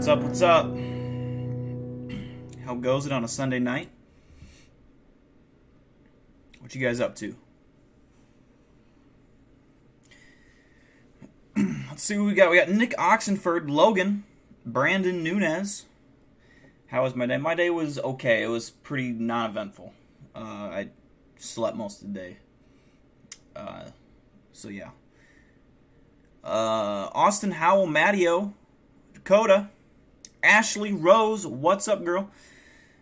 What's up? What's up? How goes it on a Sunday night? What you guys up to? Let's see what we got. We got Nick Oxenford, Logan, Brandon Nunez. How was my day? My day was okay. It was pretty non-eventful. I slept most of the day. So yeah. Austin Howell, Matteo, Dakota, Ashley Rose, what's up, girl?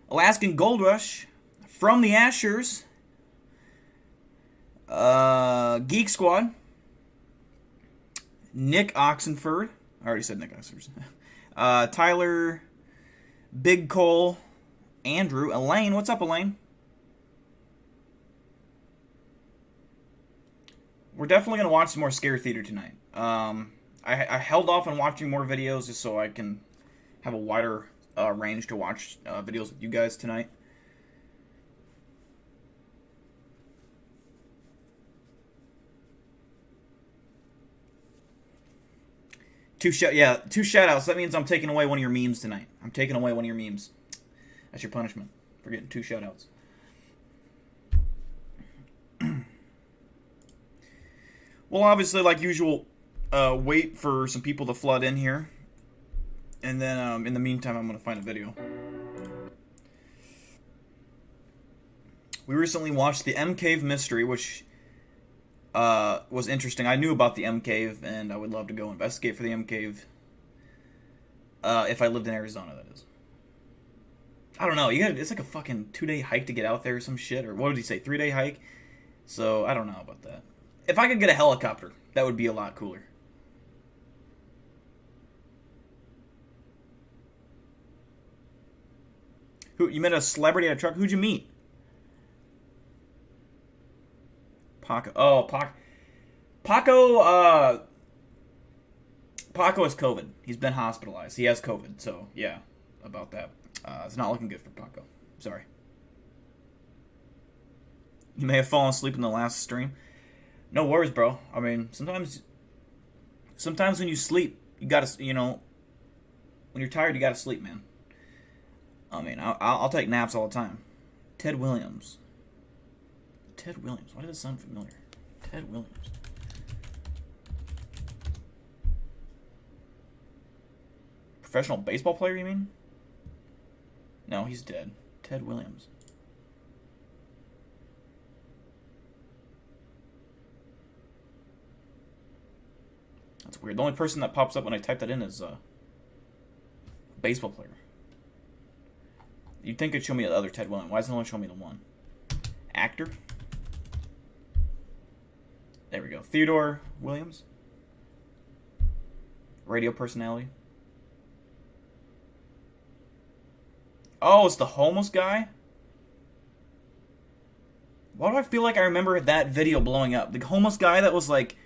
Alaskan Gold Rush, from the Ashers, Geek Squad, Nick Oxenford. I already said Nick Oxenford. Tyler, Big Cole, Andrew, Elaine. What's up, Elaine? We're definitely going to watch some more Scary Theater tonight. I held off on watching more videos just so I can have a wider range to watch videos with you guys tonight. Two shout-outs. That means I'm taking away one of your memes tonight. I'm taking away one of your memes. That's your punishment for getting 2 shout-outs. Well, obviously, like usual, wait for some people to flood in here. And then, in the meantime, I'm going to find a video. We recently watched the M Cave Mystery, which was interesting. I knew about the M Cave, and I would love to go investigate for the M Cave. If I lived in Arizona, that is. I don't know. It's like a fucking 2-day hike to get out there or some shit. Or what did he say? 3-day hike? So, I don't know about that. If I could get a helicopter, that would be a lot cooler. You met a celebrity at a truck? Who'd you meet? Paco. Oh, Paco, Paco has COVID. He's been hospitalized. He has COVID, so yeah, about that. It's not looking good for Paco. Sorry. You may have fallen asleep in the last stream. No worries, bro. I mean, sometimes when you sleep, you gotta, when you're tired, you gotta sleep, man. I mean, I'll take naps all the time. Ted Williams. Ted Williams. Why does it sound familiar? Ted Williams. Professional baseball player, you mean? No, he's dead. Ted Williams. That's weird. The only person that pops up when I type that in is a baseball player. You'd think it'd show me the other Ted Williams. Why doesn't it only show me the one? Actor? There we go. Theodore Williams. Radio personality. Oh, it's the homeless guy? Why do I feel like I remember that video blowing up? The homeless guy that was like...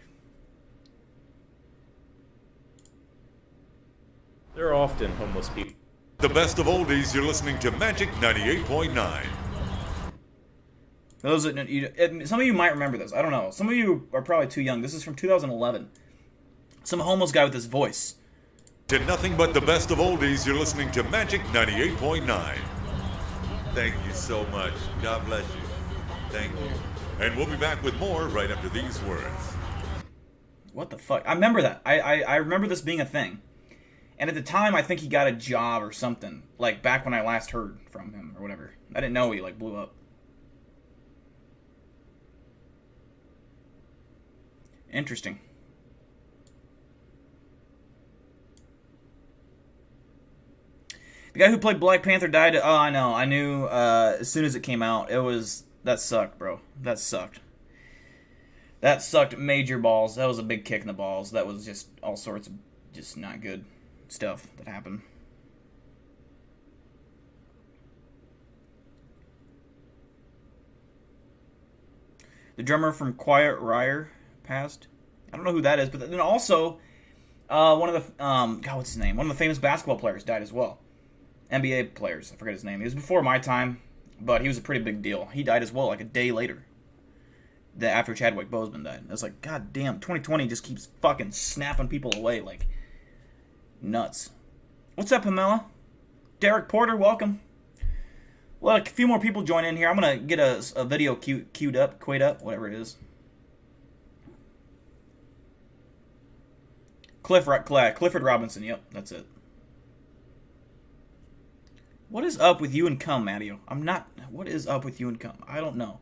There are often homeless people. The best of oldies, you're listening to Magic 98.9. Those some of you might remember this. I don't know. Some of you are probably too young. This is from 2011. Some homeless guy with this voice. To nothing but the best of oldies, you're listening to Magic 98.9. Thank you so much. God bless you. Thank you. And we'll be back with more right after these words. What the fuck? I remember that. I remember this being a thing. And at the time, I think he got a job or something. Like, back when I last heard from him or whatever. I didn't know he, like, blew up. Interesting. The guy who played Black Panther died. Oh, I know. I knew as soon as it came out. That sucked, bro. That sucked. That sucked major balls. That was a big kick in the balls. That was just all sorts of just not good stuff that happened. The drummer from Quiet Riot passed. I don't know who that is, but then also one of the what's his name? One of the famous basketball players died as well. NBA players. I forget his name. He was before my time, but he was a pretty big deal. He died as well, like a day later. After Chadwick Boseman died. It was like, god damn, 2020 just keeps fucking snapping people away like nuts. What's up, Pamela? Derek Porter, welcome. Well, a few more people join in here. I'm going to get a video queued up, whatever it is. Clifford Robinson, yep, that's it. What is up with you and cum, Mattio? What is up with you and cum? I don't know.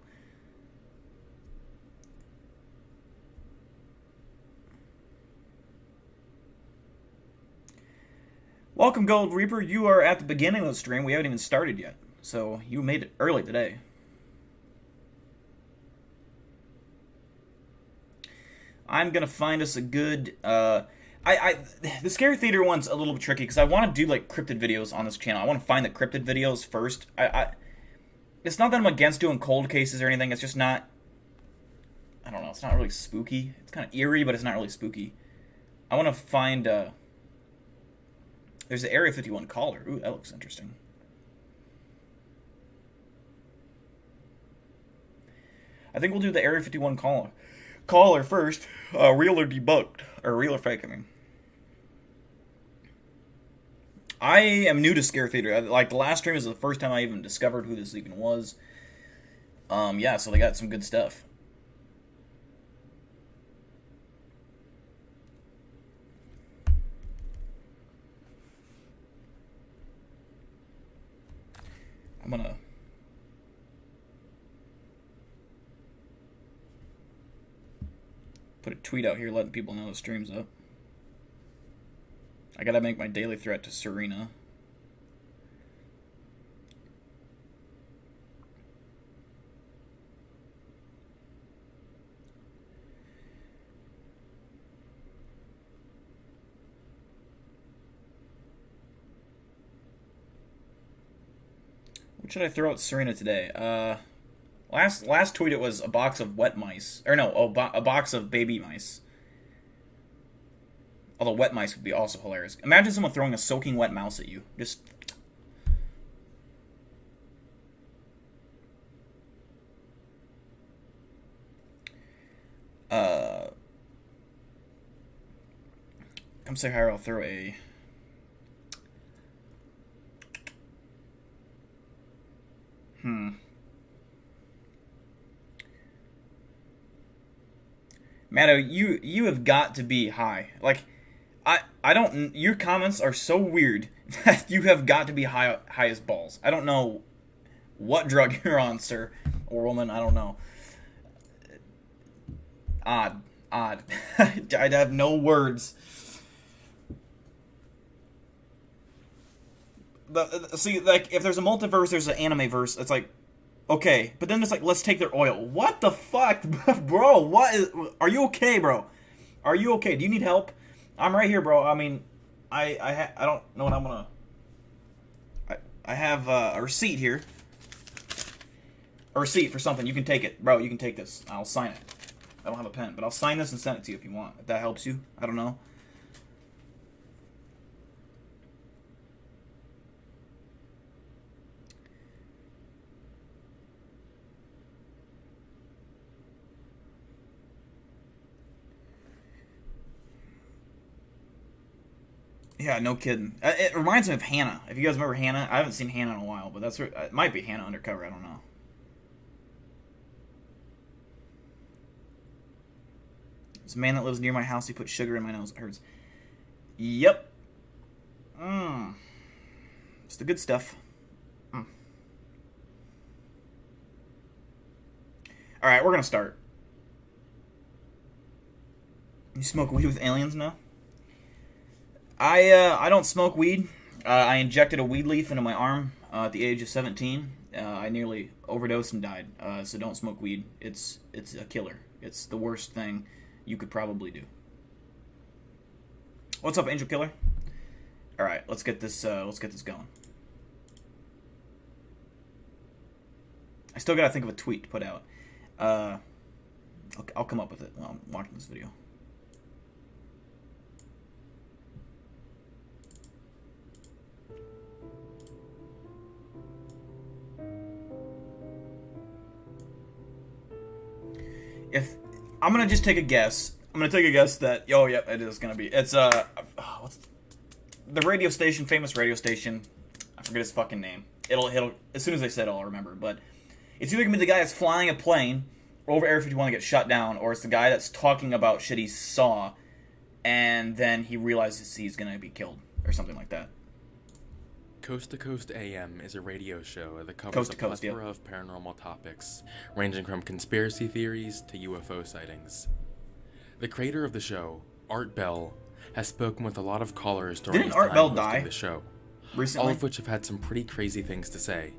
Welcome, Gold Reaper. You are at the beginning of the stream. We haven't even started yet. So, you made it early today. I'm going to find us a good... the Scary Theater one's a little bit tricky because I want to do like cryptid videos on this channel. I want to find the cryptid videos first. It's not that I'm against doing cold cases or anything. It's just not... I don't know. It's not really spooky. It's kind of eerie, but it's not really spooky. I want to find... There's the Area 51 caller. Ooh, that looks interesting. I think we'll do the Area 51 caller first. Real or debunked. Or real or fake, I mean. I am new to Scare Theater. Like, the last stream is the first time I even discovered who this even was. Yeah, so they got some good stuff. I'm gonna... put a tweet out here letting people know the stream's up. I gotta make my daily threat to Serena. What should I throw at Serena today? Last tweet it was a box of wet mice. Or no, a box of baby mice. Although wet mice would be also hilarious. Imagine someone throwing a soaking wet mouse at you. Just... Come say hi or I'll throw a... Matto, you have got to be high. Like, I don't... Your comments are so weird that you have got to be high as balls. I don't know what drug you're on, sir. Or woman, I don't know. Odd. I'd have no words. See, like, if there's a multiverse, there's an anime verse. It's like, okay. But then it's like, let's take their oil. What the fuck? Bro, what is... Are you okay, bro? Are you okay? Do you need help? I'm right here, bro. I mean, I don't know what I'm gonna... I have a receipt here. A receipt for something. You can take it. Bro, you can take this. I'll sign it. I don't have a pen, but I'll sign this and send it to you if you want. If that helps you. I don't know. Yeah, no kidding. It reminds me of Hannah. If you guys remember Hannah, I haven't seen Hannah in a while, but that's it might be Hannah Undercover. I don't know. This man that lives near my house, he put sugar in my nose. It hurts. Yep. It's the good stuff. All right, we're gonna start. You smoke weed with aliens now? I don't smoke weed. I injected a weed leaf into my arm at the age of 17. I nearly overdosed and died. So don't smoke weed. It's a killer. It's the worst thing you could probably do. What's up, Angel Killer? All right, let's get this going. I still gotta think of a tweet to put out. I'll come up with it while I'm watching this video. If I'm gonna just take a guess, that yep, it is gonna be. It's the radio station, famous radio station. I forget his fucking name. It'll as soon as I said it, I'll remember. But it's either gonna be the guy that's flying a plane over Area 51 to get shut down, or it's the guy that's talking about shit he saw, and then he realizes he's gonna be killed, or something like that. Coast to Coast AM is a radio show that covers a plethora of paranormal topics, ranging from conspiracy theories to UFO sightings. The creator of the show, Art Bell, has spoken with a lot of callers during his time hosting the show, recently? all of which have had some pretty crazy things to say.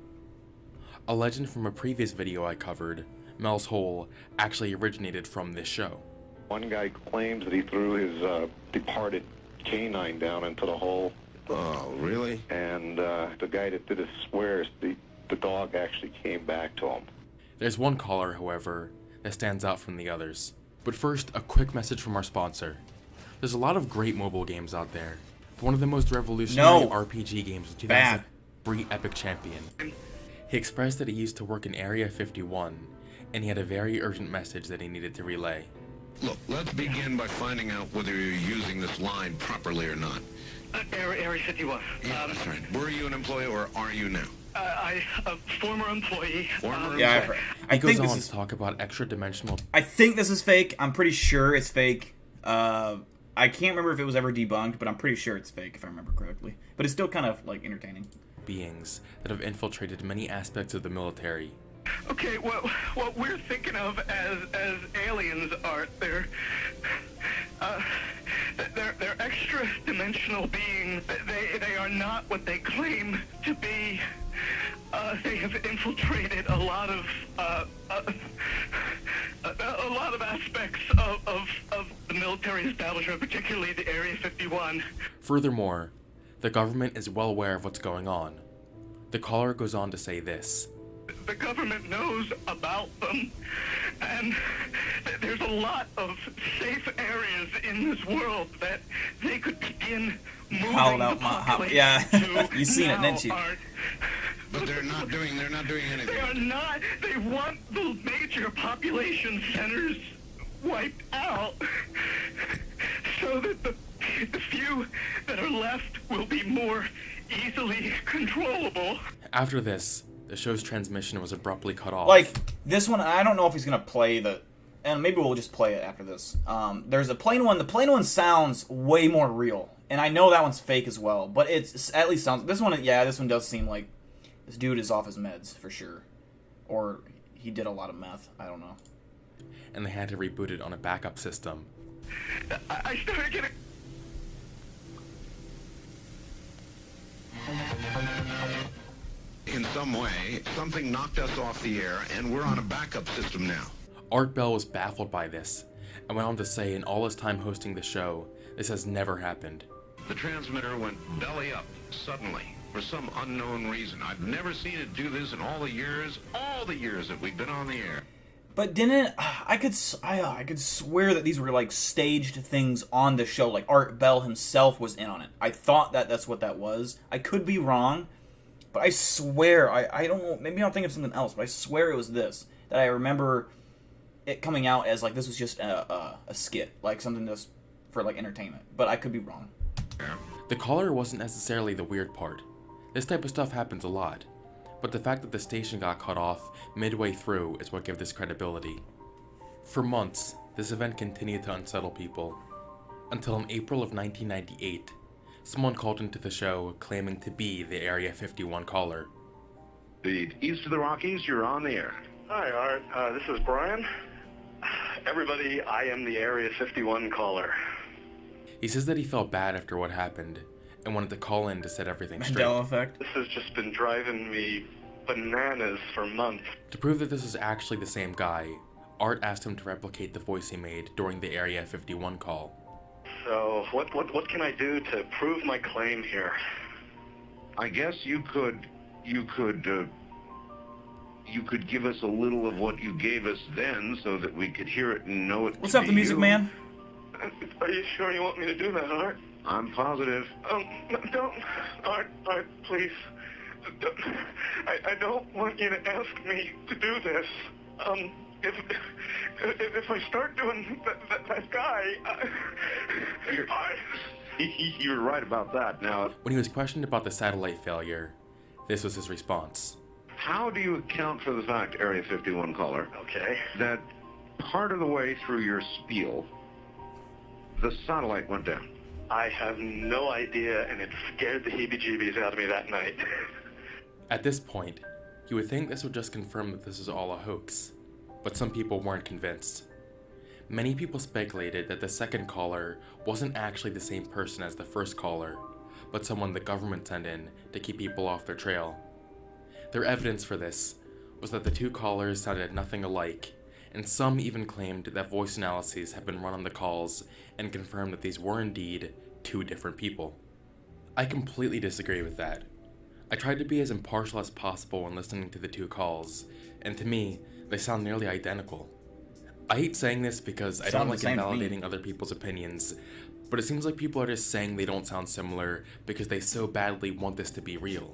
A legend from a previous video I covered, Mel's Hole, actually originated from this show. One guy claims that he threw his departed canine down into the hole. Oh, really? And the guy that did it swears the dog actually came back to him. There's one caller, however, that stands out from the others. But first, a quick message from our sponsor. There's a lot of great mobile games out there. But one of the most revolutionary RPG games of 2003, Epic Champion. He expressed that he used to work in Area 51, and he had a very urgent message that he needed to relay. Look, let's begin by finding out whether you're using this line properly or not. Area 51. Yeah, that's right. Were you an employee or are you now? I a former employee. Yeah, he goes on to talk about extra-dimensional... I think this is fake. I'm pretty sure it's fake. I can't remember if it was ever debunked, but I'm pretty sure it's fake, if I remember correctly. But it's still kind of, like, entertaining. Beings that have infiltrated many aspects of the military. Okay, what we're thinking of as aliens are they're extra-dimensional beings. They are not what they claim to be. They have infiltrated a lot of aspects of the military establishment, particularly the Area 51. Furthermore, the government is well aware of what's going on. The caller goes on to say this. The government knows about them, and there's a lot of safe areas in this world that they could begin moving the population to. You seen it, didn't you? But they're not doing anything. They are not. They want the major population centers wiped out so that the few that are left will be more easily controllable. After this, the show's transmission was abruptly cut off. Like, this one, I don't know if he's going to play the... And maybe we'll just play it after this. There's a plain one. The plain one sounds way more real. And I know that one's fake as well. But it's at least sounds... This one, yeah, this one does seem like this dude is off his meds, for sure. Or he did a lot of meth. I don't know. And they had to reboot it on a backup system. I started getting... In some way, something knocked us off the air, and we're on a backup system now. Art Bell was baffled by this, and went on to say in all his time hosting the show, this has never happened. The transmitter went belly up, suddenly, for some unknown reason. I've never seen it do this in all the years that we've been on the air. But didn't... I could swear that these were, like, staged things on the show. Like, Art Bell himself was in on it. I thought that that's what that was. I could be wrong. But I swear, I don't know, maybe I'm thinking of something else, but I swear it was this. That I remember it coming out as, like, this was just a skit. Like, something just for, like, entertainment. But I could be wrong. The caller wasn't necessarily the weird part. This type of stuff happens a lot. But the fact that the station got cut off midway through is what gave this credibility. For months, this event continued to unsettle people. Until in April of 1998, someone called into the show claiming to be the Area 51 caller. The east of the Rockies, you're on the air. Hi, Art. This is Brian. Everybody, I am the Area 51 caller. He says that he felt bad after what happened, and wanted to call in to set everything straight. Mandela effect. This has just been driving me bananas for months. To prove that this is actually the same guy, Art asked him to replicate the voice he made during the Area 51 call. So, what can I do to prove my claim here? I guess you could give us a little of what you gave us then so that we could hear it and know it. What's up, the Music Man? Are you sure you want me to do that, Art? I'm positive. Don't, Art, please. I don't want you to ask me to do this. If I start doing that guy, You're right about that. Now, When he was questioned about the satellite failure, this was his response. how do you account for the fact, Area 51 caller, Okay. that part of the way through your spiel, the satellite went down? I have no idea, and it scared the heebie-jeebies out of me that night. At this point, you would think this would just confirm that this is all a hoax, but some people weren't convinced. Many people speculated that the second caller wasn't actually the same person as the first caller, but someone the government sent in to keep people off their trail. Their evidence for this was that the two callers sounded nothing alike, and some even claimed that voice analyses had been run on the calls and confirmed that these were indeed two different people. I completely disagree with that. I tried to be as impartial as possible when listening to the two calls, and to me, they sound nearly identical. I hate saying this because I don't Sound the like same to me. invalidating other people's opinions, but it seems like people are just saying they don't sound similar because they so badly want this to be real.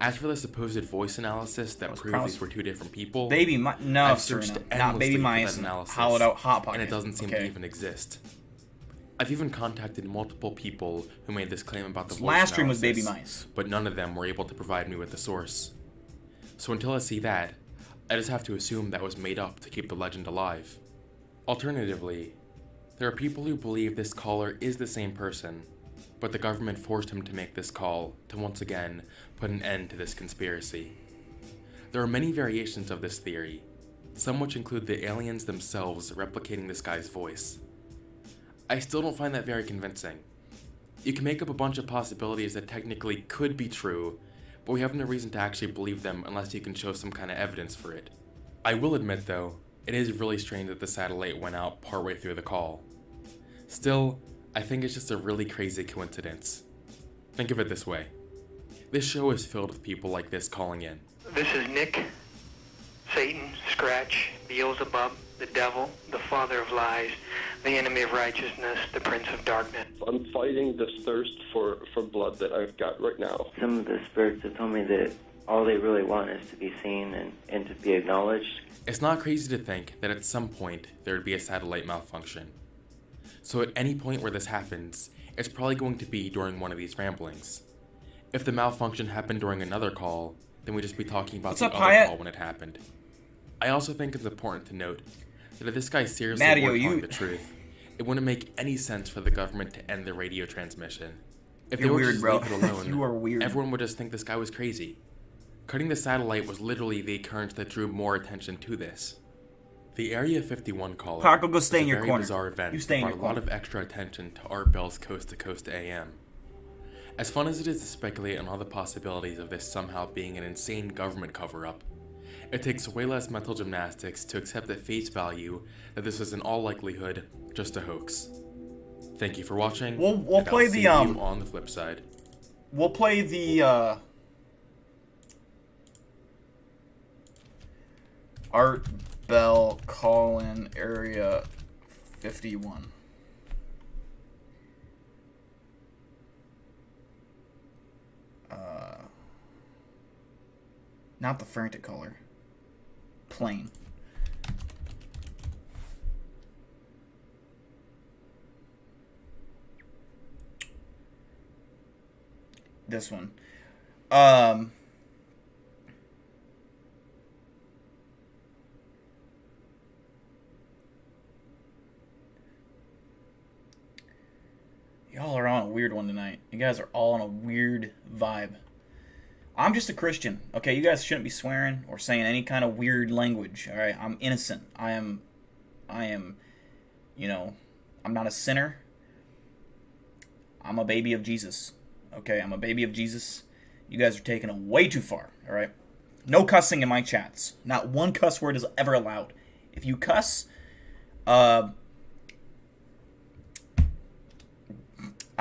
As for the supposed voice analysis that proved these were two different people, Baby mice. No, I've Serena. searched Not endlessly baby for mice. that analysis, Hollowed out hot pocket. and it doesn't seem okay. to even exist. I've even contacted multiple people who made this claim about the voice Last stream was analysis, baby mice. but none of them were able to provide me with the source. So until I see that, I just have to assume that was made up to keep the legend alive. Alternatively, there are people who believe this caller is the same person, but the government forced him to make this call to once again put an end to this conspiracy. There are many variations of this theory, some which include the aliens themselves replicating this guy's voice. I still don't find that very convincing. You can make up a bunch of possibilities that technically could be true, but we have no reason to actually believe them unless you can show some kind of evidence for it. I will admit though, it is really strange that the satellite went out partway through the call. Still, I think it's just a really crazy coincidence. Think of it this way. This show is filled with people like this calling in. This is Nick, Satan, Scratch, Beelzebub, the devil, the father of lies, the enemy of righteousness, the prince of darkness. I'm fighting this thirst for blood that I've got right now. Some of the spirits have told me that all they really want is to be seen and to be acknowledged. It's not crazy to think that at some point there would be a satellite malfunction. So at any point where this happens, it's probably going to be during one of these ramblings. If the malfunction happened during another call, then we'd just be talking about What's the up, other Hyatt? call when it happened. I also think it's important to note that if this guy seriously Mario, were telling you- the truth, it wouldn't make any sense for the government to end the radio transmission. If they You're would weird, just bro. leave it alone, You are weird. everyone would just think this guy was crazy. Cutting the satellite was literally the occurrence that drew more attention to this. The Area 51 caller Paco, go stay was in a your very corner. bizarre event You stay in that your brought a lot corner. of extra attention to Art Bell's Coast to Coast AM. As fun as it is to speculate on all the possibilities of this somehow being an insane government cover-up, it takes way less mental gymnastics to accept at face value that this is in all likelihood just a hoax. Thank you for watching. We'll and play I'll the, see you on the flip side. We'll play the Art Bell call-in Area 51. Not the frantic color. Plain. This one. Y'all are on a weird one tonight. You guys are all on a weird vibe. I'm just a Christian, okay? You guys shouldn't be swearing or saying any kind of weird language, all right? I'm innocent. I am, you know, I'm not a sinner. I'm a baby of Jesus, okay? I'm a baby of Jesus. You guys are taking it way too far, all right? No cussing in my chats. Not one cuss word is ever allowed. If you cuss, I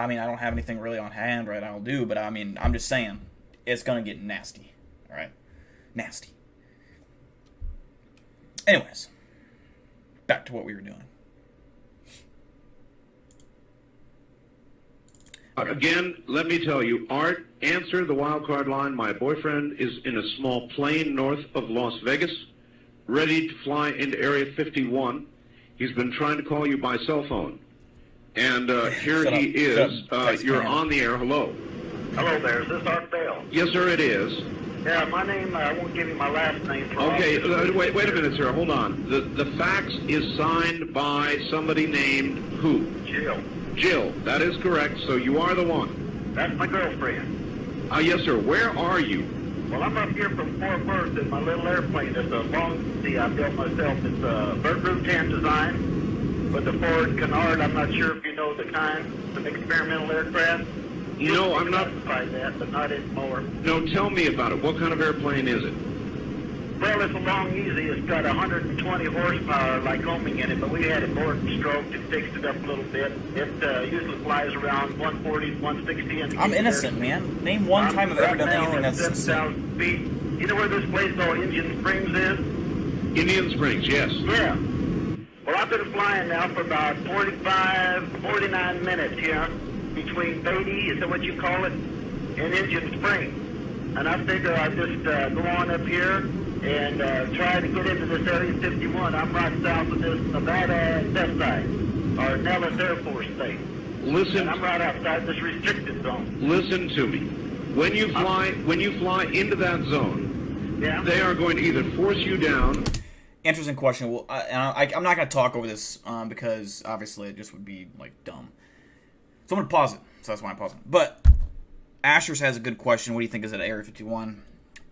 mean, I don't have anything really on hand right now to do, but I mean, I'm just saying, it's gonna get nasty, all right? Nasty. Anyways, back to what we were doing. Again, let me tell you, Art, answer the wild card line. My boyfriend is in a small plane north of Las Vegas, ready to fly into Area 51. He's been trying to call you by cell phone. And here Shut he up. is. Shut up. You're on the air. Hello. Hello there, is this Art Bell? Yes, sir, it is. Yeah, my name, I won't give you my last name. For Okay, obvious wait a reasons. minute, sir. Hold on. The fax is signed by somebody named who? Jill. Jill. That is correct. So you are the one. That's my girlfriend. Yes, sir. Where are you? Well, I'm up here from Fort Worth in my little airplane. It's a long, see, I built myself. It's a Vergroup 10 design with the Ford Canard. I'm not sure if you know the kind. It's an experimental aircraft. No, I'm not. Classified that, but not anymore. No, tell me about it. What kind of airplane is it? Well, it's a long easy. It's got 120 horsepower like homing in it, but we had it bored and stroked and fixed it up a little bit. It usually flies around 140, 160. And I'm innocent, man. Name one time I've ever done anything that's 7,000 feet. You know where this place called Indian Springs is? Indian Springs, yes. Yeah. Well, I've been flying now for about 49 minutes here between Beatty, is that what you call it, and Indian Springs. And I figure I'll just go on up here and try to get into this Area 51. I'm right south of this Nevada test site, or Nellis Air Force Base. And I'm right outside this restricted zone. Listen to me. When you fly into that zone, Yeah. they are going to either force you down. Interesting question. Well, I'm not going to talk over this because obviously it just would be like dumb. So I'm going to pause it. So that's why I'm pausing. But Ashers has a good question. What do you think is at Area 51?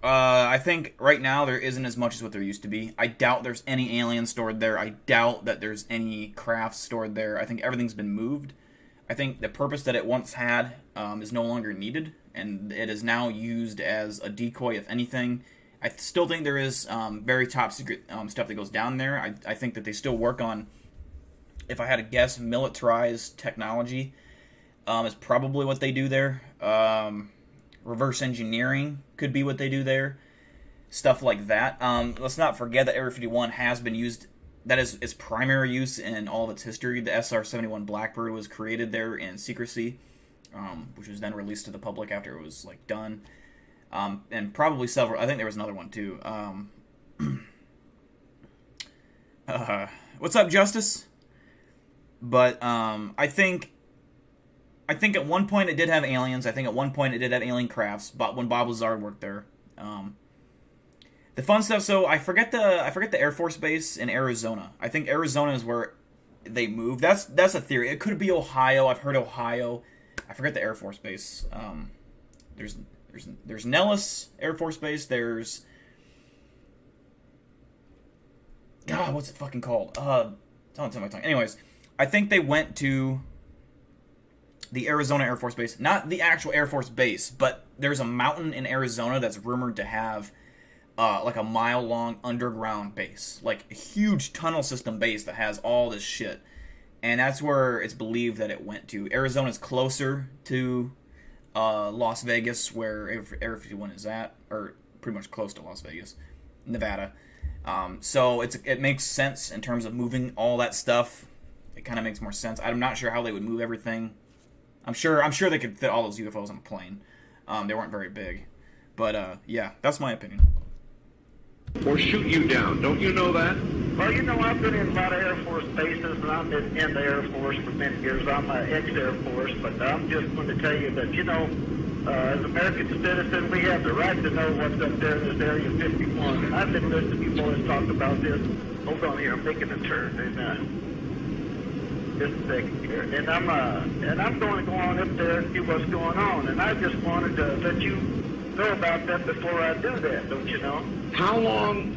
I think right now there isn't as much as what there used to be. I doubt there's any aliens stored there. I doubt that there's any crafts stored there. I think everything's been moved. I think the purpose that it once had is no longer needed, and it is now used as a decoy, if anything. I still think there is very top secret stuff that goes down there. I think that they still work on, if I had to guess, militarized technology is probably what they do there. Reverse engineering could be what they do there. Stuff like that. Let's not forget that Area 51 has been used. That is its primary use in all of its history. The SR-71 Blackbird was created there in secrecy, which was then released to the public after it was like done. And probably several. I think there was another one too. What's up, Justice? But I think at one point it did have aliens. I think at one point it did have alien crafts. But when Bob Lazar worked there, the fun stuff. So I forget the Air Force Base in Arizona. I think Arizona is where they moved. That's a theory. It could be Ohio. I've heard Ohio. I forget the Air Force Base. There's Nellis Air Force Base. There's God, what's it fucking called? Don't tell my tongue. Anyways, I think they went to the Arizona Air Force Base, not the actual Air Force Base, but there's a mountain in Arizona that's rumored to have like a mile-long underground base, like a huge tunnel system base that has all this shit, and that's where it's believed that it went to. Arizona's closer to Las Vegas, where Area 51 is at, or pretty much close to Las Vegas, Nevada. So it makes sense in terms of moving all that stuff. It kind of makes more sense. I'm not sure how they would move everything. I'm sure they could fit all those UFOs on a plane. They weren't very big, but yeah, that's my opinion. Or shoot you down. Don't you know that? Well, you know, I've been in a lot of Air Force bases, and I've been in the Air Force for many years. I'm an ex-Air Force, but I'm just going to tell you that, you know, as American citizens, we have the right to know what's up there in this Area 51. And I've been listening to you boys talk about this. Hold on here, I'm making a turn. And, just a second here. And I'm going to go on up there and see what's going on. And I just wanted to let you know about that before I do that, don't you know? How long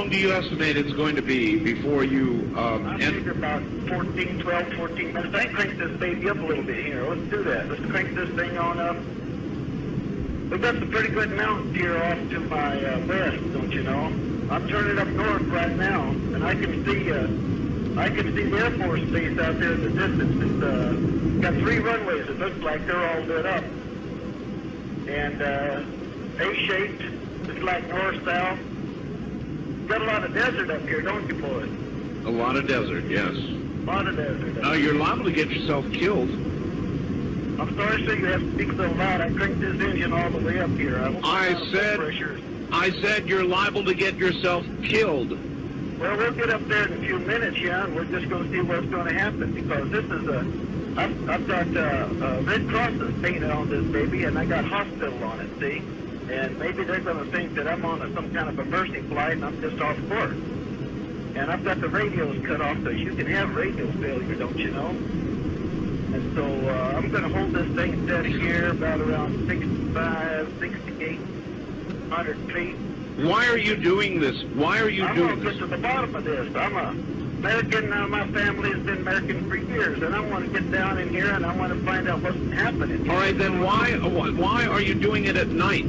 do you estimate it's going to be before you I figure about 12, 14 minutes. I can crank this baby up a little bit here. Let's do that. Let's crank this thing on up. We've got some pretty good mountains here off to my west, don't you know? I'm turning up north right now, and I can see the Air Force base out there in the distance. It's got 3 runways. It looks like they're all lit up. And A-shaped. It's like north-south. Got a lot of desert up here, don't you, boys? A lot of desert, yes. A lot of desert. Now, you're liable to get yourself killed. I'm sorry, sir, you have to speak so loud. I cranked this engine all the way up here. I said you're liable to get yourself killed. Well, we'll get up there in a few minutes, yeah, and we're just going to see what's going to happen, because this is I've got Red Crosses painted on this baby, and I got hospital on it, see? And maybe they're going to think that I'm on some kind of a mercy flight and I'm just off course. And I've got the radios cut off, so you can have radio failure, don't you know? And so I'm going to hold this thing steady here about around 65, 6,800 feet. Why are you doing this? Why are you I'm doing going to this? get to the bottom of this. I'm a American. My family has been American for years, and I want to get down in here and I want to find out what's happening. All right, then why are you doing it at night?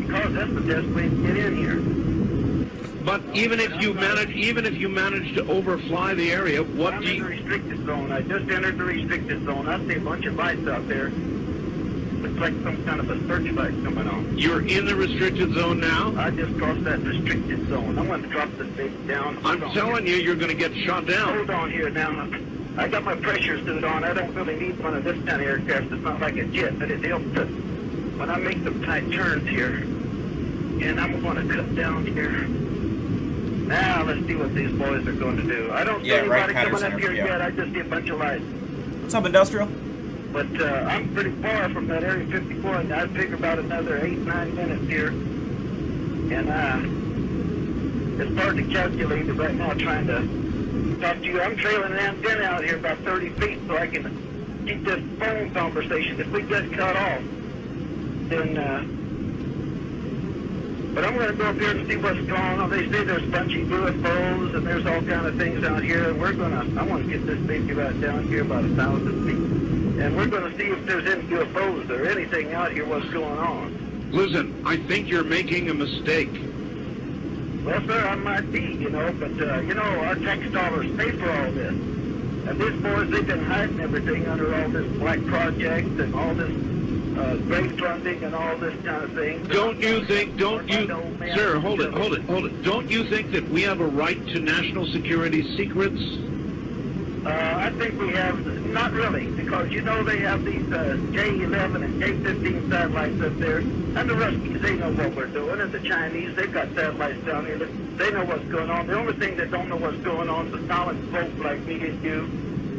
Because that's the best way to get in here. But even if you manage to overfly the area, what I'm do in you... the restricted zone. I just entered the restricted zone. I see a bunch of lights out there. Looks like some kind of a searchlight coming on. You're in the restricted zone now? I just crossed that restricted zone. I'm going to drop this baby down. I'm telling you, you're going to get shot down. Hold on here now. I got my pressure suit on. I don't really need one of this kind of aircraft. It's not like a jet, but it helps to, when I make some tight turns here. And I'm going to cut down here. Now, let's see what these boys are going to do. I don't see anybody coming up here yet. I just see a bunch of lights. What's up, Industrial? But I'm pretty far from that Area 54, and I'd figure about another 8-9 minutes here. And it's hard to calculate it right now trying to talk to you. I'm trailing an antenna out here about 30 feet so I can keep this phone conversation. If we get cut off, then... But I'm going to go up here and see what's going on. They say there's a bunch of UFOs and there's all kind of things out here. And I want to get this baby right down here about 1,000 feet. And we're going to see if there's any UFOs or anything out here, what's going on. Listen, I think you're making a mistake. Well, sir, I might be, but, our tax dollars pay for all this. And these boys, they've been hiding everything under all this black project and all this great funding and all this kind of thing. Sir, hold it. Don't you think that we have a right to national security secrets? I think we have, not really, because they have these J-11 and J-15 satellites up there, and the Ruskies, they know what we're doing, and the Chinese, they've got satellites down here, they know what's going on. The only thing that don't know what's going on is the solid folk like me and you,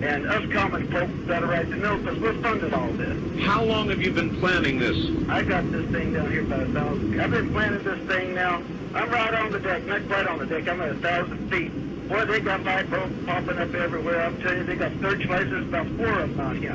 and us common folks got a right to know, because we're funding all this. How long have you been planning this? I got this thing down here about 1,000. I've been planning this thing now. I'm right on the deck, not quite on the deck, I'm at 1,000 feet. Boy, they got light bulbs popping up everywhere. I'm telling you, they got searchlights. There's about 4 of them out here.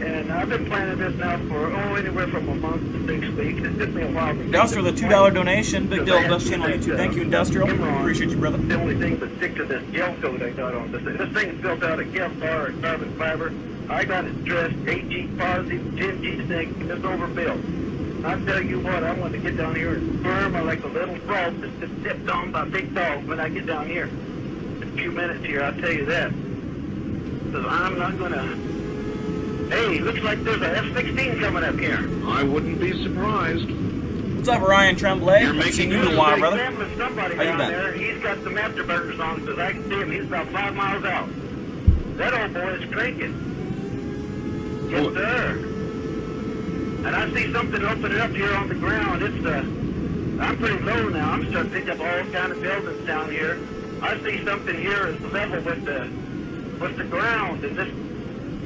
And I've been planning this now for, anywhere from a month to 6 weeks. It took me a while. Industrial, the $2 donation. Big deal, best channel on YouTube. Thank you, Industrial. Appreciate you, brother. The only thing but stick to this gel coat I got on this thing. This thing's built out of Kevlar and carbon fiber. I got it dressed 8G positive, 10G negative, and it's overbuilt. I tell you what, I want to get down here and firm like a little frog that's just dipped on by big dogs when I get down here. In a few minutes here, I'll tell you that. Because I'm not going to... Hey, looks like there's a F-16 coming up here. I wouldn't be surprised. What's up, Ryan Tremblay? I've seen you in a while, brother. Somebody How you down been? there, he's got some afterburners on because I can see him. He's about 5 miles out. That old boy is cranking. Yes, sir. And I see something opening up here on the ground. I'm pretty low now. I'm starting to pick up all kind of buildings down here. I see something here is level with the ground, and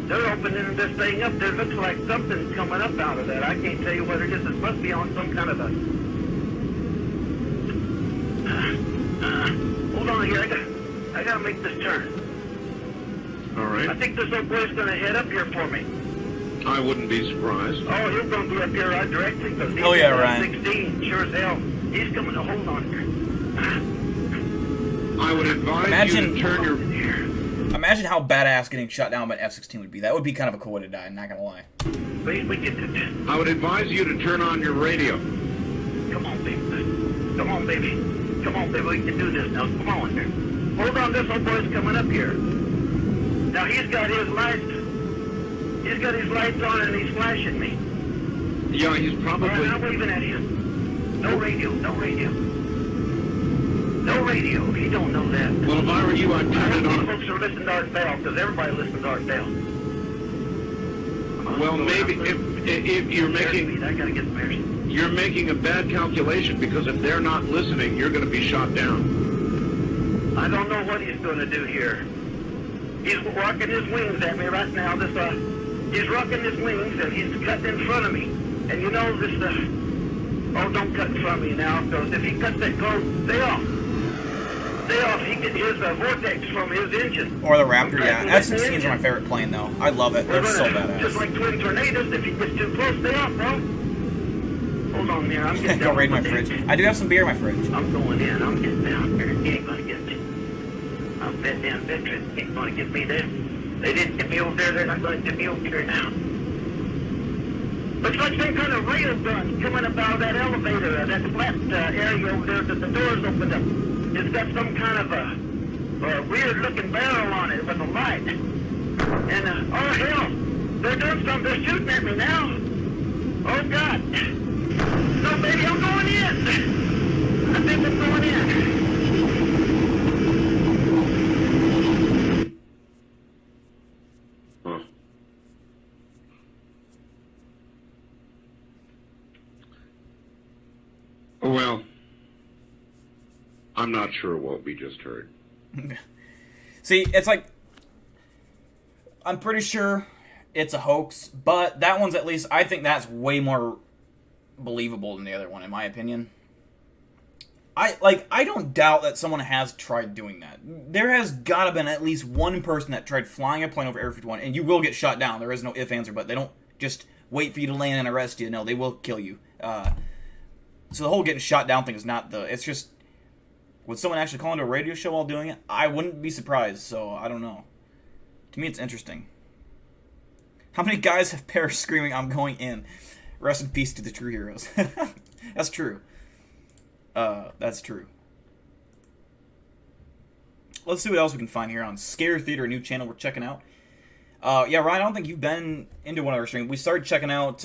they're opening this thing up. There looks like something's coming up out of that. I can't tell you what it is. It must be on some kind of a... hold on here. I gotta make this turn. All right. I think this old boy's gonna head up here for me. I wouldn't be surprised. Oh, he's going to be up here right directly because he's Ryan. 16, sure as hell. He's coming to hold on here. I would advise you to turn your... Imagine how badass getting shot down by an F-16 would be. That would be kind of a cool way to die, I'm not going to lie. I would advise you to turn on your radio. Come on, baby. Come on, baby. Come on, baby. We can do this now. Come on here. Hold on, this old boy's coming up here. Now, he's got his lights... He's got his lights on and he's flashing me. Yeah, he's probably... All right, I'm waving at him. No radio, no radio. No radio. He don't know that. Well, if I were you, I'd turn it on. Folks are listening to Art Bell because everybody listens to Art Bell. Well, maybe if you're making... I gotta get some You're making a bad calculation because if they're not listening, you're going to be shot down. I don't know what he's going to do here. He's rocking his wings at me right now. He's rocking his wings, and he's cutting in front of me. And you know this, oh, don't cut in front of me now, because if he cuts that close, stay off. Stay off. He can hear the vortex from his engine. Or the Raptor, yeah. F-16s are my favorite plane, though. I love it. They're so badass. Just like twin tornadoes, if he gets too close, stay off, bro. Hold on there, I'm getting Go raid my fridge. I do have some beer in my fridge. I'm going in. I'm getting down here. He ain't gonna get me. I'm that damn veteran. He ain't gonna get me there. They didn't get me over there. They're not gonna get me over here now. Looks like some kind of rail gun coming about that elevator, that flat area over there that the doors opened up. It's got some kind of a weird-looking barrel on it with a light. And, oh, hell, they're doing something. They're shooting at me now. Oh, God. No, baby, I'm going in. I think I'm going in. Huh. Well, I'm not sure what we just heard. See, it's like, I'm pretty sure it's a hoax, but that one's at least, I think that's way more believable than the other one, in my opinion. I don't doubt that someone has tried doing that. There has gotta been at least one person that tried flying a plane over Area 51, and you will get shot down. There is no ifs, ands, or buts. They don't just wait for you to land and arrest you. No, they will kill you. So the whole getting shot down thing is not it's just, would someone actually call into a radio show while doing it? I wouldn't be surprised, so I don't know. To me, it's interesting. How many guys have Paris screaming, "I'm going in"? Rest in peace to the true heroes. That's true. That's true. Let's see what else we can find here on Scare Theater, a new channel we're checking out. Yeah, Ryan, I don't think you've been into one of our streams. We started checking out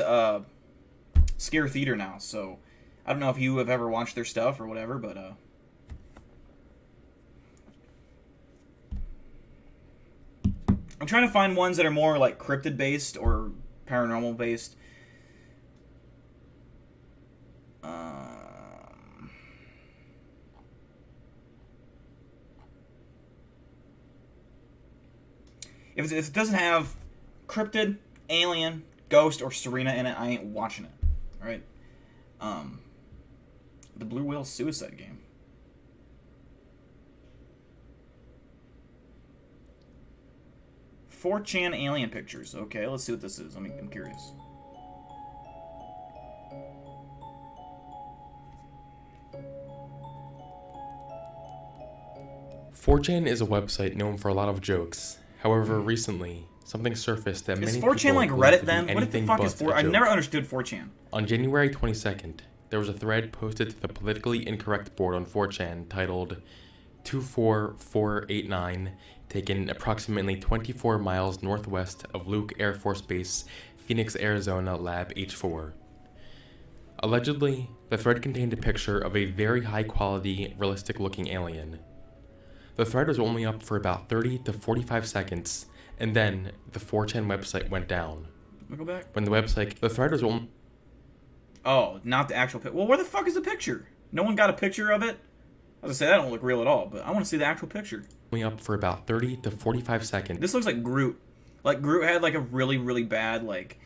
Scare Theater now, so I don't know if you have ever watched their stuff or whatever, but I'm trying to find ones that are more like cryptid-based or paranormal-based. If it doesn't have cryptid, alien, ghost, or Serena in it, I ain't watching it. Alright? The Blue Whale Suicide Game. "4chan alien pictures." Okay, let's see what this is. I'm curious. "4chan is a website known for a lot of jokes. However, recently, something surfaced that many Is people 4chan like believe Reddit to be then? What the anything fuck but is a 4chan? I've joke. never understood 4chan. On January 22nd, there was a thread posted to the politically incorrect board on 4chan titled 24489, taken approximately 24 miles northwest of Luke Air Force Base, Phoenix, Arizona, Lab H4. Allegedly, the thread contained a picture of a very high-quality, realistic-looking alien. The thread was only up for about 30 to 45 seconds, and then the 4chan website went down. Let me go back. When the thread was only... Oh, not the actual picture. Well, where the fuck is the picture? No one got a picture of it? I was gonna say, that don't look real at all, but I want to see the actual picture. Only up for about 30 to 45 seconds. This looks like Groot. Like, Groot had, like, a really, really bad, like,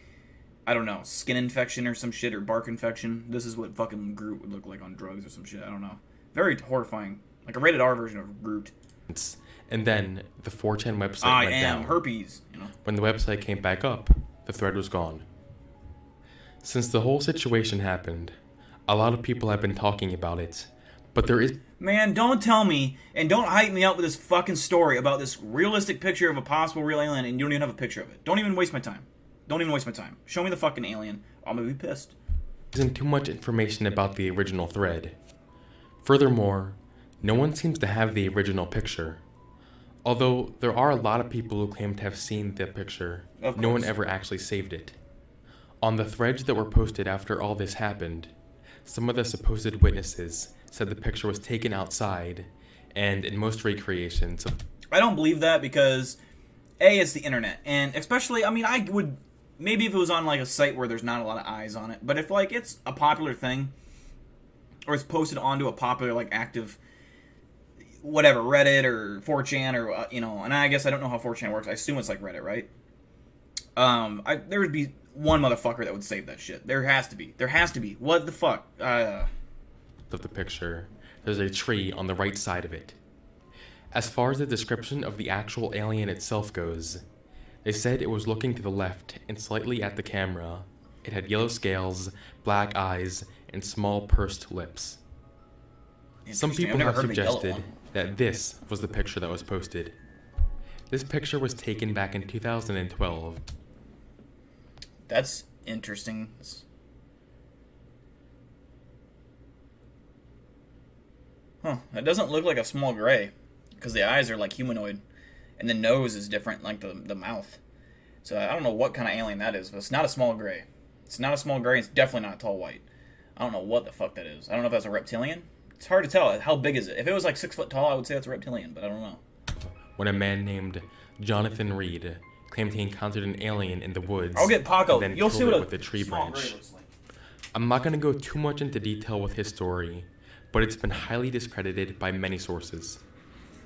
I don't know, skin infection or some shit, or bark infection. This is what fucking Groot would look like on drugs or some shit. I don't know. Very horrifying. Like a rated R version of Groot. And then the 4chan website went down. Herpes, you know. When the website came back up, the thread was gone. Since the whole situation happened, a lot of people have been talking about it, but there is... Man, don't tell me, and don't hype me up with this fucking story about this realistic picture of a possible real alien, and you don't even have a picture of it. Don't even waste my time. Don't even waste my time. Show me the fucking alien. I'm gonna be pissed. There isn't too much information about the original thread. Furthermore, no one seems to have the original picture. Although there are a lot of people who claim to have seen the picture, no one ever actually saved it. On the threads that were posted after all this happened, some of the supposed witnesses said the picture was taken outside, and in most recreations... I don't believe that because, A, it's the internet, and especially, I mean, I would... Maybe if it was on, like, a site where there's not a lot of eyes on it, but if, like, it's a popular thing, or it's posted onto a popular, like, active... whatever, Reddit or 4chan or, and I guess I don't know how 4chan works. I assume it's like Reddit, right? There would be one motherfucker that would save that shit. There has to be. What the fuck? Of the picture, there's a tree on the right side of it. As far as the description of the actual alien itself goes, they said it was looking to the left and slightly at the camera. It had yellow scales, black eyes, and small pursed lips. Some people have suggested that this was the picture that was posted. This picture was taken back in 2012. That's interesting. Huh. It doesn't look like a small gray, because the eyes are like humanoid, and the nose is different, like the mouth. So I don't know what kind of alien that is, but it's not a small gray. It's definitely not a tall white. I don't know what the fuck that is. I don't know if that's a reptilian. It's hard to tell. How big is it? If it was like 6 foot tall, I would say that's a reptilian, but I don't know. When a man named Jonathan Reed claimed he encountered an alien in the woods, I'll get Paco. and then You'll see killed what it with a tree small branch. gray looks like. I'm not going to go too much into detail with his story, but it's been highly discredited by many sources.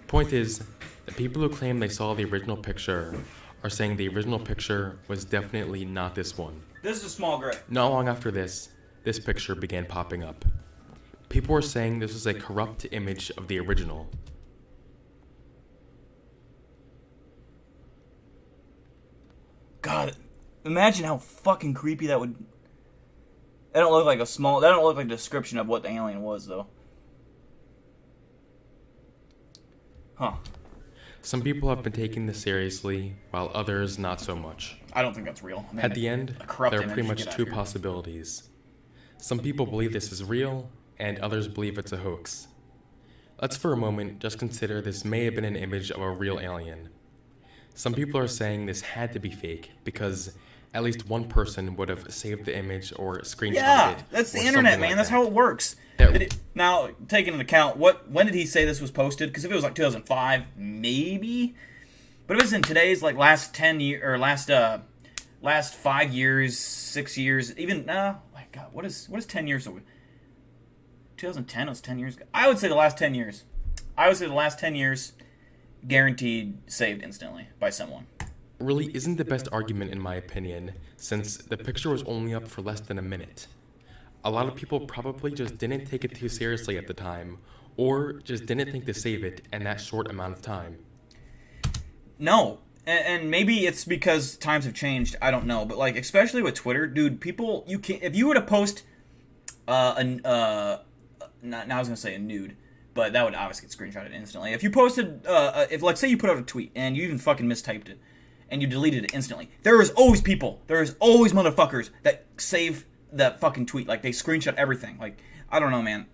Point is, the people who claim they saw the original picture are saying the original picture was definitely not this one. This is a small gray. Not long after this picture began popping up. People were saying this was a corrupt image of the original. God, imagine how fucking creepy that would... That don't look like a description of what the alien was, though. Huh. Some people have been taking this seriously, while others not so much. I don't think that's real. I mean, At the end, a corrupt there are image, pretty much get out two here. possibilities. Some people believe this is real, and others believe it's a hoax. Let's for a moment just consider this may have been an image of a real alien. Some people are saying this had to be fake, because at least one person would have saved the image or screenshotted it. That's the or internet, something man. like That's that. how it works. That- Now, taking into account, when did he say this was posted? Because if it was like 2005, maybe. But if it's in today's, like, last 10 years, or last 5 years, 6 years, even, my God, what is 10 years ago? 2010 was 10 years ago. I would say the last 10 years. Guaranteed saved instantly by someone. Really isn't the best argument in my opinion, since the picture was only up for less than a minute. A lot of people probably just didn't take it too seriously at the time, or just didn't think to save it in that short amount of time. No, and maybe it's because times have changed. I don't know, but like especially with Twitter, dude, people you can if you were to post now I was gonna say a nude, but that would obviously get screenshotted instantly. If you posted if let's say you put out a tweet and you even fucking mistyped it and you deleted it instantly, there is always motherfuckers that save that fucking tweet, like they screenshot everything. Like I don't know, man.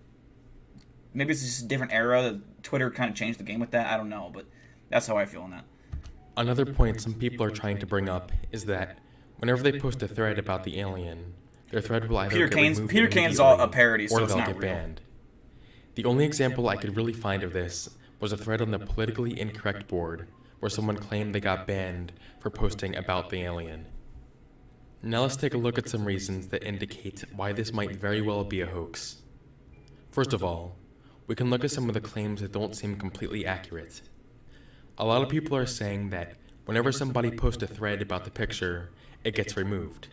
Maybe it's just a different era that Twitter kind of changed the game with that. I don't know, but that's how I feel on that. Another point some people are trying to bring up is that whenever they post a thread about the alien, their thread will either get removed Peter Kane's immediately a parody, so or it's they'll not get real. banned. The only example I could really find of this was a thread on the politically incorrect board where someone claimed they got banned for posting about the alien. Now let's take a look at some reasons that indicate why this might very well be a hoax. First of all, we can look at some of the claims that don't seem completely accurate. A lot of people are saying that whenever somebody posts a thread about the picture, it gets removed.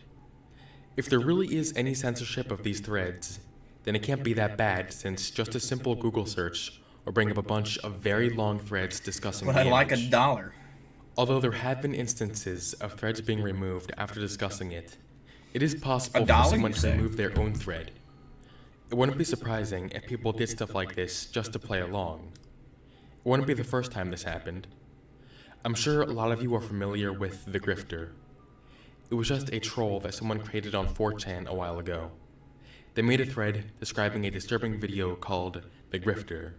If there really is any censorship of these threads, then it can't be that bad, since just a simple Google search will bring up a bunch of very long threads discussing But the I'd like image. $1. Although there have been instances of threads being removed after discussing it, it is possible for $1, someone you to say? remove their own thread. It wouldn't be surprising if people did stuff like this just to play along. It wouldn't be the first time this happened. I'm sure a lot of you are familiar with The Grifter. It was just a troll that someone created on 4chan a while ago. They made a thread describing a disturbing video called The Grifter,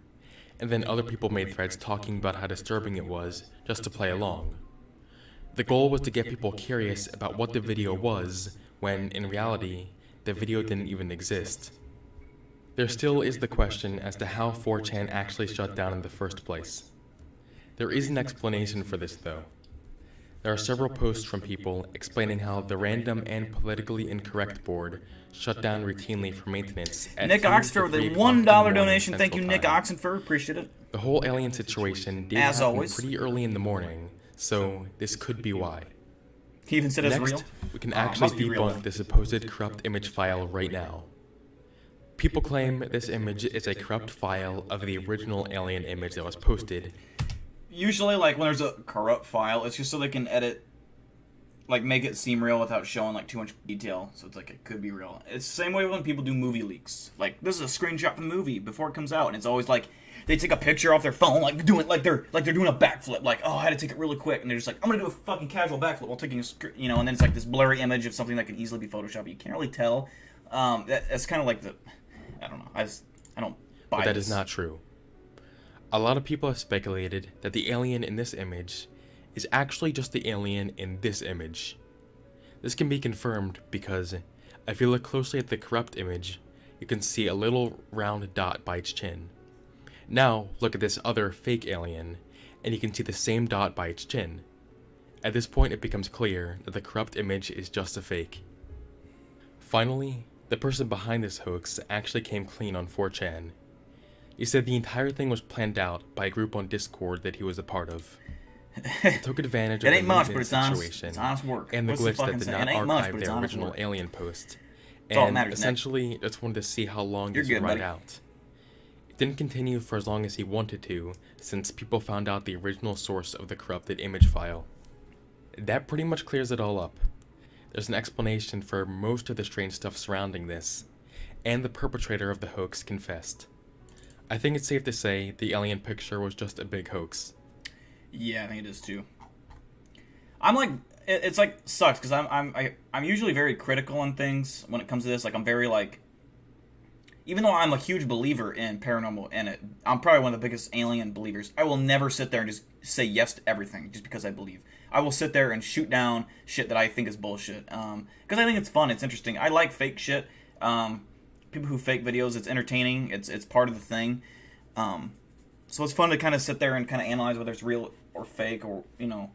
and then other people made threads talking about how disturbing it was just to play along. The goal was to get people curious about what the video was, when, in reality, the video didn't even exist. There still is the question as to how 4chan actually shut down in the first place. There is an explanation for this, though. There are several posts from people explaining how the random and politically incorrect board shut down routinely for maintenance at Nick 2 to Oxenford with 3 a o'clock in the $1 morning donation. Thank you, Central Nick Time. Oxenford. Appreciate it. The whole alien situation did As happen always. pretty early in the morning, so this could be why. He even said it's Next, real. we can Must actually be real, debunk then. the supposed corrupt image file right now. People claim this image is a corrupt file of the original alien image that was posted. Usually, like, when there's a corrupt file, it's just so they can edit, like, make it seem real without showing, like, too much detail. So it's like, it could be real. It's the same way when people do movie leaks. Like, this is a screenshot from the movie before it comes out, and it's always like, they take a picture off their phone, like, doing, like they're doing a backflip. Like, oh, I had to take it really quick. And they're just like, I'm gonna do a fucking casual backflip while taking a, you know, and then it's like this blurry image of something that can easily be photoshopped. You can't really tell. That's kind of like the, I don't know. I don't buy But that this. is not true. A lot of people have speculated that the alien in this image is actually just the alien in this image. This can be confirmed because if you look closely at the corrupt image, you can see a little round dot by its chin. Now, look at this other fake alien, and you can see the same dot by its chin. At this point, it becomes clear that the corrupt image is just a fake. Finally, the person behind this hoax actually came clean on 4chan. He said the entire thing was planned out by a group on Discord that he was a part of. He took advantage of It the ain't much, but maintenance it's honest. situation It's honest work. and the What's the glitch that fucking did saying? not It ain't much, archive but it's their honest original work. alien post. That's all that And matters, Nick. essentially, just wanted to see how long You're this good, would ride buddy. out. It didn't continue for as long as he wanted to, since people found out the original source of the corrupted image file. That pretty much clears it all up. There's an explanation for most of the strange stuff surrounding this, and the perpetrator of the hoax confessed. I think it's safe to say the alien picture was just a big hoax. Yeah, I think it is too. I'm like, it's like sucks because I'm usually very critical on things when it comes to this. Like I'm very like, even though I'm a huge believer in paranormal and I'm probably one of the biggest alien believers. I will never sit there and just say yes to everything just because I believe. I will sit there and shoot down shit that I think is bullshit. Because I think it's fun, it's interesting. I like fake shit. People who fake videos, it's entertaining. It's part of the thing. So it's fun to kind of sit there and kind of analyze whether it's real or fake, or you know,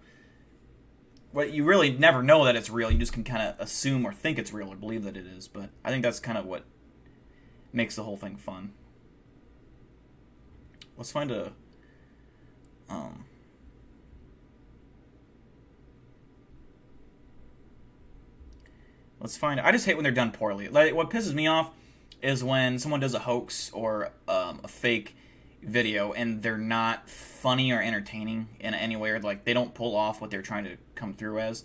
what you really never know that it's real. You just can kind of assume or think it's real or believe that it is. But I think that's kind of what makes the whole thing fun. Let's find a I just hate when they're done poorly. Like what pisses me off is when someone does a hoax or a fake video and they're not funny or entertaining in any way, or like they don't pull off what they're trying to come through as.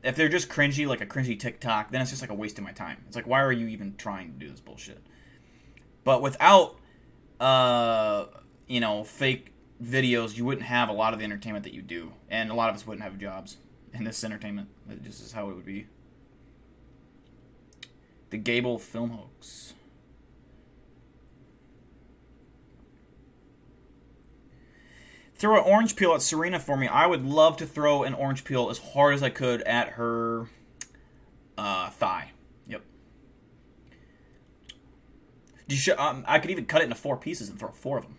If they're just cringy, like a cringy TikTok, then it's just like a waste of my time. It's like, why are you even trying to do this bullshit? But without, you know, fake videos, you wouldn't have a lot of the entertainment that you do, and a lot of us wouldn't have jobs in this entertainment. It just is how it would be. The Gable film hoax. Throw an orange peel at Serena for me. I would love to throw an orange peel as hard as I could at her thigh. Yep. I could even cut it into 4 pieces and throw 4 of them.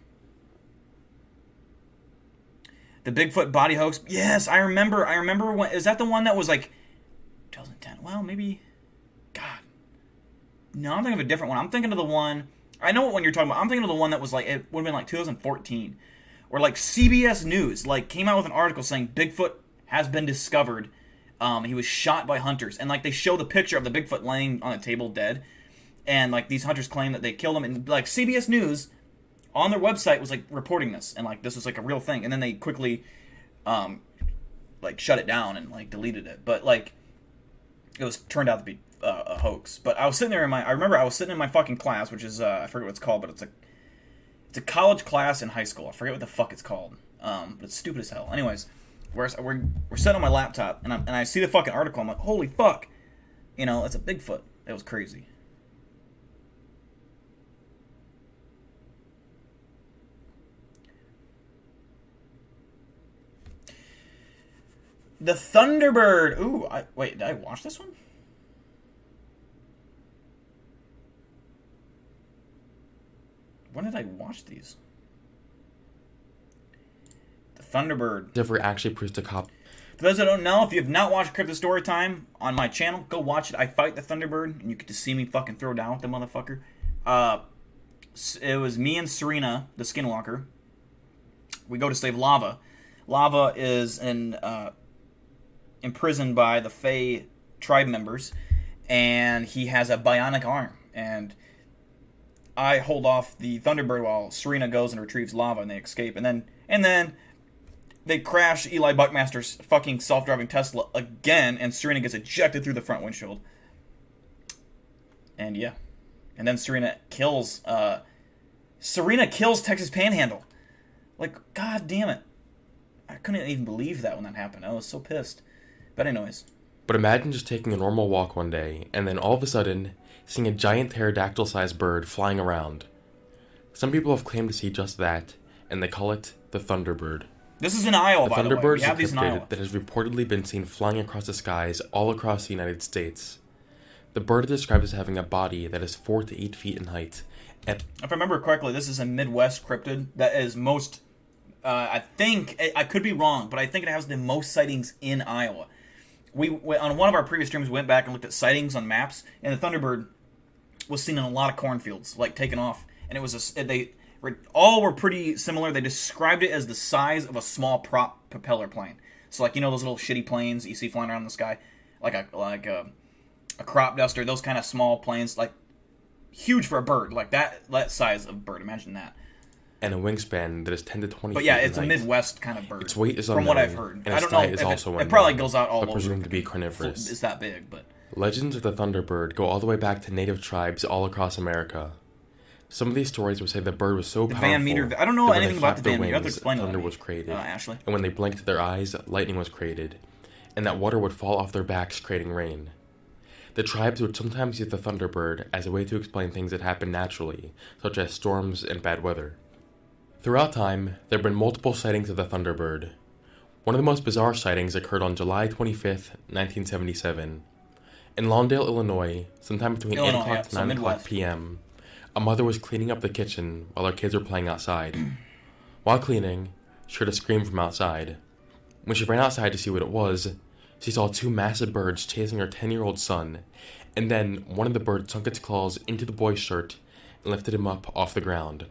The Bigfoot body hoax. Yes, I remember when, is that the one that was like 2010? Well, maybe. God. No, I'm thinking of a different one. I'm thinking of the one, I know what one you're talking about. I'm thinking of the one that was like, it would have been like 2014. Or like CBS News like came out with an article saying Bigfoot has been discovered. He was shot by hunters, and like they show the picture of the Bigfoot laying on a table dead, and like these hunters claim that they killed him, and like CBS News on their website was like reporting this, and like this was like a real thing, and then they quickly like shut it down and like deleted it, but like it was turned out to be a hoax. But I was sitting there I remember I was sitting in my fucking class, which is I forget what it's called, but it's a college class in high school. I forget what the fuck it's called. But it's stupid as hell. Anyways, we're sitting on my laptop, and I see the fucking article. I'm like, holy fuck. You know, it's a Bigfoot. It was crazy. The Thunderbird. Ooh, wait, did I watch this one? When did I watch these? The Thunderbird. Never actually produced a copy. For those that don't know, if you have not watched Crypto Story Time on my channel, go watch it. I fight the Thunderbird, and you get to see me fucking throw down with the motherfucker. It was me and Serena, the Skinwalker. We go to save Lava. Lava is imprisoned by the Fae tribe members, and he has a bionic arm. And I hold off the Thunderbird while Serena goes and retrieves Lava, and they escape. And then they crash Eli Buckmaster's fucking self-driving Tesla again, and Serena gets ejected through the front windshield. And yeah. And then Serena kills Texas Panhandle. Like, god damn it. I couldn't even believe that when that happened. I was so pissed. But anyways. But imagine just taking a normal walk one day, and then all of a sudden, seeing a giant pterodactyl-sized bird flying around. Some people have claimed to see just that, and they call it the Thunderbird. This is in Iowa, by the way. The Thunderbird We is a have these in Iowa. cryptid that has reportedly been seen flying across the skies all across the United States. The bird is described as having a body that is 4 to 8 feet in height. And if I remember correctly, this is a Midwest cryptid that is most... I think... I could be wrong, but I think it has the most sightings in Iowa. We on one of our previous streams, we went back and looked at sightings on maps, and the Thunderbird was seen in a lot of cornfields, like taken off. And it was all were pretty similar. They described it as the size of a small prop propeller plane. So, like, you know those little shitty planes that you see flying around in the sky, like a crop duster, those kind of small planes, like huge for a bird, like that size of bird. Imagine that. And a wingspan that is 10 to 20 but feet yeah, in it's a height. Midwest kind of bird. Its weight is from unknown, what I've heard. And I don't know is if also it probably unknown, goes out all but over. presumed to be carnivorous. It's that big, but legends of the Thunderbird go all the way back to native tribes all across America. Some of these stories would say the bird was so powerful. Van Meter. I don't know that when anything they about the flapped their Van Meter. You have to wings, explain thunder that to me, was created. Ashley. And when they blinked their eyes, lightning was created, and that water would fall off their backs, creating rain. The tribes would sometimes use the Thunderbird as a way to explain things that happen naturally, such as storms and bad weather. Throughout time, there have been multiple sightings of the Thunderbird. One of the most bizarre sightings occurred on July 25th, 1977. In Lawndale, Illinois, sometime between 8 o'clock to 9 o'clock p.m., a mother was cleaning up the kitchen while her kids were playing outside. While cleaning, she heard a scream from outside. When she ran outside to see what it was, she saw 2 massive birds chasing her 10-year-old son, and then one of the birds sunk its claws into the boy's shirt and lifted him up off the ground.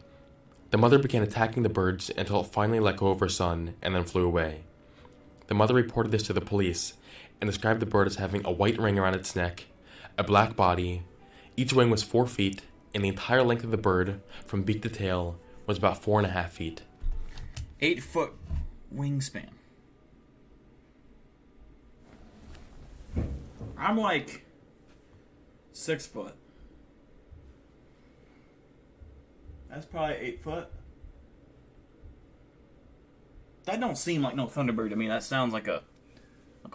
The mother began attacking the birds until it finally let go of her son and then flew away. The mother reported this to the police and described the bird as having a white ring around its neck, a black body, each wing was 4 feet, and the entire length of the bird, from beak to tail, was about 4.5 feet. 8-foot wingspan. I'm like 6 foot. That's probably 8 foot. That don't seem like no Thunderbird to me. That sounds like a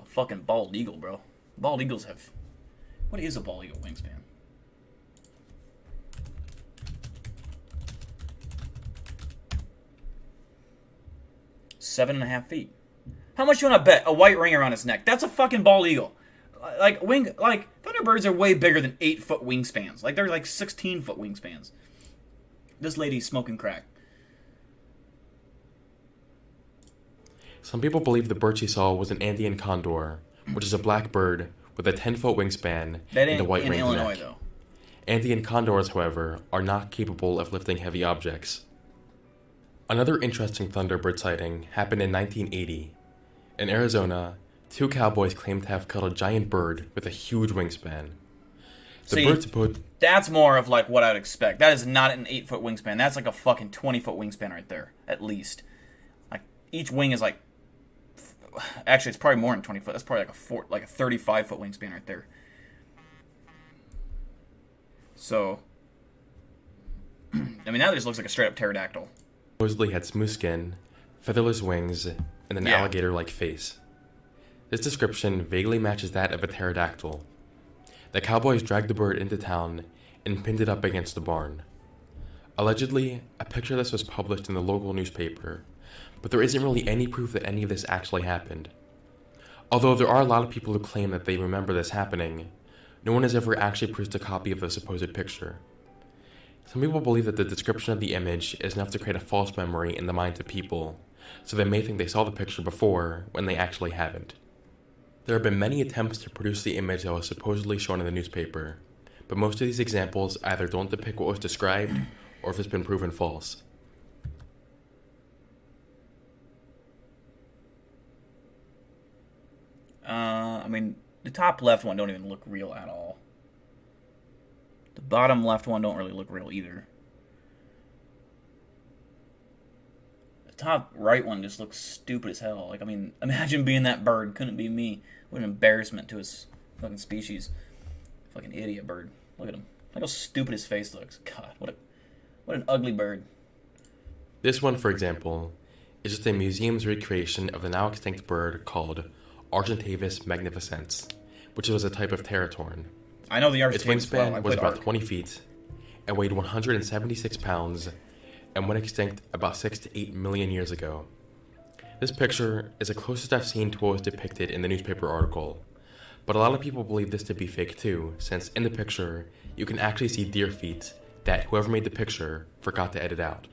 fucking bald eagle, bro. Bald eagles have... What is a bald eagle wingspan? Seven and a half feet. How much you want to bet a white ring around his neck? That's a fucking bald eagle. Like Thunderbirds are way bigger than 8-foot wingspans. Like they're like 16-foot wingspans. This lady's smoking crack. Some people believe the bird she saw was an Andean condor, which is a black bird with a 10-foot wingspan and a white ringed Illinois, neck. though. Andean condors, however, are not capable of lifting heavy objects. Another interesting Thunderbird sighting happened in 1980. In Arizona, 2 cowboys claimed to have killed a giant bird with a huge wingspan. That's more of like what I'd expect. That is not an 8-foot wingspan. That's like a fucking 20-foot wingspan right there, at least. Like each wing is like, actually it's probably more than 20 foot. That's probably like a 35-foot wingspan right there. So, I mean that just looks like a straight up pterodactyl. Supposedly had smooth skin, featherless wings, and an alligator-like face. This description vaguely matches that of a pterodactyl. The cowboys dragged the bird into town and pinned it up against the barn. Allegedly, a picture of this was published in the local newspaper, but there isn't really any proof that any of this actually happened. Although there are a lot of people who claim that they remember this happening, no one has ever actually produced a copy of the supposed picture. Some people believe that the description of the image is enough to create a false memory in the minds of people, so they may think they saw the picture before when they actually haven't. There have been many attempts to produce the image that was supposedly shown in the newspaper, but most of these examples either don't depict what was described or if it's been proven false. I mean, the top left one don't even look real at all. The bottom left one don't really look real either. The top right one just looks stupid as hell. Like, I mean, imagine being that bird. Couldn't be me. What an embarrassment to his fucking species. Fucking idiot bird. Look at him. Look how stupid his face looks. God, what an ugly bird. This one, for example, is just a museum's recreation of the now extinct bird called Argentavis magnificens, which was a type of teratorn. I know the Argentavis. Its wingspan was about 20 feet and weighed 176 pounds and went extinct about 6 to 8 million years ago. This picture is the closest I've seen to what was depicted in the newspaper article, but a lot of people believe this to be fake too, since in the picture you can actually see deer feet that whoever made the picture forgot to edit out.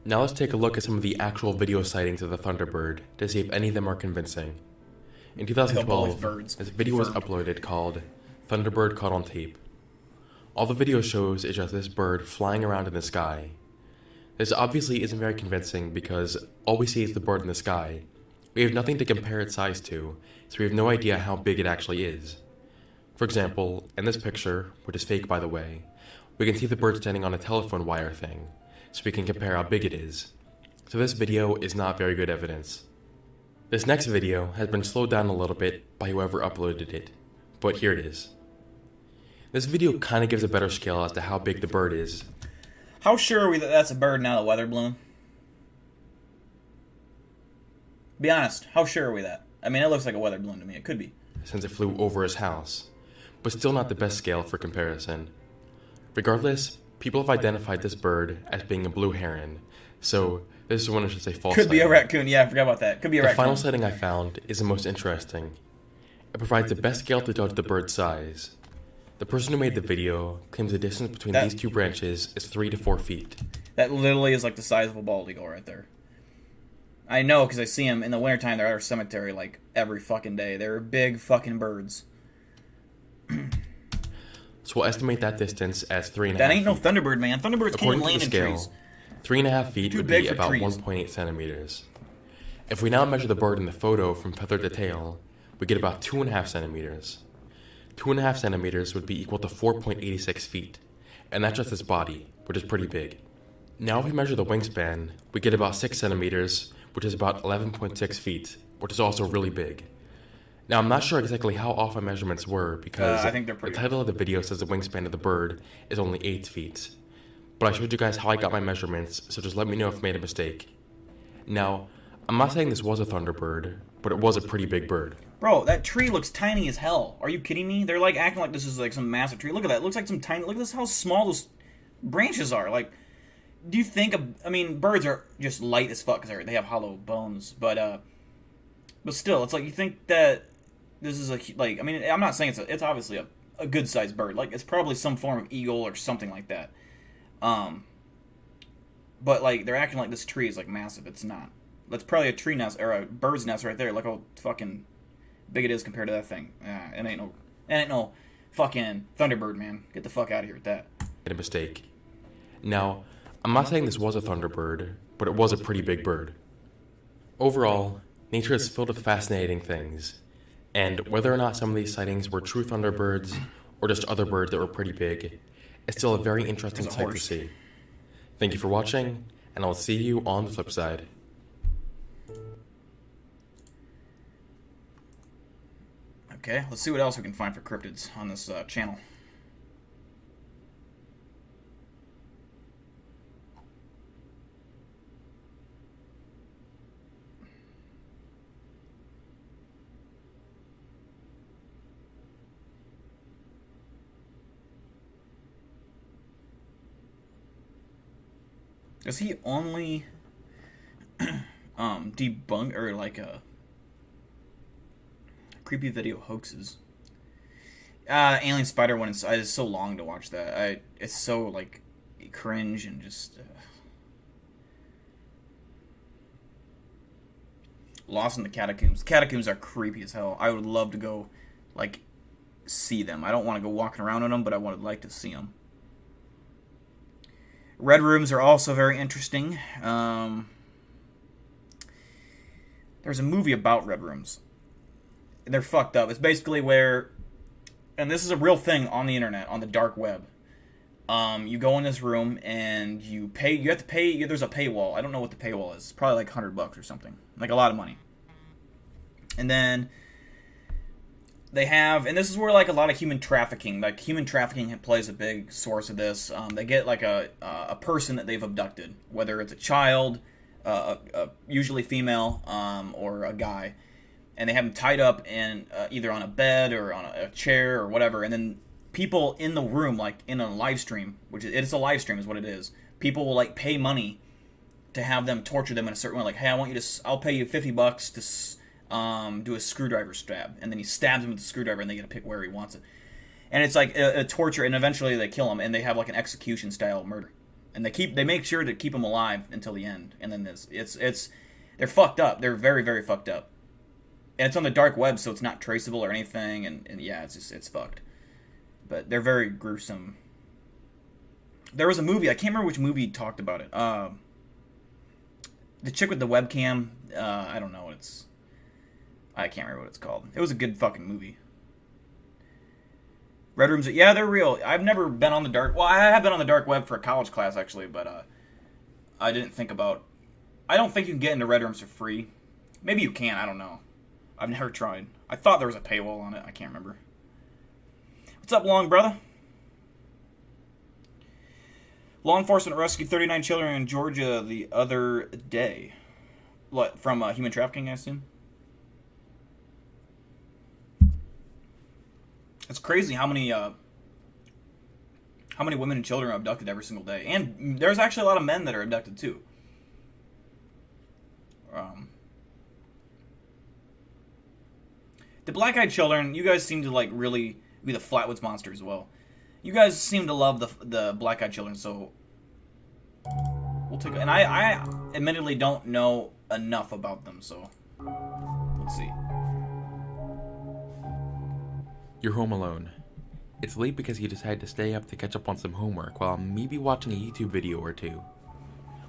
Now let's take a look at some of the actual video sightings of the Thunderbird to see if any of them are convincing. In 2012, this video was uploaded called Thunderbird Caught on Tape. All the video shows is just this bird flying around in the sky. This obviously isn't very convincing because all we see is the bird in the sky. We have nothing to compare its size to, so we have no idea how big it actually is. For example, in this picture, which is fake by the way, we can see the bird standing on a telephone wire thing, so we can compare how big it is. So this video is not very good evidence. This next video has been slowed down a little bit by whoever uploaded it, but here it is. This video kind of gives a better scale as to how big the bird is. How sure are we that that's a bird, not a weather balloon? Be honest, how sure are we that? I mean, it looks like a weather balloon to me. It could be. Since it flew over his house, but still not the best scale for comparison. Regardless, people have identified this bird as being a blue heron, so this one is just a false Could be sighting. a raccoon, yeah, I forgot about that. Could be a raccoon. The final sighting I found is the most interesting. It provides the best scale to judge the bird's size. The person who made the video claims the distance between these two branches is 3 to 4 feet. That literally is like the size of a bald eagle right there. I know because I see them in the wintertime. They're at our cemetery like every fucking day. They're big fucking birds. So we'll estimate that distance as 3.5 feet. That ain't no Thunderbird, man. Thunderbirds can't According even to land the in scale, trees. 3.5 feet Too would big be for about trees. 1.8 centimeters. If we now measure the bird in the photo from feather to tail, we get about 2.5 centimeters. 2.5 centimeters would be equal to 4.86 feet, and that's just its body, which is pretty big. Now if we measure the wingspan, we get about 6 centimeters, which is about 11.6 feet, which is also really big. Now I'm not sure exactly how off my measurements were because I think they're the pretty title of the video says the wingspan of the bird is only 8 feet. But I showed you guys how I got my measurements, so just let me know if I made a mistake. Now, I'm not saying this was a Thunderbird, but it was a pretty big bird. Bro, that tree looks tiny as hell. Are you kidding me? They're like acting like this is like some massive tree. Look at that. It looks like some tiny. Look at this. How small those branches are. Like, do you think? I mean, birds are just light as fuck because they have hollow bones. But still, it's like you think that this is like. I mean, I'm not saying it's obviously a good sized bird. Like, it's probably some form of eagle or something like that. But like they're acting like this tree is like massive. It's not. That's probably a tree nest or a bird's nest right there. Look how fucking big it is compared to that thing. It ain't no fucking Thunderbird, man. Get the fuck out of here with that. Made a mistake. Now, I'm not saying this was a Thunderbird, but it was a pretty big bird. Overall, nature is filled with fascinating things, and whether or not some of these sightings were true Thunderbirds or just other birds that were pretty big, it's still a very interesting sight to see. Thank you for watching, and I'll see you on the flip side. Okay, let's see what else we can find for cryptids on this channel. Does he only debunk or like creepy video hoaxes? Alien Spider one is so long to watch that. It's so like cringe and just. Lost in the Catacombs. Catacombs are creepy as hell. I would love to go, like, see them. I don't want to go walking around in them, but I would like to see them. Red rooms are also very interesting. There's a movie about red rooms. They're fucked up. It's basically where, and this is a real thing on the internet, on the dark web. You go in this room and you pay. You have to pay. There's a paywall. I don't know what the paywall is. It's probably like $100 or something, like a lot of money. And then they have, and this is where like a lot of human trafficking, plays a big source of this. They get like a person that they've abducted, whether it's a child, usually female, or a guy, and they have them tied up in either on a bed or on a chair or whatever, and then people in the room, like in a live stream, which it's a live stream is what it is. People will like pay money to have them torture them in a certain way. Like, hey, I'll pay you $50 to do a screwdriver stab, and then he stabs him with the screwdriver, and they get to pick where he wants it. And it's like a torture, and eventually they kill him, and they have like an execution style murder, and they make sure to keep him alive until the end. And then they're fucked up. They're very, very fucked up, and it's on the dark web, so it's not traceable or anything. And yeah, it's fucked. But they're very gruesome. There was a movie, I can't remember which movie talked about it. The chick with the webcam, I don't know what I can't remember what it's called. It was a good fucking movie. Red rooms, yeah, they're real. I've never been on the dark, well, I have been on the dark web for a college class, actually, but I don't think you can get into red rooms for free. Maybe you can, I don't know. I've never tried. I thought there was a paywall on it, I can't remember. What's up, Long Brother? Law enforcement rescued 39 children in Georgia the other day. What, from human trafficking, I assume? It's crazy how many women and children are abducted every single day. And there's actually a lot of men that are abducted, too. The black-eyed children, you guys seem to, like, really be the Flatwoods Monster as well. You guys seem to love the black-eyed children, so we'll take. And I admittedly don't know enough about them, so let's see. You're home alone. It's late because you decide to stay up to catch up on some homework while maybe watching a YouTube video or two.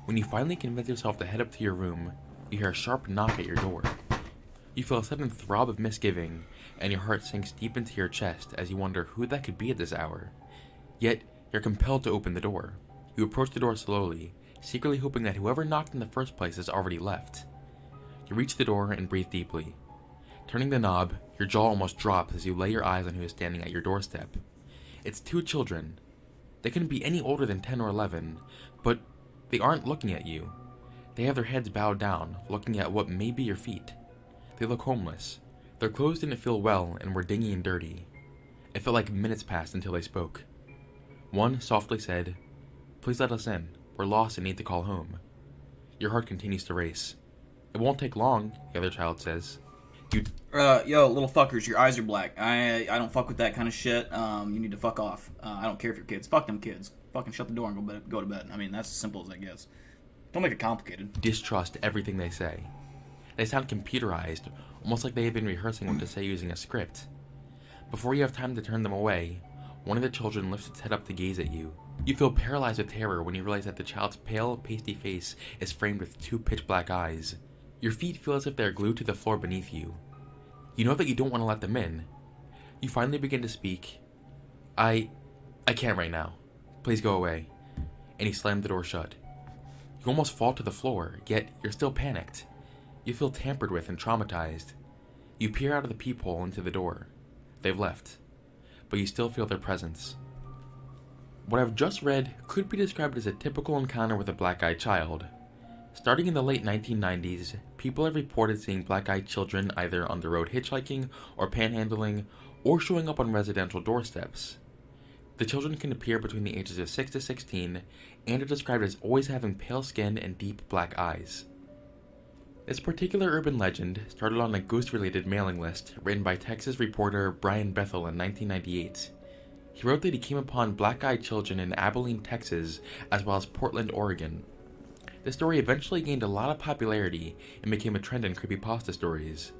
When you finally convince yourself to head up to your room, you hear a sharp knock at your door. You feel a sudden throb of misgiving, and your heart sinks deep into your chest as you wonder who that could be at this hour. Yet, you're compelled to open the door. You approach the door slowly, secretly hoping that whoever knocked in the first place has already left. You reach the door and breathe deeply. Turning the knob, your jaw almost drops as you lay your eyes on who is standing at your doorstep. It's two children. They couldn't be any older than 10 or 11, but they aren't looking at you. They have their heads bowed down, looking at what may be your feet. They look homeless. Their clothes didn't feel well and were dingy and dirty. It felt like minutes passed until they spoke. One softly said, "Please let us in. We're lost and need to call home." Your heart continues to race. "It won't take long," the other child says. Yo, little fuckers, your eyes are black. I don't fuck with that kind of shit. You need to fuck off. I don't care if you're kids. Fuck them kids. Fucking shut the door and go to bed. I mean, that's as simple as that gets. Don't make it complicated. Distrust everything they say. They sound computerized, almost like they have been rehearsing what to say using a script. Before you have time to turn them away, one of the children lifts its head up to gaze at you. You feel paralyzed with terror when you realize that the child's pale, pasty face is framed with two pitch-black eyes. Your feet feel as if they are glued to the floor beneath you. You know that you don't want to let them in. You finally begin to speak. I can't right now. Please go away." And you slam the door shut. You almost fall to the floor, yet you're still panicked. You feel tampered with and traumatized. You peer out of the peephole into the door. They've left, but you still feel their presence. What I've just read could be described as a typical encounter with a black-eyed child. Starting in the late 1990s, people have reported seeing black-eyed children either on the road hitchhiking or panhandling, or showing up on residential doorsteps. The children can appear between the ages of 6 to 16, and are described as always having pale skin and deep black eyes. This particular urban legend started on a ghost-related mailing list written by Texas reporter Brian Bethel in 1998. He wrote that he came upon black-eyed children in Abilene, Texas, as well as Portland, Oregon. The story eventually gained a lot of popularity and became a trend in creepypasta stories.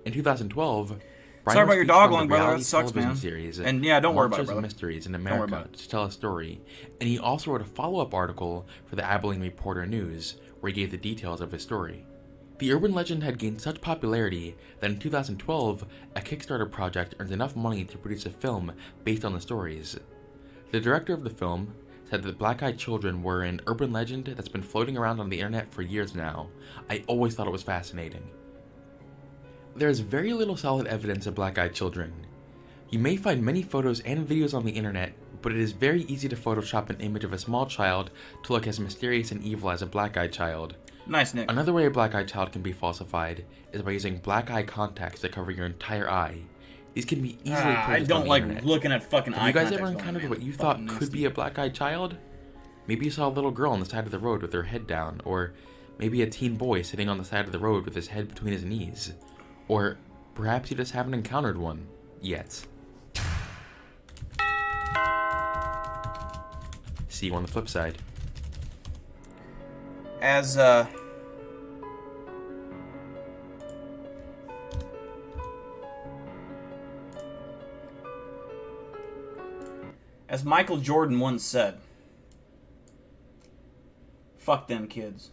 In 2012, Brian Sorry about was your featured dog on line, the brother. That reality sucks, television man. series And yeah, don't worry about it, Monsters brother. and Mysteries in worry America about it. to tell a story, and he also wrote a follow-up article for the Abilene Reporter News, where he gave the details of his story. The urban legend had gained such popularity that in 2012, a Kickstarter project earned enough money to produce a film based on the stories. The director of the film said that black-eyed children were an urban legend that's been floating around on the internet for years now. I always thought it was fascinating. There is very little solid evidence of black-eyed children. You may find many photos and videos on the internet, but it is very easy to Photoshop an image of a small child to look as mysterious and evil as a black-eyed child. Nice, Nick. Another way a black-eyed child can be falsified is by using black eye contacts that cover your entire eye. These can be easily purchased I don't on the like internet. looking at fucking eye Have you guys contacts ever going, encountered man. what you Fucking thought could be a black-eyed child? Maybe you saw a little girl on the side of the road with her head down, or maybe a teen boy sitting on the side of the road with his head between his knees. Or perhaps you just haven't encountered one yet. See you on the flip side. As Michael Jordan once said, "Fuck them kids."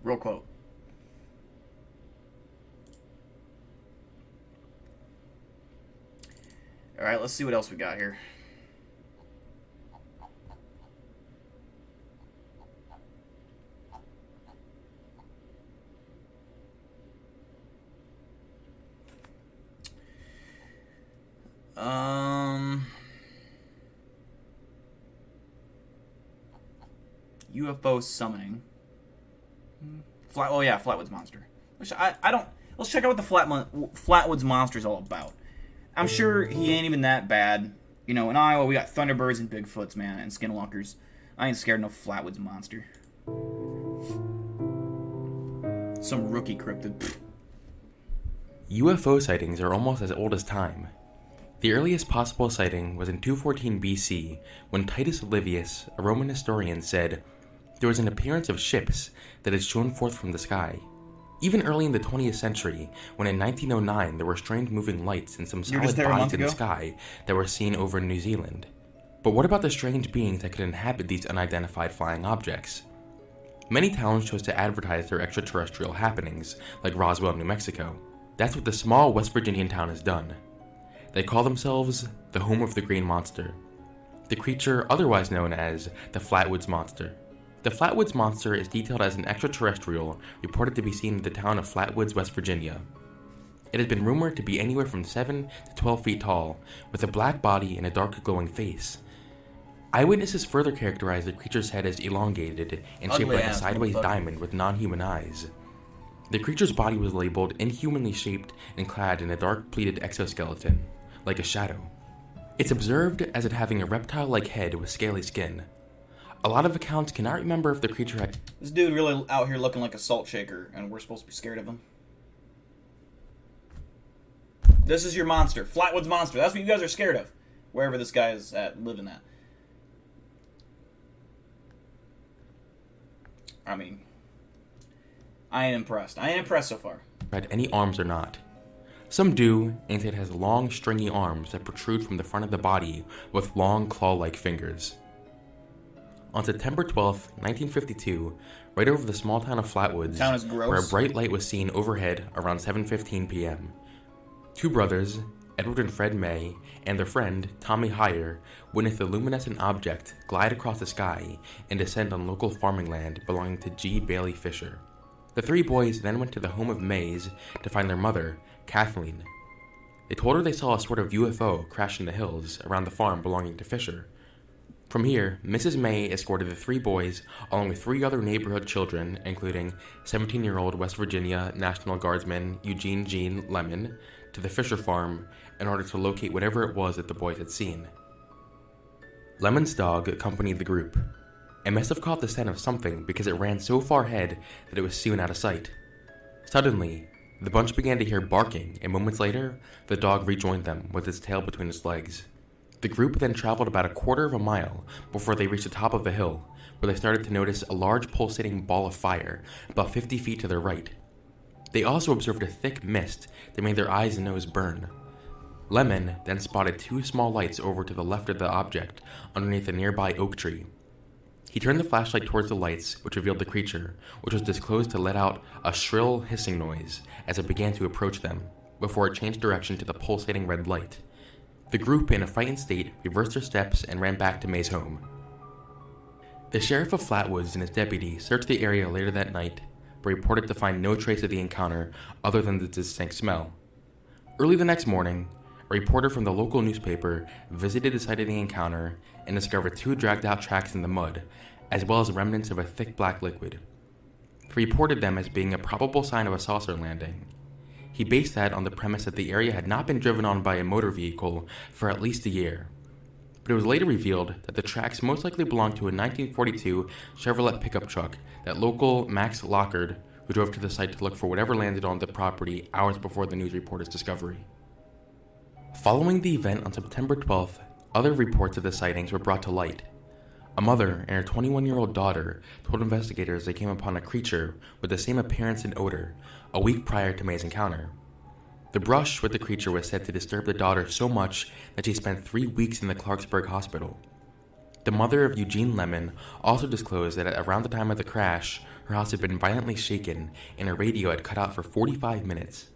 Real quote. Alright, let's see what else we got here. UFO summoning. Flatwoods Monster. Let's check out what the Flatwoods Monster is all about. I'm sure he ain't even that bad. You know, in Iowa we got Thunderbirds and Bigfoots, man, and Skinwalkers. I ain't scared of no Flatwoods Monster. Some rookie cryptid. Pfft. UFO sightings are almost as old as time. The earliest possible sighting was in 214 BC, when Titus Livius, a Roman historian, said, "There was an appearance of ships that had shone forth from the sky." Even early in the 20th century, when in 1909 there were strange moving lights and some solid bodies in the sky that were seen over New Zealand. But what about the strange beings that could inhabit these unidentified flying objects? Many towns chose to advertise their extraterrestrial happenings, like Roswell, New Mexico. That's what the small West Virginian town has done. They call themselves the home of the Green Monster, the creature otherwise known as the Flatwoods Monster. The Flatwoods Monster is detailed as an extraterrestrial reported to be seen in the town of Flatwoods, West Virginia. It has been rumored to be anywhere from 7 to 12 feet tall, with a black body and a dark glowing face. Eyewitnesses further characterize the creature's head as elongated and shaped like a sideways diamond with non-human eyes. The creature's body was labeled inhumanly shaped and clad in a dark pleated exoskeleton, like a shadow. It's observed as it having a reptile-like head with scaly skin. A lot of accounts cannot remember if the creature had... This dude really out here looking like a salt shaker, and we're supposed to be scared of him. This is your monster. Flatwoods Monster. That's what you guys are scared of. Wherever this guy is living at. I mean, I ain't impressed. I ain't impressed so far. ...had any arms or not. Some do, and it has long, stringy arms that protrude from the front of the body with long, claw-like fingers. On September 12th, 1952, right over the small town of Flatwoods, where a bright light was seen overhead around 7:15 p.m., two brothers, Edward and Fred May, and their friend, Tommy Heyer, witnessed a luminescent object glide across the sky and descend on local farming land belonging to G. Bailey Fisher. The three boys then went to the home of Mays to find their mother, Kathleen. They told her they saw a sort of UFO crash in the hills around the farm belonging to Fisher. From here, Mrs. May escorted the three boys, along with three other neighborhood children, including 17-year-old West Virginia National Guardsman Eugene Jean Lemon, to the Fisher farm in order to locate whatever it was that the boys had seen. Lemon's dog accompanied the group. It must have caught the scent of something because it ran so far ahead that it was soon out of sight. Suddenly, the bunch began to hear barking, and moments later, the dog rejoined them with its tail between its legs. The group then traveled about a quarter of a mile before they reached the top of a hill, where they started to notice a large pulsating ball of fire about 50 feet to their right. They also observed a thick mist that made their eyes and nose burn. Lemon then spotted 2 small lights over to the left of the object underneath a nearby oak tree. He turned the flashlight towards the lights, which revealed the creature, which was disclosed to let out a shrill hissing noise as it began to approach them, before it changed direction to the pulsating red light. The group, in a frightened state, reversed their steps and ran back to May's home. The sheriff of Flatwoods and his deputy searched the area later that night, but reported to find no trace of the encounter other than the distinct smell. Early the next morning, a reporter from the local newspaper visited the site of the encounter and discovered 2 dragged-out tracks in the mud, as well as remnants of a thick black liquid. He reported them as being a probable sign of a saucer landing. He based that on the premise that the area had not been driven on by a motor vehicle for at least a year. But it was later revealed that the tracks most likely belonged to a 1942 Chevrolet pickup truck that local Max Lockard, who drove to the site to look for whatever landed on the property hours before the news reporter's discovery. Following the event on September 12th, other reports of the sightings were brought to light. A mother and her 21-year-old daughter told investigators they came upon a creature with the same appearance and odor a week prior to May's encounter. The brush with the creature was said to disturb the daughter so much that she spent 3 weeks in the Clarksburg hospital. The mother of Eugene Lemon also disclosed that at around the time of the crash, her house had been violently shaken and her radio had cut out for 45 minutes.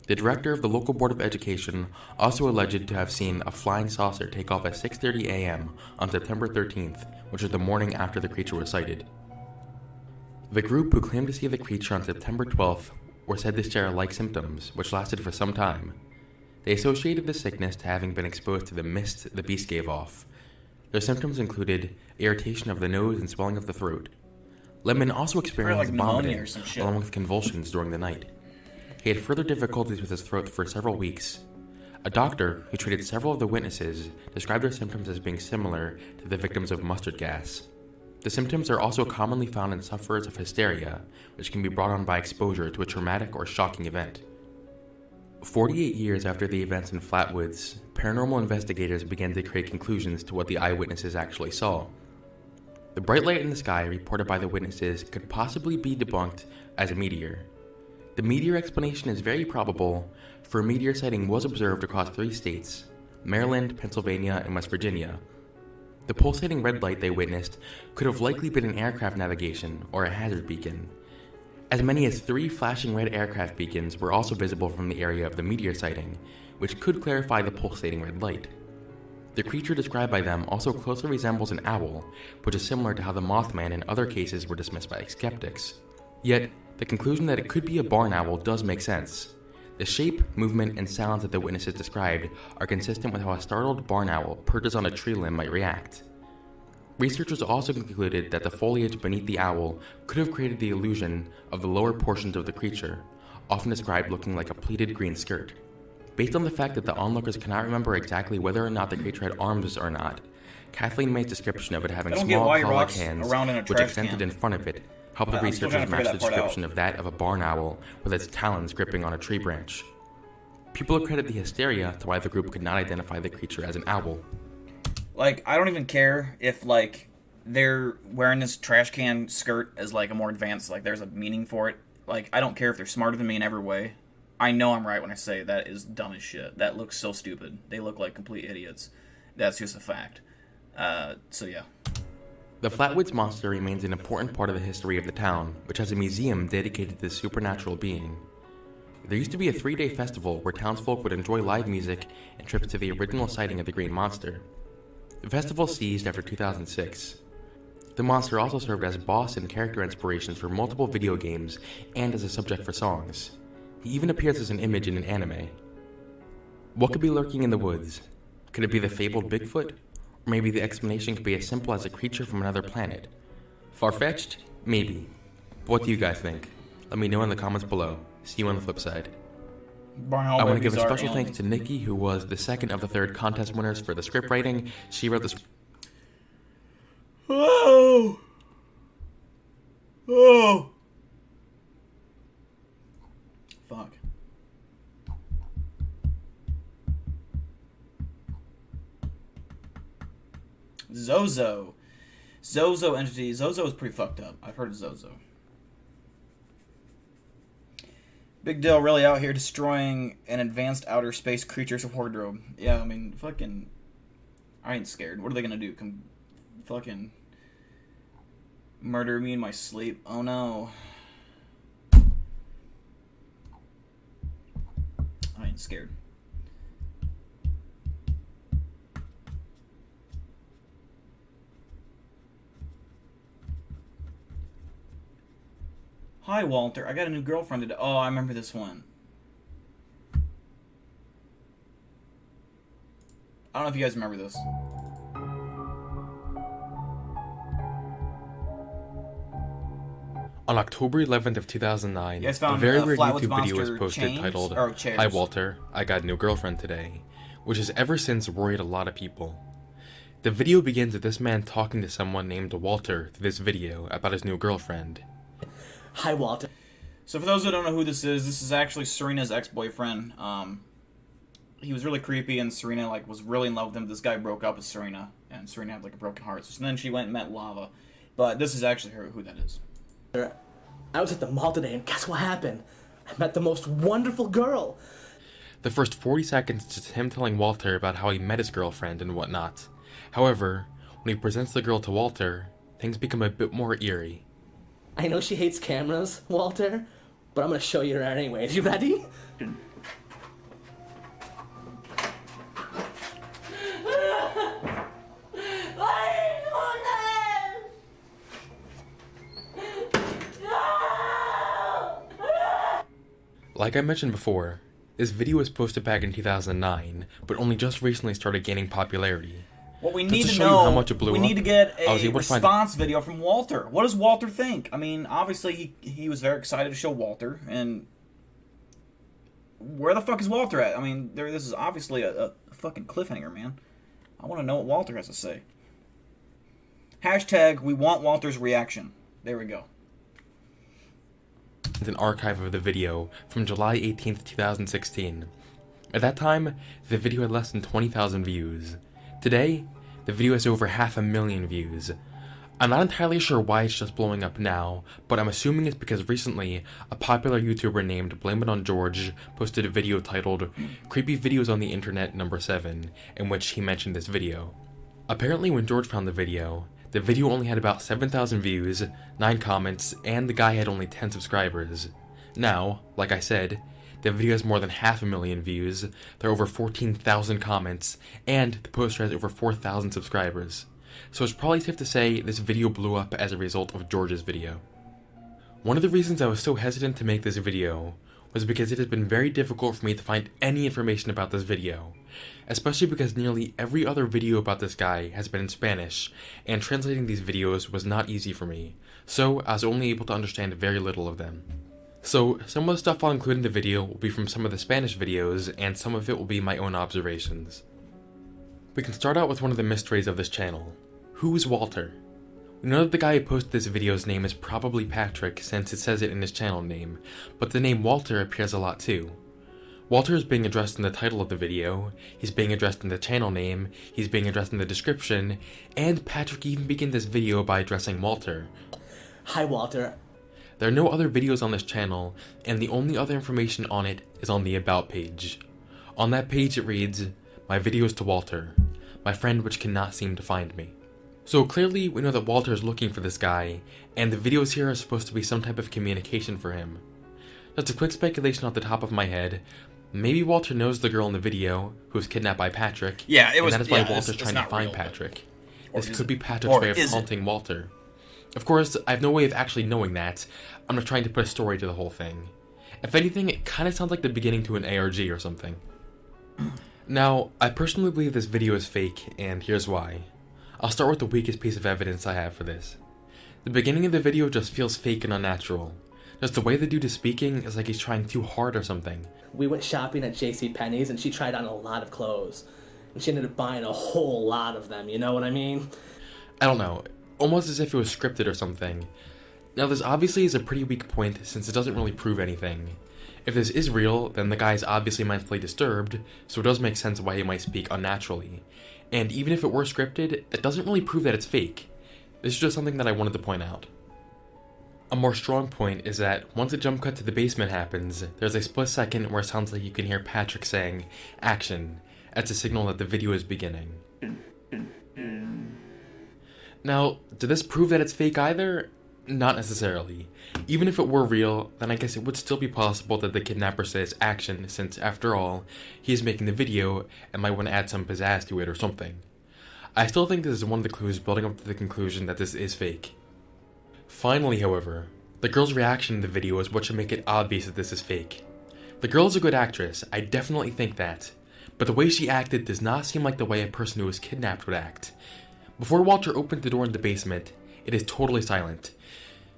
The director of the local Board of Education also alleged to have seen a flying saucer take off at 6:30 a.m. on September 13th, which was the morning after the creature was sighted. The group who claimed to see the creature on September 12th were said to share like symptoms, which lasted for some time. They associated the sickness to having been exposed to the mist the beast gave off. Their symptoms included irritation of the nose and swelling of the throat. Lemon also experienced vomiting along with convulsions during the night. He had further difficulties with his throat for several weeks. A doctor who treated several of the witnesses described their symptoms as being similar to the victims of mustard gas. The symptoms are also commonly found in sufferers of hysteria, which can be brought on by exposure to a traumatic or shocking event. 48 years after the events in Flatwoods, paranormal investigators began to create conclusions to what the eyewitnesses actually saw. The bright light in the sky reported by the witnesses could possibly be debunked as a meteor. The meteor explanation is very probable, for a meteor sighting was observed across 3 states, Maryland, Pennsylvania, and West Virginia. The pulsating red light they witnessed could have likely been an aircraft navigation or a hazard beacon. As many as 3 flashing red aircraft beacons were also visible from the area of the meteor sighting, which could clarify the pulsating red light. The creature described by them also closely resembles an owl, which is similar to how the Mothman in other cases were dismissed by skeptics. Yet, the conclusion that it could be a barn owl does make sense. The shape, movement, and sounds that the witnesses described are consistent with how a startled barn owl perches on a tree limb might react. Researchers also concluded that the foliage beneath the owl could have created the illusion of the lower portions of the creature, often described looking like a pleated green skirt. Based on the fact that the onlookers cannot remember exactly whether or not the creature had arms or not, Kathleen May's description of it having small claw-like hands which extended in front of it helped the researchers match the description of that of a barn owl with its talons gripping on a tree branch. People accredit the hysteria to why the group could not identify the creature as an owl. Like, I don't even care if, like, they're wearing this trash can skirt as, like, a more advanced, like, there's a meaning for it. Like, I don't care if they're smarter than me in every way. I know I'm right when I say that is dumb as shit. That looks so stupid. They look like complete idiots. That's just a fact. So yeah. The Flatwoods Monster remains an important part of the history of the town, which has a museum dedicated to this supernatural being. There used to be a 3-day festival where townsfolk would enjoy live music and trips to the original sighting of the Green Monster. The festival ceased after 2006. The monster also served as boss and character inspirations for multiple video games and as a subject for songs. He even appears as an image in an anime. What could be lurking in the woods? Could it be the fabled Bigfoot? Or maybe the explanation could be as simple as a creature from another planet. Far-fetched? Maybe. But what do you guys think? Let me know in the comments below. See you on the flip side. I want to give a special thanks to Nikki, who was the second of the 3rd contest winners for the script writing. She wrote the script. Oh! Oh! Fuck. Zozo. Zozo entity. Zozo is pretty fucked up. I've heard of Zozo. Big deal, really out here destroying an advanced outer space creature's wardrobe. Yeah, I mean, fucking... I ain't scared. What are they gonna do? Come fucking... murder me in my sleep? Oh no. I ain't scared. Hi, Walter. I got a new girlfriend today. Oh, I remember this one. I don't know if you guys remember this. On October 11th of 2009, You guys found, a very weird Flat with YouTube video was Monster posted chains? titled, Or chairs? "Hi Walter, I got a new girlfriend today," which has ever since worried a lot of people. The video begins with this man talking to someone named Walter through this video about his new girlfriend. Hi, Walter. So for those who don't know who this is actually Serena's ex-boyfriend. He was really creepy, and Serena was really in love with him. This guy broke up with Serena, and Serena had a broken heart. So then she went and met Lava. But this is actually who that is. I was at the mall today, and guess what happened? I met the most wonderful girl. The first 40 seconds is just him telling Walter about how he met his girlfriend and whatnot. However, when he presents the girl to Walter, things become a bit more eerie. I know she hates cameras, Walter, but I'm gonna show you her anyways. You ready? Like I mentioned before, this video was posted back in 2009, but only just recently started gaining popularity. What we Just need to show you know, how much it blew we up, need to get I was a able to find response video from Walter. What does Walter think? I mean, obviously he was very excited to show Walter, and where the fuck is Walter at? I mean, this is obviously a fucking cliffhanger, man. I want to know what Walter has to say. Hashtag, we want Walter's reaction. There we go. An archive of the video from July 18th, 2016. At that time, the video had less than 20,000 views. Today, the video has over 500,000 views. I'm not entirely sure why it's just blowing up now, but I'm assuming it's because recently, a popular YouTuber named Blame It On George posted a video titled Creepy Videos on the Internet number 7, in which he mentioned this video. Apparently when George found the video only had about 7,000 views, 9 comments, and the guy had only 10 subscribers. Now, like I said, the video has more than 500,000 views, there are over 14,000 comments, and the poster has over 4,000 subscribers. So it's probably safe to say this video blew up as a result of George's video. One of the reasons I was so hesitant to make this video was because it has been very difficult for me to find any information about this video, especially because nearly every other video about this guy has been in Spanish, and translating these videos was not easy for me, so I was only able to understand very little of them. So some of the stuff I'll include in the video will be from some of the Spanish videos, and some of it will be my own observations. We can start out with one of the mysteries of this channel. Who is Walter? We know that the guy who posted this video's name is probably Patrick, since it says it in his channel name, but the name Walter appears a lot too. Walter is being addressed in the title of the video, he's being addressed in the channel name, he's being addressed in the description, and Patrick even began this video by addressing Walter. Hi, Walter. There are no other videos on this channel, and the only other information on it is on the About page. On that page it reads, "My videos to Walter, my friend which cannot seem to find me." So clearly we know that Walter is looking for this guy, and the videos here are supposed to be some type of communication for him. Just a quick speculation off the top of my head, maybe Walter knows the girl in the video, who was kidnapped by Patrick, Yeah, it was. and that is why yeah, Walter's it's trying to not find real, Patrick. Or This is could it? be Patrick's Or way of is it? haunting Walter. Of course, I have no way of actually knowing that. I'm not trying to put a story to the whole thing. If anything, it kind of sounds like the beginning to an ARG or something. Now, I personally believe this video is fake, and here's why. I'll start with the weakest piece of evidence I have for this. The beginning of the video just feels fake and unnatural. Just the way the dude is speaking is like he's trying too hard or something. We went shopping at JCPenney's and she tried on a lot of clothes. And she ended up buying a whole lot of them, you know what I mean? I don't know, almost as if it was scripted or something. Now this obviously is a pretty weak point since it doesn't really prove anything. If this is real, then the guy is obviously mentally disturbed, so it does make sense why he might speak unnaturally. And even if it were scripted, that doesn't really prove that it's fake. This is just something that I wanted to point out. A more strong point is that once a jump cut to the basement happens, there's a split second where it sounds like you can hear Patrick saying, "Action," as a signal that the video is beginning. Now, did this prove that it's fake either? Not necessarily. Even if it were real, then I guess it would still be possible that the kidnapper says action, since, after all, he is making the video and might want to add some pizzazz to it or something. I still think this is one of the clues building up to the conclusion that this is fake. Finally, however, the girl's reaction in the video is what should make it obvious that this is fake. The girl is a good actress, I definitely think that, but the way she acted does not seem like the way a person who was kidnapped would act. Before Walter opened the door in the basement, it is totally silent.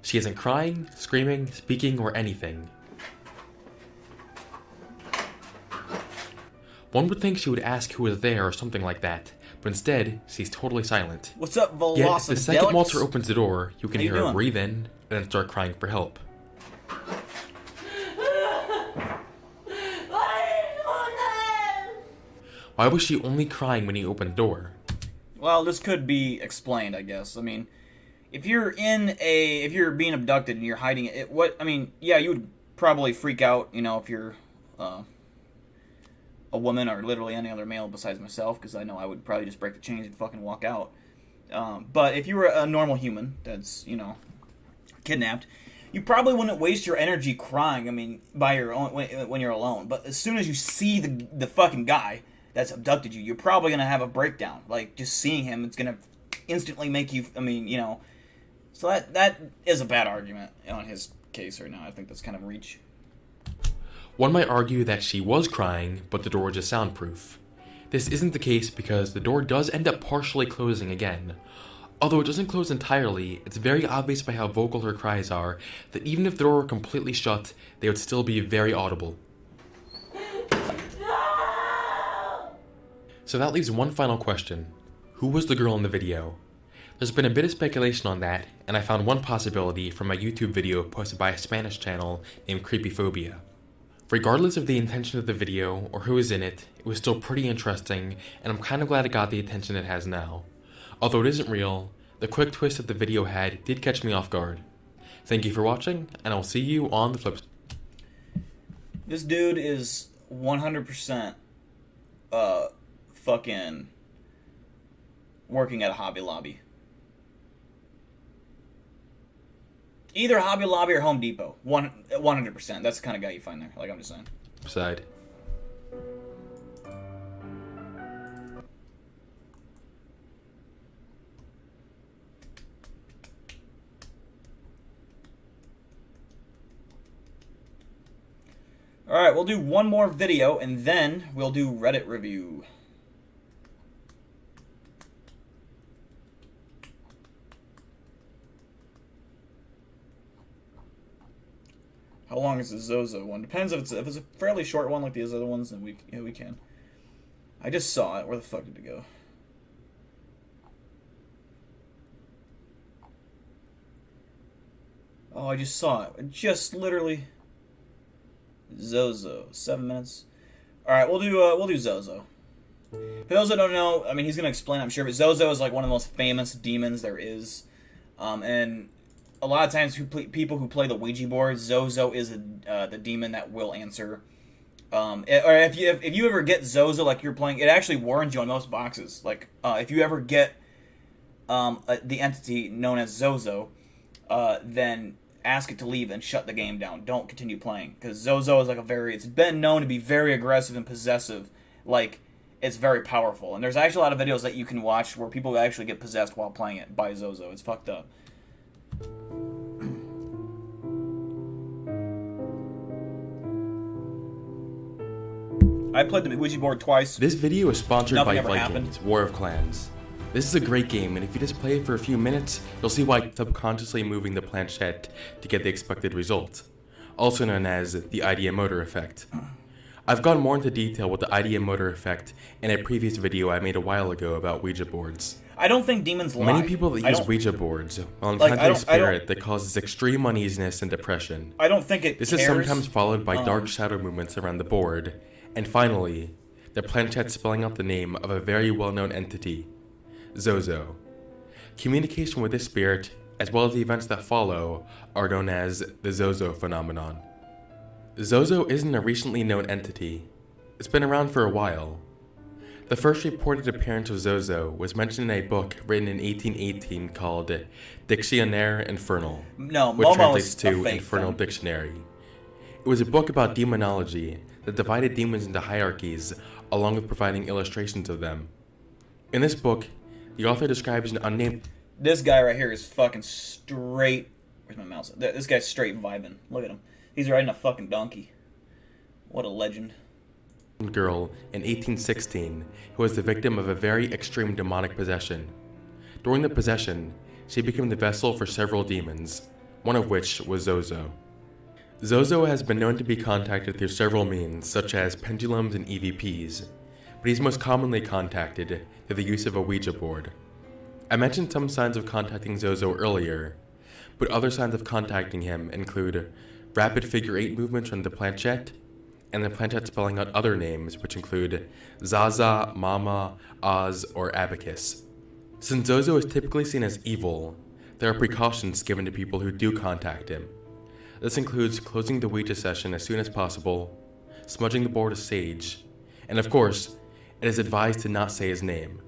She isn't crying, screaming, speaking, or anything. One would think she would ask who was there or something like that, but instead, she's totally silent. What's up, Velocity? Yet, the second Walter opens the door, you can How you hear her doing? breathe in, and then start crying for help. Why was she only crying when he opened the door? Well, this could be explained, I guess. I mean, if you're being abducted and you're hiding it, yeah, you would probably freak out, if you're a woman or literally any other male besides myself, because I know I would probably just break the chains and fucking walk out. But if you were a normal human that's, kidnapped, you probably wouldn't waste your energy crying, by your own, when you're alone. But as soon as you see the fucking guy that's abducted you, you're probably going to have a breakdown. Like, just seeing him, it's going to instantly make you, So that is a bad argument on his case right now. I think that's kind of a reach. One might argue that she was crying, but the door was just soundproof. This isn't the case because the door does end up partially closing again. Although it doesn't close entirely, it's very obvious by how vocal her cries are that even if the door were completely shut, they would still be very audible. So that leaves one final question. Who was the girl in the video? There's been a bit of speculation on that, and I found one possibility from a YouTube video posted by a Spanish channel named Creepyphobia. Regardless of the intention of the video, or who is in it, it was still pretty interesting, and I'm kind of glad it got the attention it has now. Although it isn't real, the quick twist that the video had did catch me off guard. Thank you for watching, and I'll see you on the flip side. This dude is 100% fucking working at a Hobby Lobby. Either Hobby Lobby or Home Depot. 100%. That's the kind of guy you find there. Like I'm just saying. Side. Alright, we'll do one more video and then we'll do Reddit review. How long is the Zozo one? Depends if it's a fairly short one like these other ones, then we can. I just saw it. Where the fuck did it go? Oh, I just saw it. Just literally. Zozo. 7 minutes. All right, we'll do Zozo. For those that don't know, he's gonna explain, I'm sure, but Zozo is like one of the most famous demons there is, and a lot of times people who play the Ouija board, Zozo is the demon that will answer. Or if you ever get Zozo like you're playing, it actually warns you on most boxes. Like if you ever get the entity known as Zozo, then ask it to leave and shut the game down. Don't continue playing, because Zozo is like it's been known to be very aggressive and possessive. Like, it's very powerful. And there's actually a lot of videos that you can watch where people actually get possessed while playing it by Zozo. It's fucked up. I played the Ouija board twice. This video is sponsored Nothing by ever Vikings, happened. War of Clans. This is a great game, and if you just play it for a few minutes, you'll see why subconsciously moving the planchette to get the expected result, also known as the ideomotor effect. I've gone more into detail with the ideomotor effect in a previous video I made a while ago about Ouija boards. I don't think demons lie. Many people that use Ouija boards will encounter a spirit that causes extreme uneasiness and depression. I don't think it This cares. is sometimes followed by dark shadow movements around the board, and finally, the planchette spelling out the name of a very well-known entity, Zozo. Communication with this spirit, as well as the events that follow, are known as the Zozo phenomenon. Zozo isn't a recently known entity. It's been around for a while. The first reported appearance of Zozo was mentioned in a book written in 1818 called Dictionnaire Infernal, which translates to Infernal Dictionary. It was a book about demonology that divided demons into hierarchies, along with providing illustrations of them. In this book, the author describes an unnamed... This guy right here is fucking straight... Where's my mouse? This guy's straight vibing. Look at him. He's riding a fucking donkey. What a legend. Girl in 1816 who was the victim of a very extreme demonic possession. During the possession, she became the vessel for several demons, one of which was Zozo. Zozo has been known to be contacted through several means, such as pendulums and EVPs, but he's most commonly contacted through the use of a Ouija board. I mentioned some signs of contacting Zozo earlier, but other signs of contacting him include rapid figure 8 movements on the planchette, and the planchette spelling out other names, which include Zaza, Mama, Oz, or Abacus. Since Zozo is typically seen as evil, there are precautions given to people who do contact him. This includes closing the Ouija session as soon as possible, smudging the board with sage, and of course, it is advised to not say his name.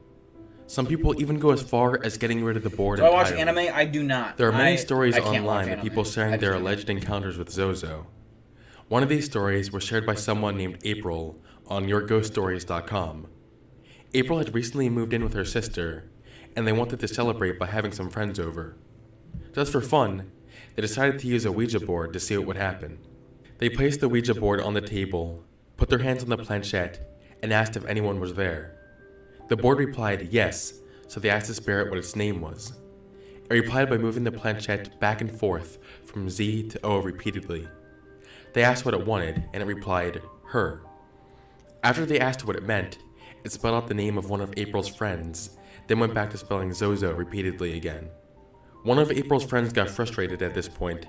Some people even go as far as getting rid of the board entirely. Do I watch anime? I do not. There are many stories online of people sharing their alleged encounters with Zozo. One of these stories was shared by someone named April on YourGhostStories.com. April had recently moved in with her sister, and they wanted to celebrate by having some friends over. Just for fun, they decided to use a Ouija board to see what would happen. They placed the Ouija board on the table, put their hands on the planchette, and asked if anyone was there. The board replied yes, so they asked the spirit what its name was. It replied by moving the planchette back and forth from Z to O repeatedly. They asked what it wanted, and it replied, her. After they asked what it meant, it spelled out the name of one of April's friends, then went back to spelling Zozo repeatedly again. One of April's friends got frustrated at this point,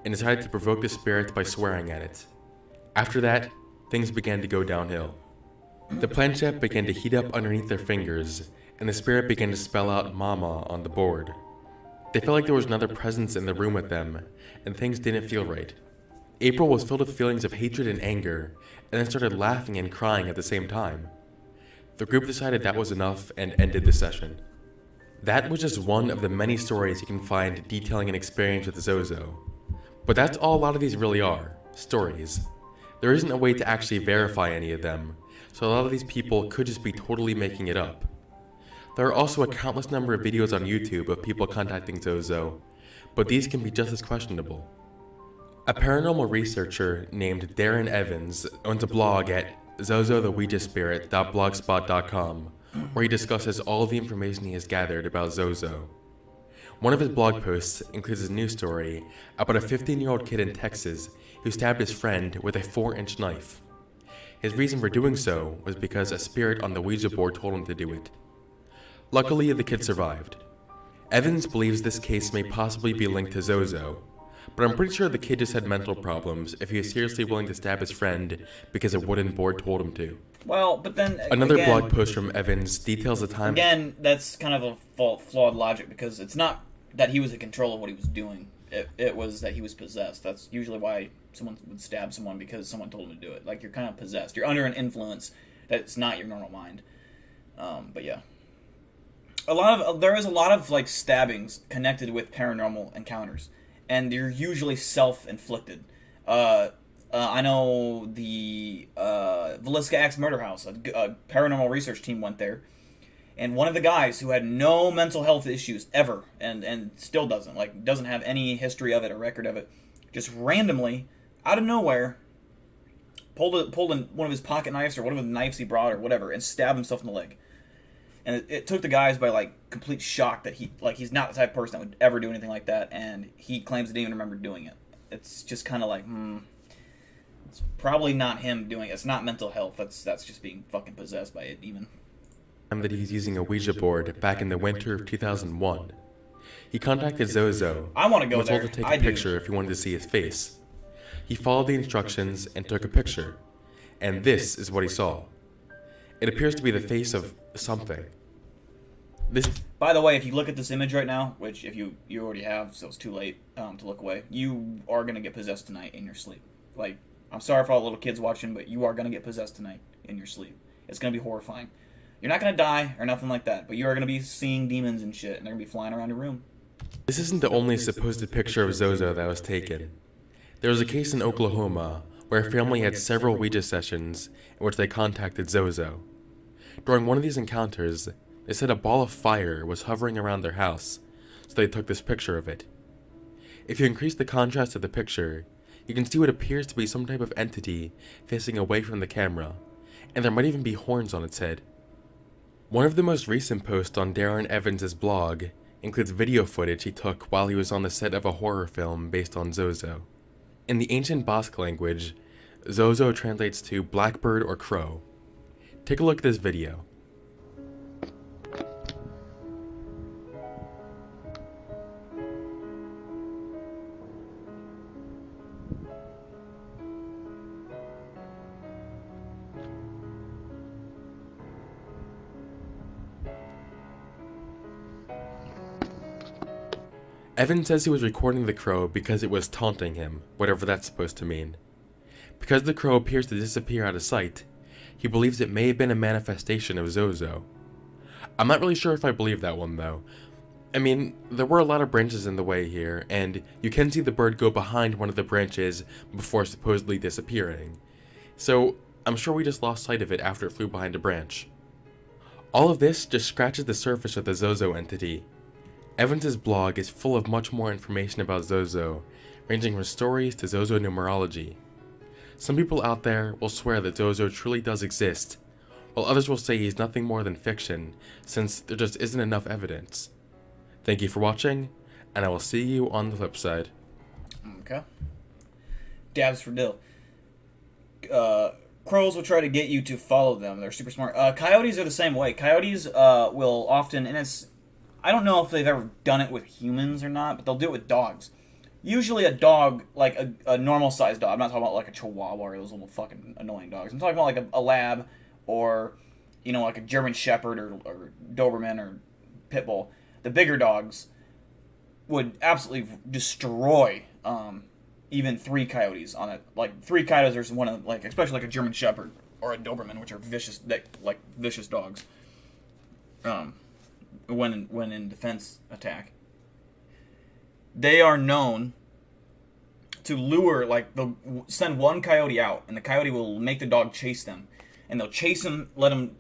and decided to provoke the spirit by swearing at it. After that, things began to go downhill. The planchette began to heat up underneath their fingers, and the spirit began to spell out Mama on the board. They felt like there was another presence in the room with them, and things didn't feel right. April was filled with feelings of hatred and anger, and then started laughing and crying at the same time. The group decided that was enough and ended the session. That was just one of the many stories you can find detailing an experience with Zozo. But that's all a lot of these really are, stories. There isn't a way to actually verify any of them, so a lot of these people could just be totally making it up. There are also a countless number of videos on YouTube of people contacting Zozo, but these can be just as questionable. A paranormal researcher named Darren Evans owns a blog at zozotheouijaspirit.blogspot.com, where he discusses all of the information he has gathered about Zozo. One of his blog posts includes a news story about a 15-year-old kid in Texas who stabbed his friend with a 4-inch knife. His reason for doing so was because a spirit on the Ouija board told him to do it. Luckily, the kid survived. Evans believes this case may possibly be linked to Zozo, but I'm pretty sure the kid just had mental problems if he was seriously willing to stab his friend because a wooden board told him to. Well, but then another blog post from Evans details the time. Again, that's kind of a flawed logic, because it's not that he was in control of what he was doing. It was that he was possessed. That's usually why someone would stab someone, because someone told him to do it. Like, you're kind of possessed. You're under an influence that's not your normal mind. But yeah, there is a lot of like stabbings connected with paranormal encounters, and they're usually self-inflicted. I know the Villisca Axe Murder House, a paranormal research team went there, and one of the guys who had no mental health issues ever, and still doesn't have any history of it or record of it, just randomly, out of nowhere, pulled in one of his pocket knives or one of the knives he brought or whatever, and stabbed himself in the leg. And it took the guys by like complete shock that he's not the type of person that would ever do anything like that, and he claims he didn't even remember doing it. It's just kind of like, It's probably not him doing it. It's not mental health. That's just being fucking possessed by a demon. That he's using a Ouija board back in the winter of 2001. He contacted Zozo. I want to go was there. told to take a picture if he wanted to see his face. He followed the instructions and took a picture. And this is what he saw. It appears to be the face of something. This. By the way, if you look at this image right now, which if you already have, so it's too late to look away, you are going to get possessed tonight in your sleep. Like, I'm sorry for all the little kids watching, but you are going to get possessed tonight in your sleep. It's going to be horrifying. You're not going to die or nothing like that, but you are going to be seeing demons and shit, and they're going to be flying around your room. This isn't the only supposed picture of Zozo that was taken. There was a case in Oklahoma where a family had several Ouija sessions in which they contacted Zozo. During one of these encounters, they said a ball of fire was hovering around their house, so they took this picture of it. If you increase the contrast of the picture, you can see what appears to be some type of entity facing away from the camera, and there might even be horns on its head. One of the most recent posts on Darren Evans' blog includes video footage he took while he was on the set of a horror film based on Zozo. In the ancient Basque language, Zozo translates to blackbird or crow. Take a look at this video. Evan says he was recording the crow because it was taunting him, whatever that's supposed to mean. Because the crow appears to disappear out of sight, he believes it may have been a manifestation of Zozo. I'm not really sure if I believe that one though. I mean, there were a lot of branches in the way here, and you can see the bird go behind one of the branches before supposedly disappearing. So, I'm sure we just lost sight of it after it flew behind a branch. All of this just scratches the surface of the Zozo entity. Evans' blog is full of much more information about Zozo, ranging from stories to Zozo numerology. Some people out there will swear that Zozo truly does exist, while others will say he's nothing more than fiction, since there just isn't enough evidence. Thank you for watching, and I will see you on the flip side. Okay. Dabs for dill. Crows will try to get you to follow them. They're super smart. Coyotes are the same way. Coyotes will often, and it's, I don't know if they've ever done it with humans or not, but they'll do it with dogs. Usually a dog, like a normal-sized dog. I'm not talking about like a Chihuahua or those little fucking annoying dogs. I'm talking about like a Lab or, you know, like a German Shepherd or Doberman or Pit Bull. The bigger dogs would absolutely destroy even 3 coyotes on it. Like 3 coyotes are one of, like, especially like a German Shepherd or a Doberman, which are vicious, like vicious dogs. When in defense attack, they are known to lure, like, they'll send one coyote out, and the coyote will make the dog chase them, and they'll chase them, let them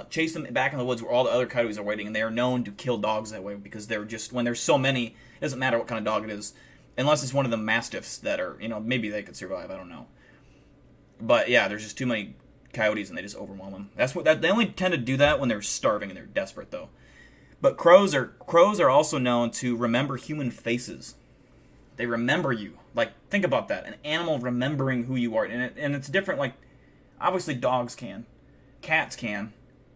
chase them back in the woods where all the other coyotes are waiting, and they are known to kill dogs that way because they're just, when there's so many, it doesn't matter what kind of dog it is, unless it's one of the mastiffs that are, you know, maybe they could survive, I don't know. But yeah, there's just too many coyotes and they just overwhelm them. They only tend to do that when they're starving and they're desperate, though. But crows are also known to remember human faces. They remember you. Like, think about that. An animal remembering who you are. And it's different, like, obviously dogs can. Cats can.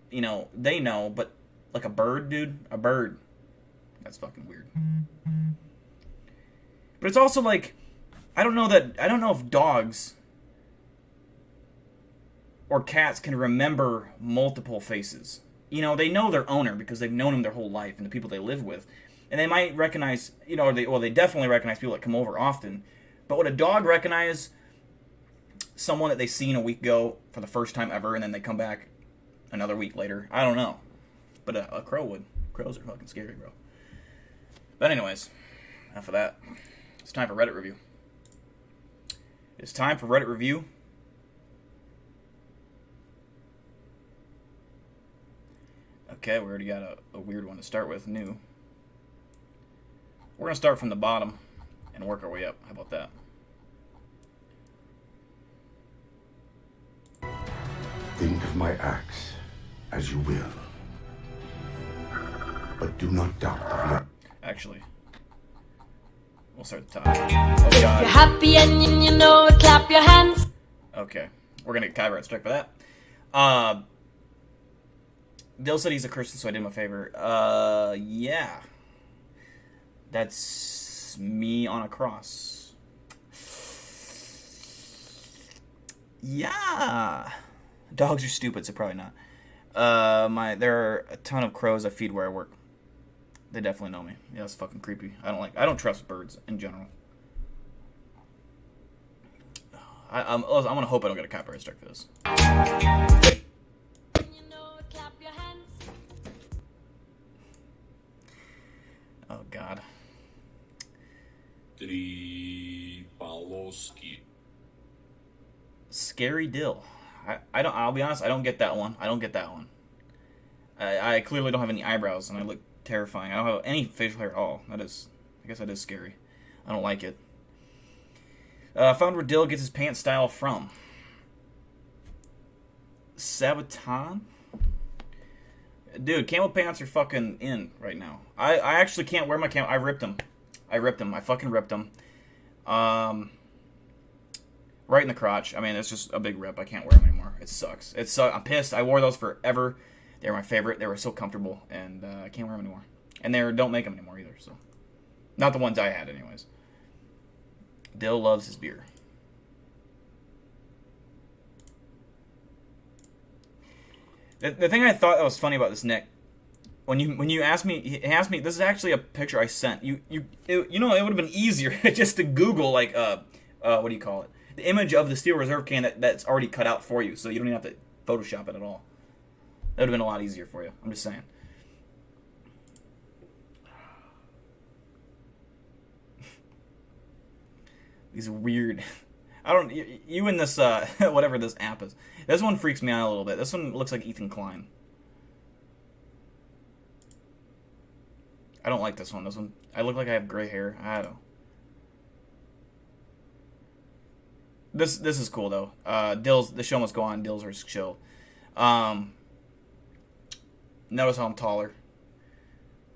You know, they know, but like a bird, dude, a bird. That's fucking weird. But it's also like, I don't know if dogs or cats can remember multiple faces. You know, they know their owner because they've known him their whole life and the people they live with. And they might recognize, you know, they definitely recognize people that come over often. But would a dog recognize someone that they seen a week ago for the first time ever and then they come back another week later? I don't know. But a crow would. Crows are fucking scary, bro. But anyways, enough of that. It's time for Reddit review. It's time for Reddit review. Okay, we already got a weird one to start with, new. We're going to start from the bottom and work our way up. How about that? Think of my acts as you will. But do not doubt the Actually, we'll start at the top. Oh, if God. you're happy and you know it, clap your hands. Okay. We're going to get copyright strike for that. Dill said he's a Christian, so I did him a favor. Yeah. That's me on a cross. Yeah. Dogs are stupid, so probably not. There are a ton of crows I feed where I work. They definitely know me. Yeah, it's fucking creepy. I don't trust birds in general. I'm gonna hope I don't get a copyright strike for this. Oh God. Scary Dill. I'll be honest, I don't get that one. I clearly don't have any eyebrows and I look terrifying. I don't have any facial hair at all. I guess that is scary. I don't like it. Found where Dill gets his pants style from. Sabaton? Dude, camel pants are fucking in right now. I actually can't wear my camel. I ripped them. I fucking ripped them. Right in the crotch. I mean, it's just a big rip. I can't wear them anymore. It sucks. I'm pissed. I wore those forever. They were my favorite. They were so comfortable, and I can't wear them anymore. And they don't make them anymore either. So, not the ones I had, anyways. Dill loves his beer. The thing I thought that was funny about this, Nick, when you asked me, this is actually a picture I sent. It would have been easier just to Google what do you call it? The image of the Steel Reserve can that's already cut out for you, so you don't even have to Photoshop it at all. That would have been a lot easier for you. I'm just saying. These weird. You in this whatever this app is. This one freaks me out a little bit. This one looks like Ethan Klein. I don't like this one. I look like I have gray hair. I don't know. This is cool though. The show must go on. Dills are chill. Notice how I'm taller.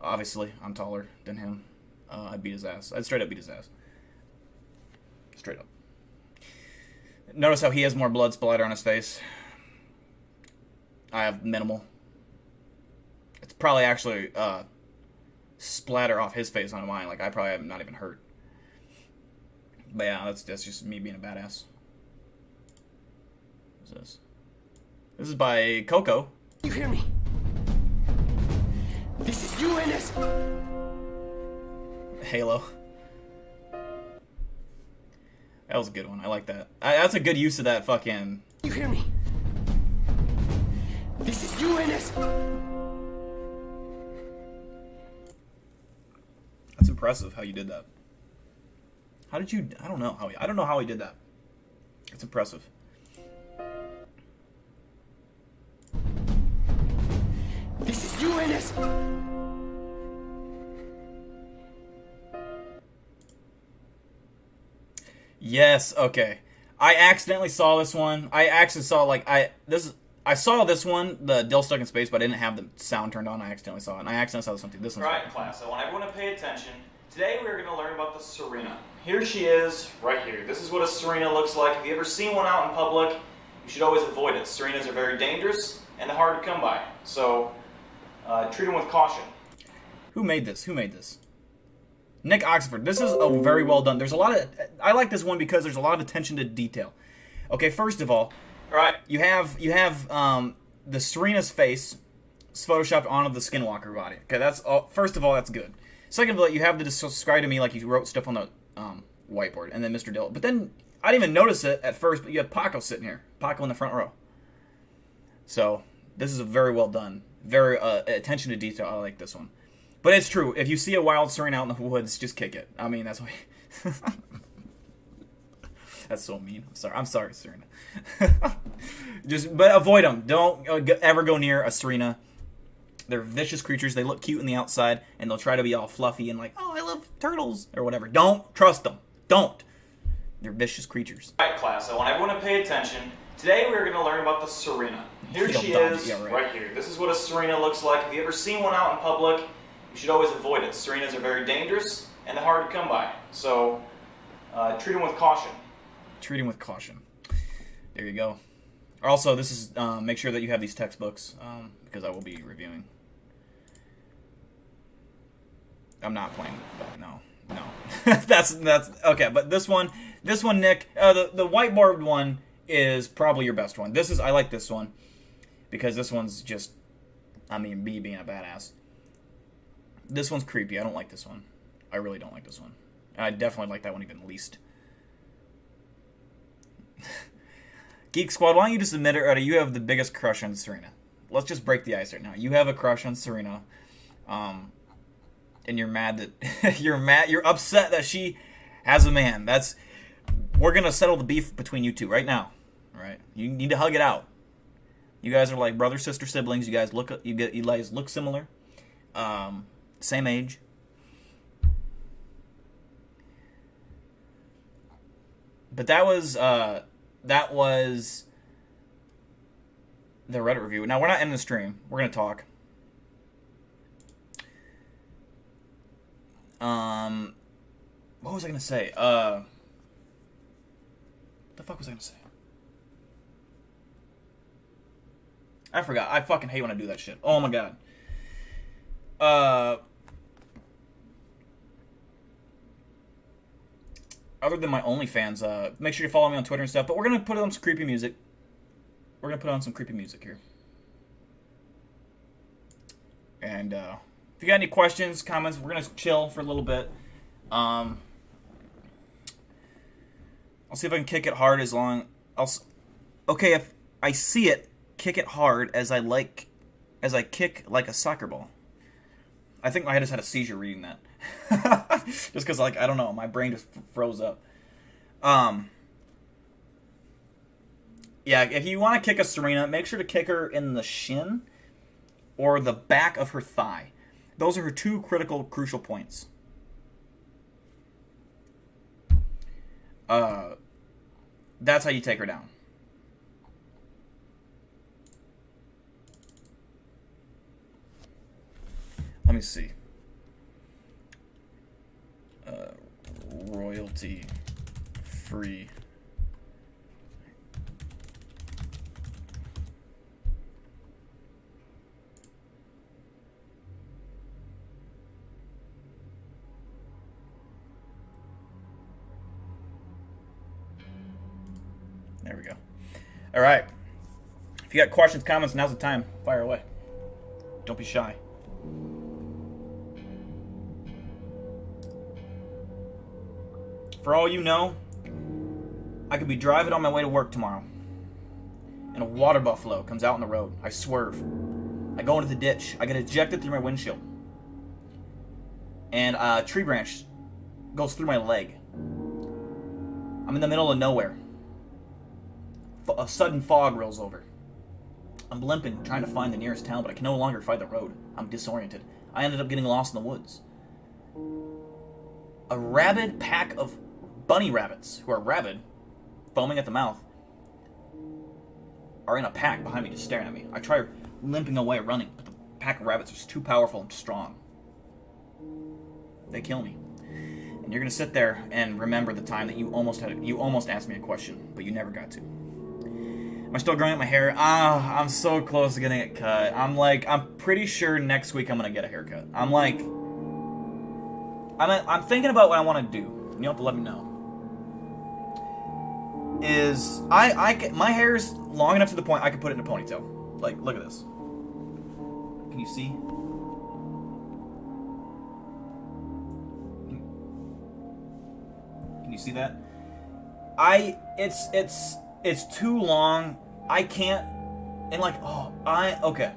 Obviously, I'm taller than him. I'd beat his ass. I'd straight up beat his ass. Straight up. Notice how he has more blood splatter on his face. I have minimal. It's probably actually splatter off his face onto mine. Like, I probably am not even hurt. But yeah, that's just me being a badass. What's this? This is by Coco. You hear me? This is you, Ennis. Halo. That was a good one. I like that. That's a good use of that fucking... You hear me? This is you, Ennis. That's impressive how you did that. How did you... I don't know how he did that. It's impressive. This is you, Ennis. Yes, okay. I accidentally saw this one. I saw this one, the Dill Stuck in Space, but I didn't have the sound turned on. I accidentally saw it. And I accidentally saw this one too. This one's Alright, class, I want everyone to pay attention. Today we're going to learn about the Serena. Here she is, right here. This is what a Serena looks like. If you ever seen one out in public, you should always avoid it. Serenas are very dangerous and they're hard to come by. So, treat them with caution. Who made this? Nick Oxford. This is a very well done. I like this one because there's a lot of attention to detail. Okay, first of all, right, you have the Serena's face photoshopped onto the Skinwalker body. Okay, that's all. First of all, that's good. Second of all, you have to subscribe to me like you wrote stuff on the whiteboard, and then Mr. Dill. But then I didn't even notice it at first. But you have Paco sitting here, Paco in the front row. So this is a very well done, very attention to detail. I like this one. But it's true. If you see a wild Serena out in the woods, just kick it. I mean, that's why. That's so mean. I'm sorry, Serena. But avoid them. Don't ever go near a Serena. They're vicious creatures. They look cute on the outside, and they'll try to be all fluffy and like, oh, I love turtles or whatever. Don't trust them. Don't. They're vicious creatures. Alright, class, I want everyone to pay attention. Today we're going to learn about the Serena. Here she is, right here. This is what a Serena looks like. If you ever seen one out in public, you should always avoid it. Serenas are very dangerous, and they're hard to come by. So, treat them with caution. Treat them with caution. There you go. Also, this is make sure that you have these textbooks because I will be reviewing. I'm not playing. No. that's okay. But this one, Nick, the whiteboard one is probably your best one. I like this one because this one's just, me being a badass. This one's creepy. I don't like this one. I really don't like this one. I definitely like that one even least. Geek Squad, why don't you just admit it, or you have the biggest crush on Serena? Let's just break the ice right now. You have a crush on Serena, and you're mad that you're upset that she has a man. We're gonna settle the beef between you two right now. All right, you need to hug it out. You guys are like brother, sister, siblings. You guys look similar, same age. But that was the Reddit review. Now, we're not ending the stream. We're going to talk. What was I going to say? What the fuck was I going to say? I forgot. I fucking hate when I do that shit. Oh my god. Other than my OnlyFans, make sure you follow me on Twitter and stuff. But we're going to put on some creepy music. We're going to put on some creepy music here. And if you got any questions, comments, we're going to chill for a little bit. I'll see if I can kick it hard as long... Okay, if I see it, kick it hard as I kick like a soccer ball. I think I just had a seizure reading that. Just because, I don't know, my brain just froze up. Yeah, if you want to kick a Serena, make sure to kick her in the shin or the back of her thigh. Those are her two crucial points. That's how you take her down. Let me see. Royalty free. There we go. All right. If you got questions, comments, now's the time. Fire away. Don't be shy. For all you know, I could be driving on my way to work tomorrow, and a water buffalo comes out on the road. I swerve. I go into the ditch. I get ejected through my windshield. And a tree branch goes through my leg. I'm in the middle of nowhere. A sudden fog rolls over. I'm limping, trying to find the nearest town, but I can no longer find the road. I'm disoriented. I ended up getting lost in the woods. A rabid pack of bunny rabbits, who are rabid, foaming at the mouth, are in a pack behind me just staring at me. I try limping away, running, but the pack of rabbits are just too powerful and strong. They kill me. And you're going to sit there and remember the time that you almost asked me a question, but you never got to. Am I still growing out my hair? I'm so close to getting it cut. I'm pretty sure next week I'm going to get a haircut. I'm thinking about what I want to do. You have to let me know. My hair's long enough to the point I can put it in a ponytail. Look at this. Can you see? Can you see that? It's too long. I can't. And okay.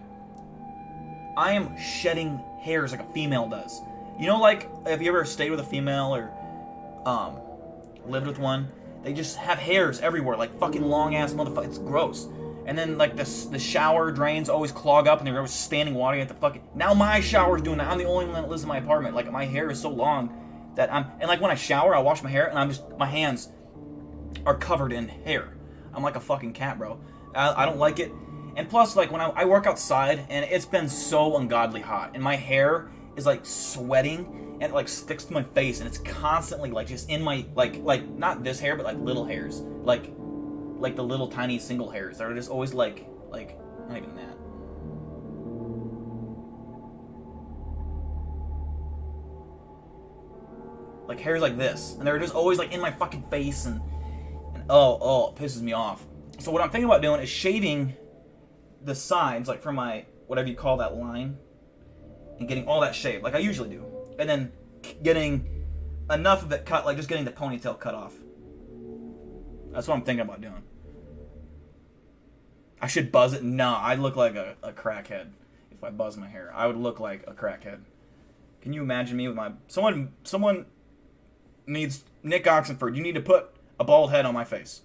I am shedding hairs like a female does. You know, have you ever stayed with a female or lived with one? They just have hairs everywhere, fucking long-ass motherfucker. It's gross. And then, the shower drains always clog up, and they're always standing water at the fucking... Now my shower's doing that. I'm the only one that lives in my apartment. My hair is so long that I'm... And, when I shower, I wash my hair, and my hands are covered in hair. I'm like a fucking cat, bro. I don't like it. And plus, when I work outside, and it's been so ungodly hot, and my hair is sweating and it sticks to my face, and it's constantly just in my not this hair but little hairs like the little tiny single hairs that are just always like not even that. Like hairs like this, and they're just always like in my fucking face, and oh, it pisses me off. So what I'm thinking about doing is shaving the sides, like from my whatever you call that line, and getting all that shaved, like I usually do, and then getting enough of it cut, like just getting the ponytail cut off. That's what I'm thinking about doing. I should buzz it. No, I'd look like a crackhead if I buzz my hair. I would look like a crackhead. Can you imagine me with my someone needs Nick Oxenford. You need to put a bald head on my face.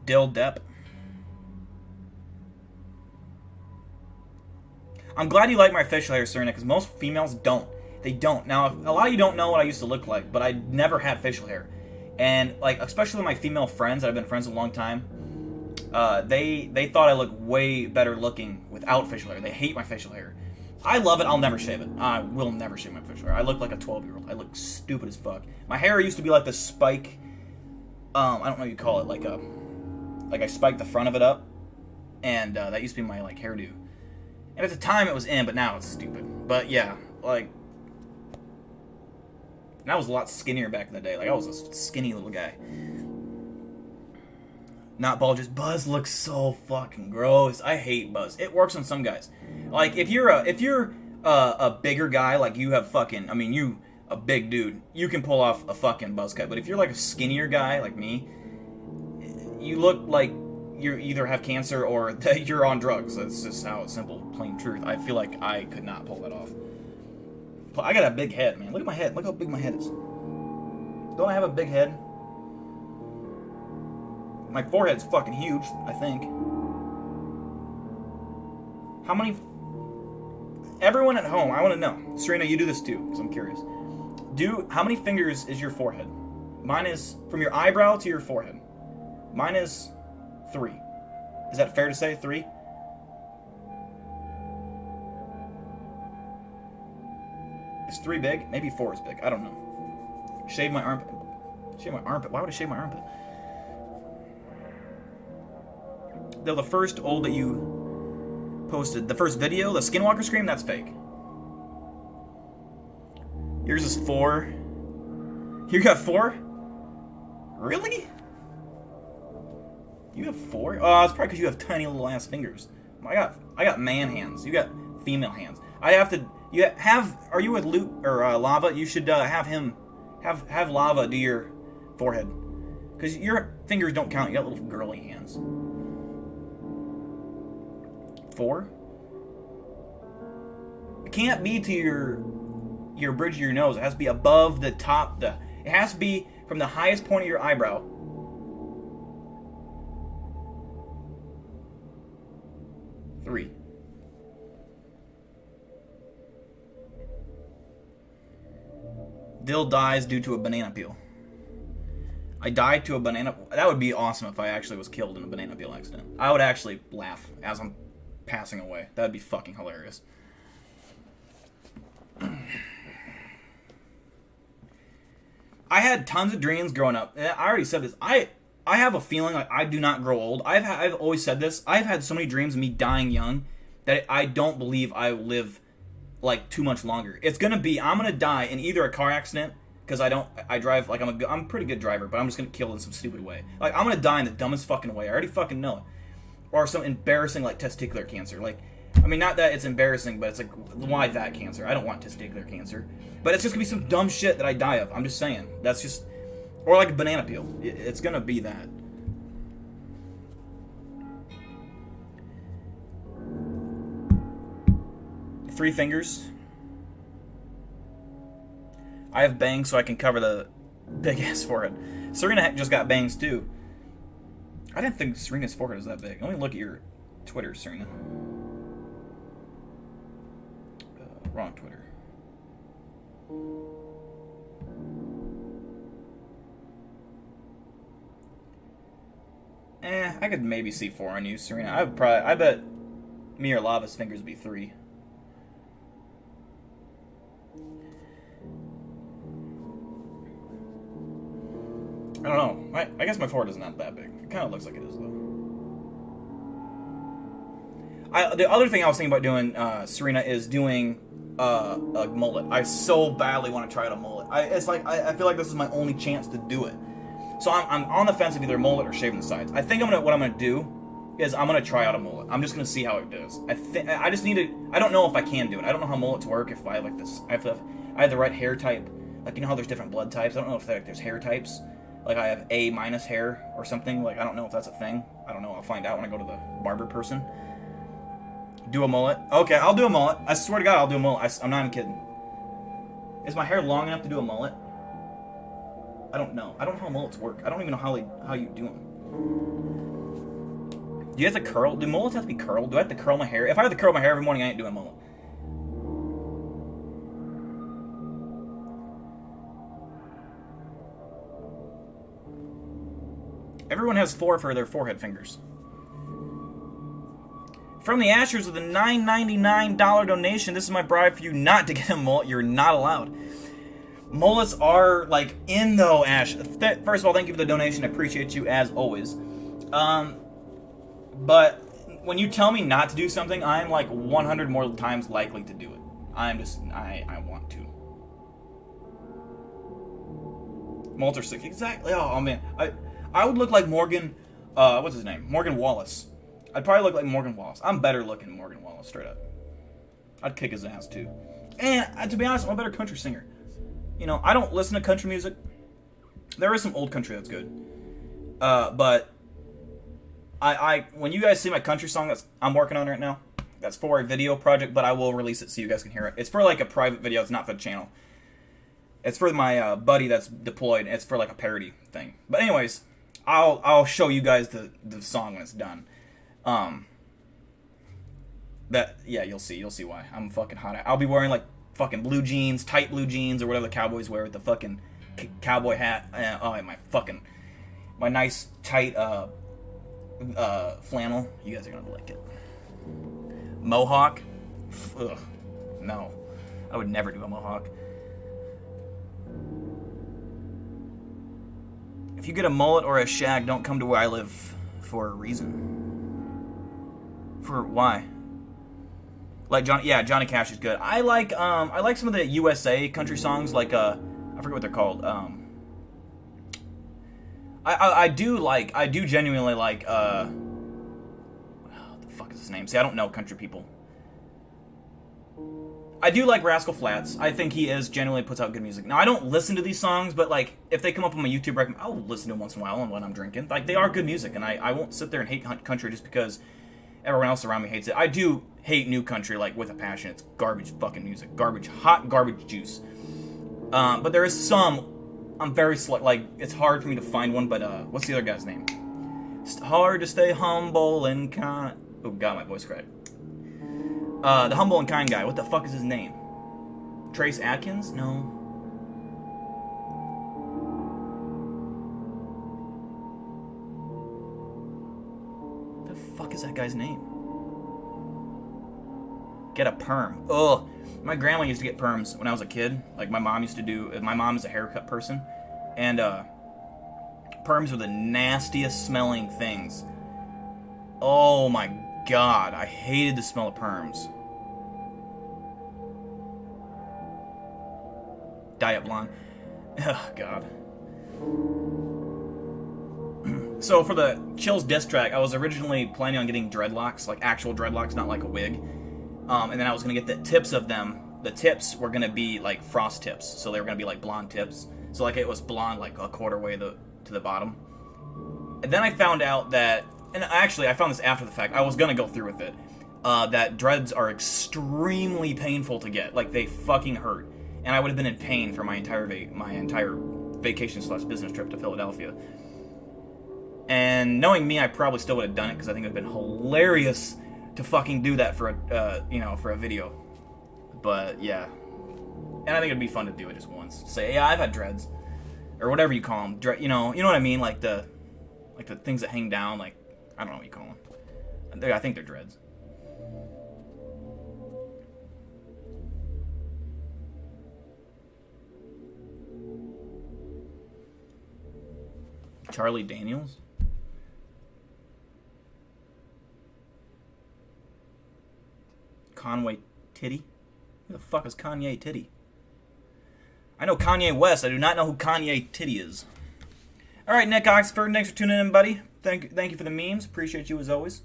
Dill Depp. I'm glad you like my facial hair, Serena, because most females don't. They don't. Now, a lot of you don't know what I used to look like, but I never had facial hair. And, like, especially with my female friends that I've been friends with a long time, they thought I looked way better looking without facial hair. They hate my facial hair. I love it. I'll never shave it. I will never shave my facial hair. I look like a 12-year-old. I look stupid as fuck. My hair used to be like the spike. I don't know what you call it. Like I spiked the front of it up, and that used to be my like hairdo. And at the time it was in, but now it's stupid. But yeah, like, and I was a lot skinnier back in the day. Like I was a skinny little guy. Not bald, just Buzz looks so fucking gross. I hate Buzz. It works on some guys. Like if you're a bigger guy, like you have fucking, I mean you a big dude, you can pull off a fucking buzz cut. But if you're like a skinnier guy like me, you look like you either have cancer or that you're on drugs. That's just how it's simple, plain truth. I feel like I could not pull that off. I got a big head, man. Look at my head. Look how big my head is. Don't I have a big head? My forehead's fucking huge, I think. How many... Everyone at home, I want to know. Serena, you do this too, because I'm curious. How many fingers is your forehead? Mine is from your eyebrow to your forehead. Mine is 3. Is that fair to say? 3? Is 3 big? Maybe 4 is big. I don't know. Shave my armpit. Shave my armpit? Why would I shave my armpit? Though the first old that you posted, the first video, the Skinwalker Scream, that's fake. Yours is 4. You got 4? Really? You have 4? Oh, it's probably because you have tiny little ass fingers. I got man hands. You got female hands. I have to. Are you with Luke or Lava? You should have him have Lava do your forehead, because your fingers don't count. You got little girly hands. 4? It can't be to your bridge of your nose. It has to be above the top. It has to be from the highest point of your eyebrow. 3. Dill dies due to a banana peel. I died to a banana... That would be awesome if I actually was killed in a banana peel accident. I would actually laugh as I'm passing away. That would be fucking hilarious. I had tons of dreams growing up. I already said this. I have a feeling like I do not grow old. I've always said this. I've had so many dreams of me dying young that I don't believe I will live like too much longer. It's gonna be, I'm gonna die in either a car accident, because I drive, like I'm a pretty good driver, but I'm just gonna kill in some stupid way. Like I'm gonna die in the dumbest fucking way. I already fucking know it. Or some embarrassing like testicular cancer. Like, I mean, not that it's embarrassing, but it's like, why that cancer? I don't want testicular cancer. But it's just gonna be some dumb shit that I die of. I'm just saying. That's just, or like a banana peel. It's gonna be that. Three fingers. I have bangs so I can cover the big ass forehead. Serena just got bangs too. I didn't think Serena's forehead was that big. Let me look at your Twitter, Serena. Wrong Twitter. I could maybe see 4 on you, Serena. I bet me or Lava's fingers would be 3. I don't know. I guess my forehead is not that big. It kind of looks like it is, though. The other thing I was thinking about doing, Serena, is doing a mullet. I so badly want to try out a mullet. I feel like this is my only chance to do it. So I'm on the fence of either mullet or shaving the sides. I think what I'm gonna do is I'm gonna try out a mullet. I'm just gonna see how it does. I just need to. I don't know if I can do it. I don't know how mullets work. If I have like this, I have the right hair type. Like, you know how there's different blood types. I don't know if there's hair types. Like, I have A- hair or something. Like, I don't know if that's a thing. I don't know. I'll find out when I go to the barber person. Do a mullet. Okay, I'll do a mullet. I swear to God, I'll do a mullet. I'm not even kidding. Is my hair long enough to do a mullet? I don't know. I don't know how mullets work. I don't even know how you do them. Do you have to curl? Do mullets have to be curled? Do I have to curl my hair? If I have to curl my hair every morning, I ain't doing a mullet. Everyone has 4 for their forehead fingers. From the Ashers with a $9.99 donation, this is my bribe for you not to get a mullet. You're not allowed. Mullets are, like, in though, Ash. First of all, thank you for the donation. I appreciate you, as always. But when you tell me not to do something, I'm, like, 100 more times likely to do it. I want to. Mullets are sick. Exactly. Oh, man. I would look like Morgan, what's his name? Morgan Wallace. I'd probably look like Morgan Wallace. I'm better looking than Morgan Wallace, straight up. I'd kick his ass, too. And, to be honest, I'm a better country singer. You know, I don't listen to country music. There is some old country that's good. But when you guys see my country song that I'm working on right now, that's for a video project, but I will release it so you guys can hear it. It's for, like, a private video. It's not for the channel. It's for my buddy that's deployed. It's for, like, a parody thing. But anyways, I'll show you guys the song when it's done. You'll see why. I'm fucking hot. I'll be wearing, like, fucking blue jeans, tight blue jeans, or whatever the cowboys wear with the fucking cowboy hat. My nice, tight, flannel. You guys are gonna like it. Mohawk? Ugh. No. I would never do a mohawk. If you get a mullet or a shag, don't come to where I live for a reason. For why? Like Johnny Cash is good. I like some of the USA country songs, like I forget what they're called. I do genuinely like what the fuck is his name? See, I don't know country people. I do like Rascal Flatts. I think he genuinely puts out good music. Now, I don't listen to these songs, but, like, if they come up on my YouTube recommend, I'll listen to them once in a while when I'm drinking. Like, they are good music, and I won't sit there and hate country just because everyone else around me hates it. I do hate new country, like, with a passion. It's garbage fucking music. Garbage. Hot garbage juice. But there is some, I'm very, like, it's hard for me to find one, but, what's the other guy's name? It's hard to stay humble and kind. Oh, God, my voice cracked. The Humble and Kind guy. What the fuck is his name? Trace Adkins? No. What the fuck is that guy's name? Get a perm. Ugh. My grandma used to get perms when I was a kid. Like, my mom used to do. My mom is a haircut person. And, perms were the nastiest smelling things. Oh my God, I hated the smell of perms. Diet blonde. Oh, God. So for the Chills diss track, I was originally planning on getting dreadlocks, like actual dreadlocks, not like a wig. And then I was going to get the tips of them. The tips were going to be like frost tips, so they were going to be like blonde tips. So like it was blonde like a quarter way to the bottom. And then I found out that, and actually I found this after the fact, I was going to go through with it, that dreads are extremely painful to get. Like, they fucking hurt. And I would have been in pain for my entire vacation/business trip to Philadelphia. And knowing me, I probably still would have done it because I think it would have been hilarious to fucking do that for a video. But yeah, and I think it'd be fun to do it just once. Say, yeah, I've had dreads, or whatever you call them. You know what I mean? Like the things that hang down. Like, I don't know what you call them. I think they're dreads. Charlie Daniels? Conway Titty? Who the fuck is Kanye Titty? I know Kanye West. I do not know who Kanye Titty is. Alright, Nick Oxford, thanks for tuning in, buddy. Thank you for the memes. Appreciate you as always.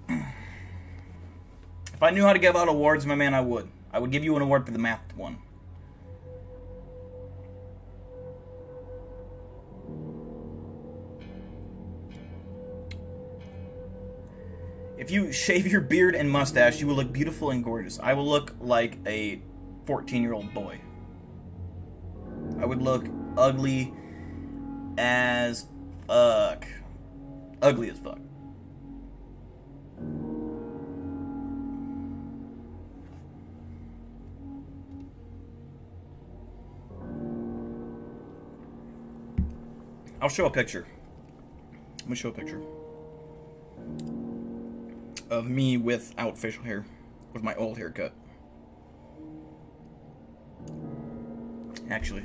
If I knew how to give out awards, my man, I would. I would give you an award for the math one. If you shave your beard and mustache, you will look beautiful and gorgeous. I will look like a 14-year-old boy. I would look ugly as fuck. Ugly as fuck. I'll show a picture. I'm gonna show a picture of me without facial hair, with my old haircut. Actually,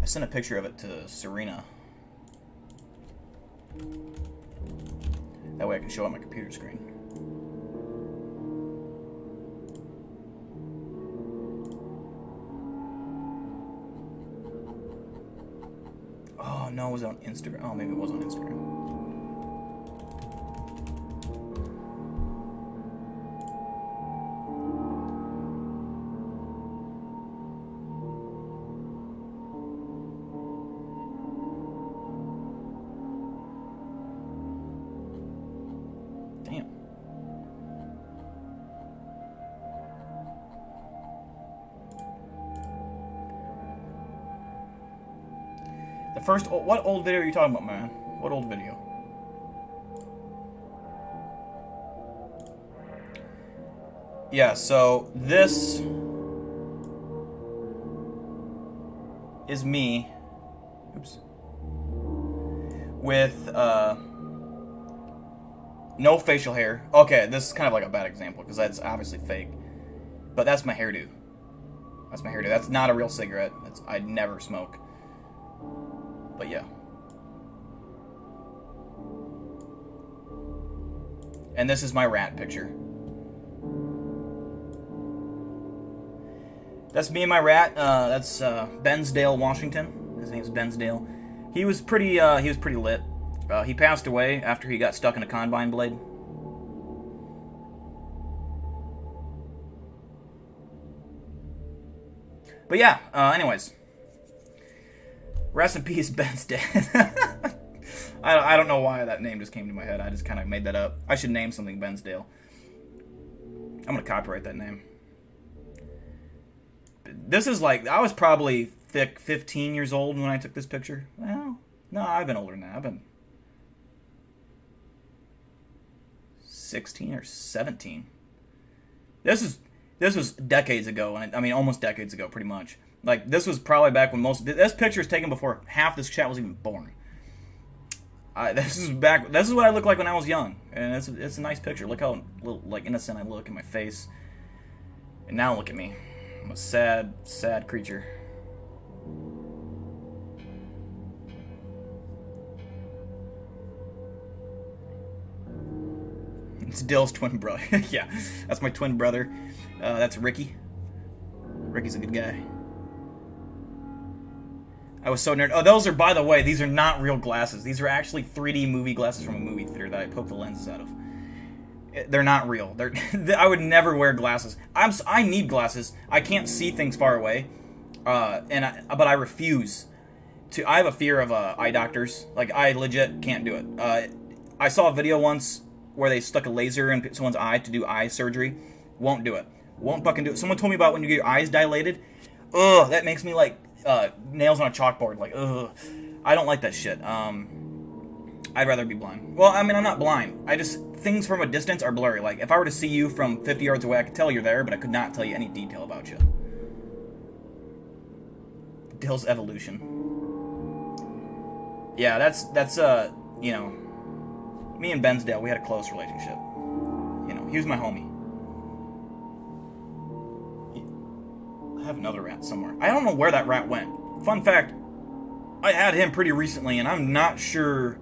I sent a picture of it to Serena. That way I can show it on my computer screen. Oh no, it was on Instagram. Oh, maybe it was on Instagram. First, what old video are you talking about, man? What old video? Yeah, so this is me. Oops. With no facial hair. Okay, this is kind of like a bad example because that's obviously fake. But that's my hairdo. That's my hairdo. That's not a real cigarette. I'd never smoke. But yeah. And this is my rat picture. That's me and my rat. That's Bensdale, Washington. His name's Bensdale. He was pretty lit. He passed away after he got stuck in a combine blade. But yeah, anyways. Rest in peace, Ben's dead. I don't know why that name just came to my head. I just kind of made that up. I should name something Bensdale. I'm going to copyright that name. This is like, I was probably 15 years old when I took this picture. Well, no, I've been older than that. I've been 16 or 17. This was decades ago. I mean, almost decades ago, pretty much. Like, this was probably back when this picture is taken before half this chat was even born. This is what I looked like when I was young, and it's a nice picture. Look how like innocent I look in my face. And now look at me. I'm a sad, sad creature. It's Dill's twin brother. Yeah, that's my twin brother. That's Ricky. Ricky's a good guy. I was so nerd. Oh, those are, by the way, these are not real glasses. These are actually 3D movie glasses from a movie theater that I poked the lenses out of. They're not real. I would never wear glasses. I need glasses. I can't see things far away, but I refuse to. I have a fear of eye doctors. Like, I legit can't do it. I saw a video once where they stuck a laser in someone's eye to do eye surgery. Won't do it. Won't fucking do it. Someone told me about when you get your eyes dilated. Ugh, that makes me like nails on a chalkboard. Like, ugh. I don't like that shit. I'd rather be blind. Well, I mean, I'm not blind. Things from a distance are blurry. Like, if I were to see you from 50 yards away, I could tell you're there, but I could not tell you any detail about you. Dill's evolution. Yeah, that's you know, me and Bensdale, we had a close relationship. You know, he was my homie. I have another rat somewhere. I don't know where that rat went. Fun fact, I had him pretty recently, and I'm not sure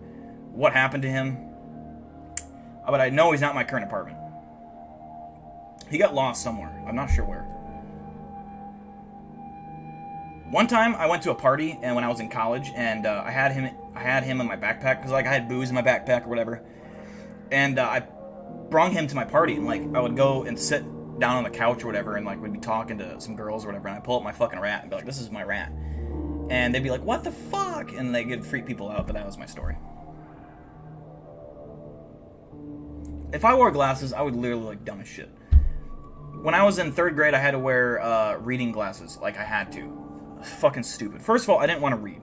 what happened to him. But I know he's not in my current apartment. He got lost somewhere. I'm not sure where. One time, I went to a party, and when I was in college, and I had him in my backpack, because like I had booze in my backpack or whatever. And I brung him to my party, and like I would go and sit down on the couch or whatever, and like we'd be talking to some girls or whatever, and I'd pull up my fucking rat and be like, this is my rat. And they'd be like, what the fuck? And they could freak people out, but that was my story. If I wore glasses, I would literally look dumb as shit. When I was in 3rd grade, I had to wear reading glasses. Like, I had to. Fucking stupid. First of all, I didn't want to read.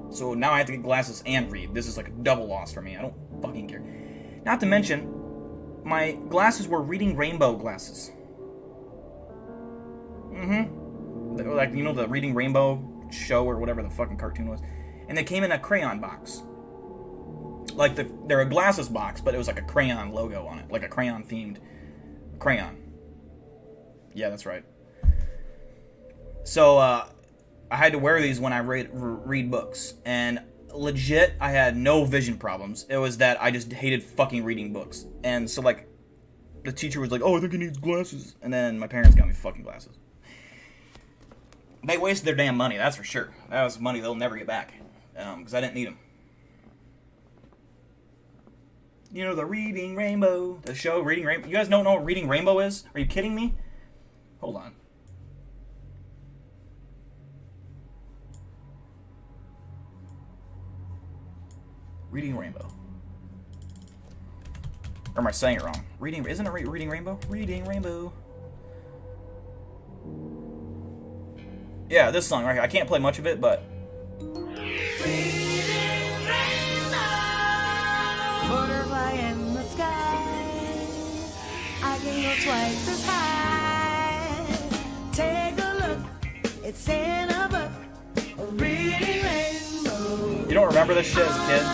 So now I have to get glasses and read. This is like a double loss for me. I don't fucking care. Not to mention, my glasses were Reading Rainbow glasses. Mm-hmm. Like, you know, the Reading Rainbow show or whatever the fucking cartoon was. And they came in a crayon box. Like, they're a glasses box, but it was like a crayon logo on it. Like a crayon-themed crayon. Yeah, that's right. So, I had to wear these when I read books. And legit, I had no vision problems. It was that I just hated fucking reading books. And so, like, the teacher was like, oh, I think you need glasses. And then my parents got me fucking glasses. They wasted their damn money, that's for sure. That was money they'll never get back. Because I didn't need them. You know, the Reading Rainbow. The show, Reading Rainbow. You guys don't know what Reading Rainbow is? Are you kidding me? Hold on. Reading Rainbow. Or am I saying it wrong? Isn't it Reading Rainbow? Reading Rainbow. Yeah, this song right here. I can't play much of it, but... Butterfly in the sky, I can go twice as high. Take a look, it's in a book, a reading rainbow. You don't remember this shit as a kid?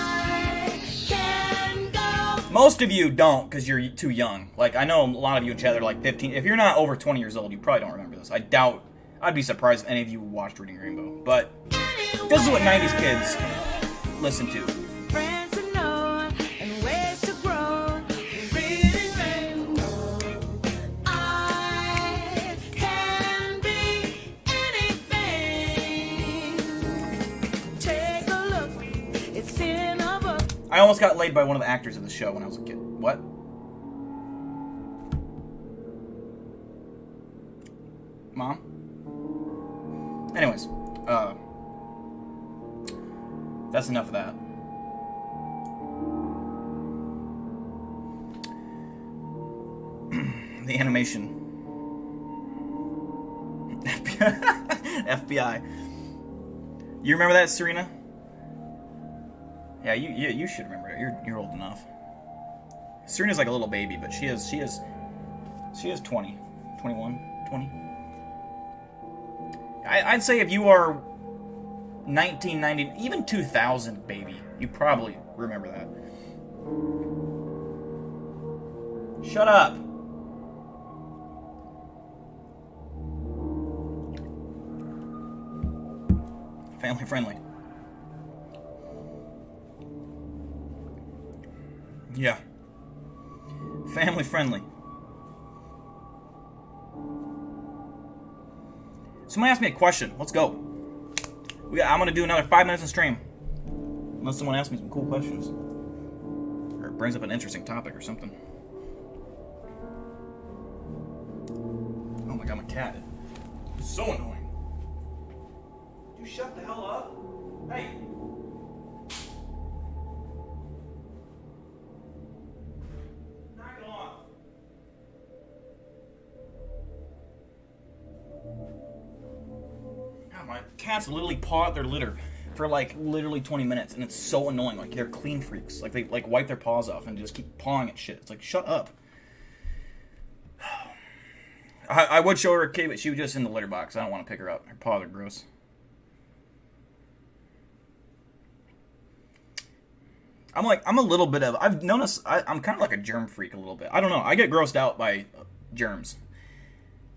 Most of you don't, because you're too young. Like, I know a lot of you in chat are like 15. If you're not over 20 years old, you probably don't remember this. I'd be surprised if any of you watched Reading Rainbow. But this is what 90s kids listen to. I almost got laid by one of the actors of the show when I was a kid. What? Mom? Anyways, that's enough of that. The animation. FBI. You remember that, Serena? Yeah, you should remember it. You're old enough. Serena's like a little baby, but she is 20, 21, 20. I'd say if you are 1990, even 2000 baby, you probably remember that. Shut up. Family friendly. Yeah. Family friendly. Somebody asked me a question. Let's go. I'm going to do another 5 minutes of stream. Unless someone asks me some cool questions. Or brings up an interesting topic or something. Oh my god, my cat. It's so annoying. Would you shut the hell up? Hey. My cats literally paw at their litter for like literally 20 minutes, and it's so annoying. Like, they're clean freaks. Like, they like wipe their paws off and just keep pawing at shit. It's like, shut up. I would show her a kid, but she was just in the litter box. I don't want to pick her up. Her paws are gross. I'm a little bit of, I've noticed, I'm kind of like a germ freak a little bit. I don't know. I get grossed out by germs.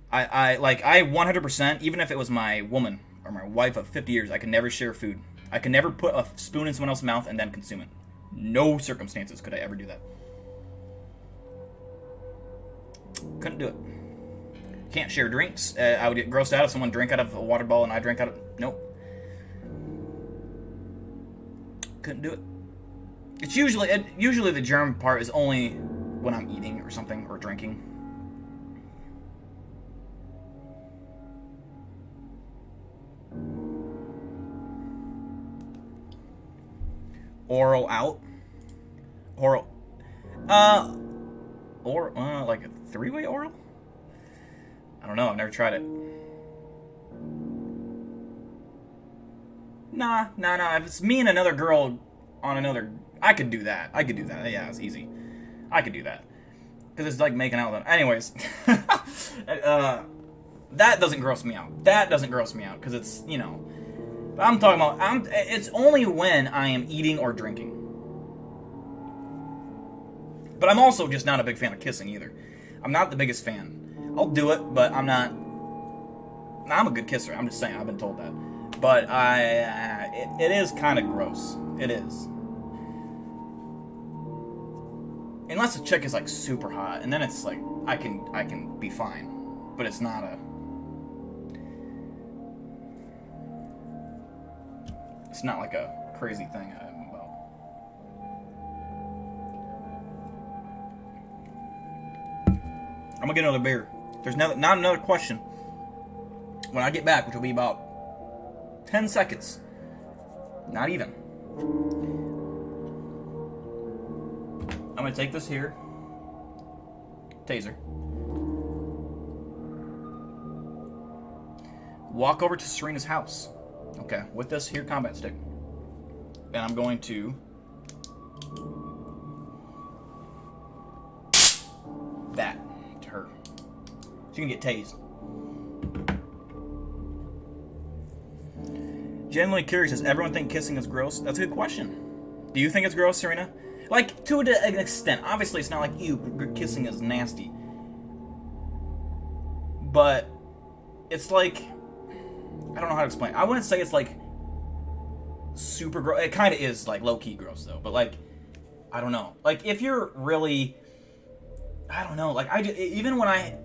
I 100%, even if it was my woman, or my wife of 50 years, I could never share food. I could never put a spoon in someone else's mouth and then consume it. No circumstances could I ever do that. Couldn't do it. Can't share drinks. I would get grossed out if someone drank out of a water bottle and I drank out of... Nope. Couldn't do it. It's usually the germ part is only when I'm eating or something or drinking. Oral out. Oral. Or like a three-way oral? I don't know. I've never tried it. Nah. If it's me and another girl on another... I could do that. Yeah, it's easy. I could do that. Because it's like making out with them. Anyways. That doesn't gross me out. Because it's, you know... I'm talking about... It's only when I am eating or drinking. But I'm also just not a big fan of kissing either. I'm not the biggest fan. I'll do it, but I'm not... I'm a good kisser. I'm just saying. I've been told that. But it is kind of gross. It is. Unless the chick is like super hot, and then it's like I can be fine. But it's not a... It's not like a crazy thing I'm about. I'm gonna get another beer. There's not another question. When I get back, which will be about 10 seconds. Not even. I'm gonna take this here. Taser. Walk over to Serena's house. Okay, with this here combat stick. And I'm going to... that to her. She can get tased. Genuinely curious, does everyone think kissing is gross? That's a good question. Do you think it's gross, Serena? Like, to an extent. Obviously, it's not like, ew, kissing is nasty. But, it's like... I don't know how to explain. I wouldn't say it's, like, super gross. It kind of is, like, low-key gross, though. But, like, I don't know. Like, if you're really... I don't know. Like, even when I...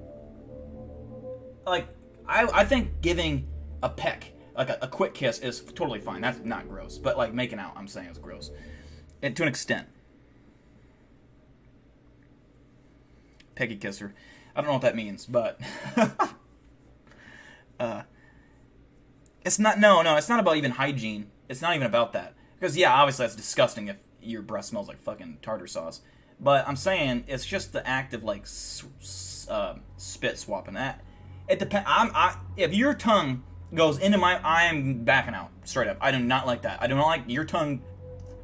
Like, I think giving a peck... Like, a quick kiss is totally fine. That's not gross. But, like, making out, I'm saying, is gross. And to an extent. Peggy kisser. I don't know what that means, but... it's not... No, it's not about even hygiene. It's not even about that. Because, yeah, obviously that's disgusting if your breath smells like fucking tartar sauce. But I'm saying it's just the act of, like, spit swapping. That... It depends... If your tongue... goes into my... I'm backing out. Straight up. I do not like that. I do not like your tongue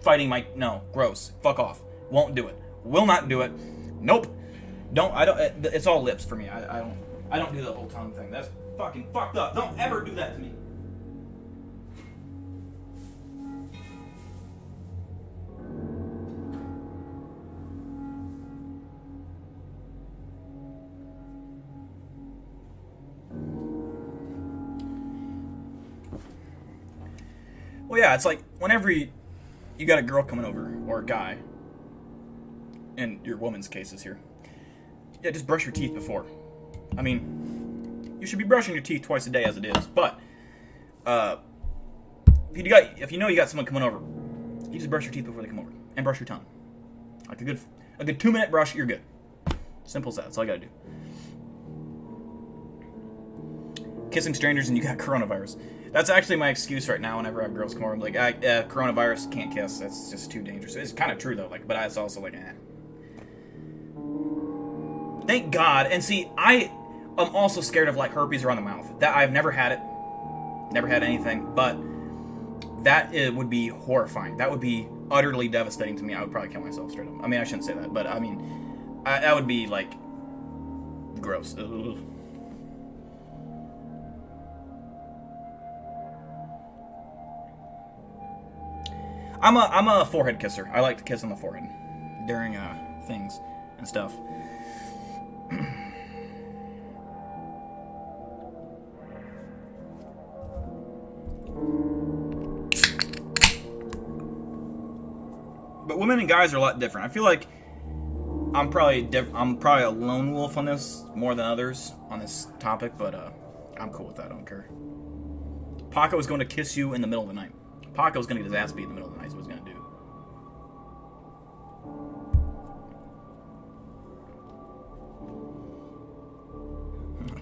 fighting my... No. Gross. Fuck off. Won't do it. Will not do it. Nope. Don't... I don't... It's all lips for me. I don't do the whole tongue thing. That's fucking fucked up. Don't ever do that to me. Well, yeah, it's like, whenever you got a girl coming over, or a guy, in your woman's cases here, yeah, just brush your teeth before. I mean, you should be brushing your teeth twice a day as it is, but, if you know you got someone coming over, you just brush your teeth before they come over, and brush your tongue. Like a good 2-minute brush, you're good. Simple as that, that's all you gotta do. Kissing strangers and you got coronavirus. That's actually my excuse right now whenever I have girls come over. I'm like, coronavirus, can't kiss. That's just too dangerous. It's kind of true, though. Like, but it's also like, Thank God. And see, I'm also scared of, like, herpes around the mouth. That I've never had it. Never had anything. But that would be horrifying. That would be utterly devastating to me. I would probably kill myself straight up. I mean, I shouldn't say that. But, I mean, that would be, like, gross. Ugh. I'm a forehead kisser. I like to kiss on the forehead during things and stuff. But women and guys are a lot different. I feel like I'm probably a lone wolf on this more than others on this topic, but I'm cool with that. I don't care. Paco was going to kiss you in the middle of the night. Paco was going to get his ass beat in the middle of the night. Is what he's going to do.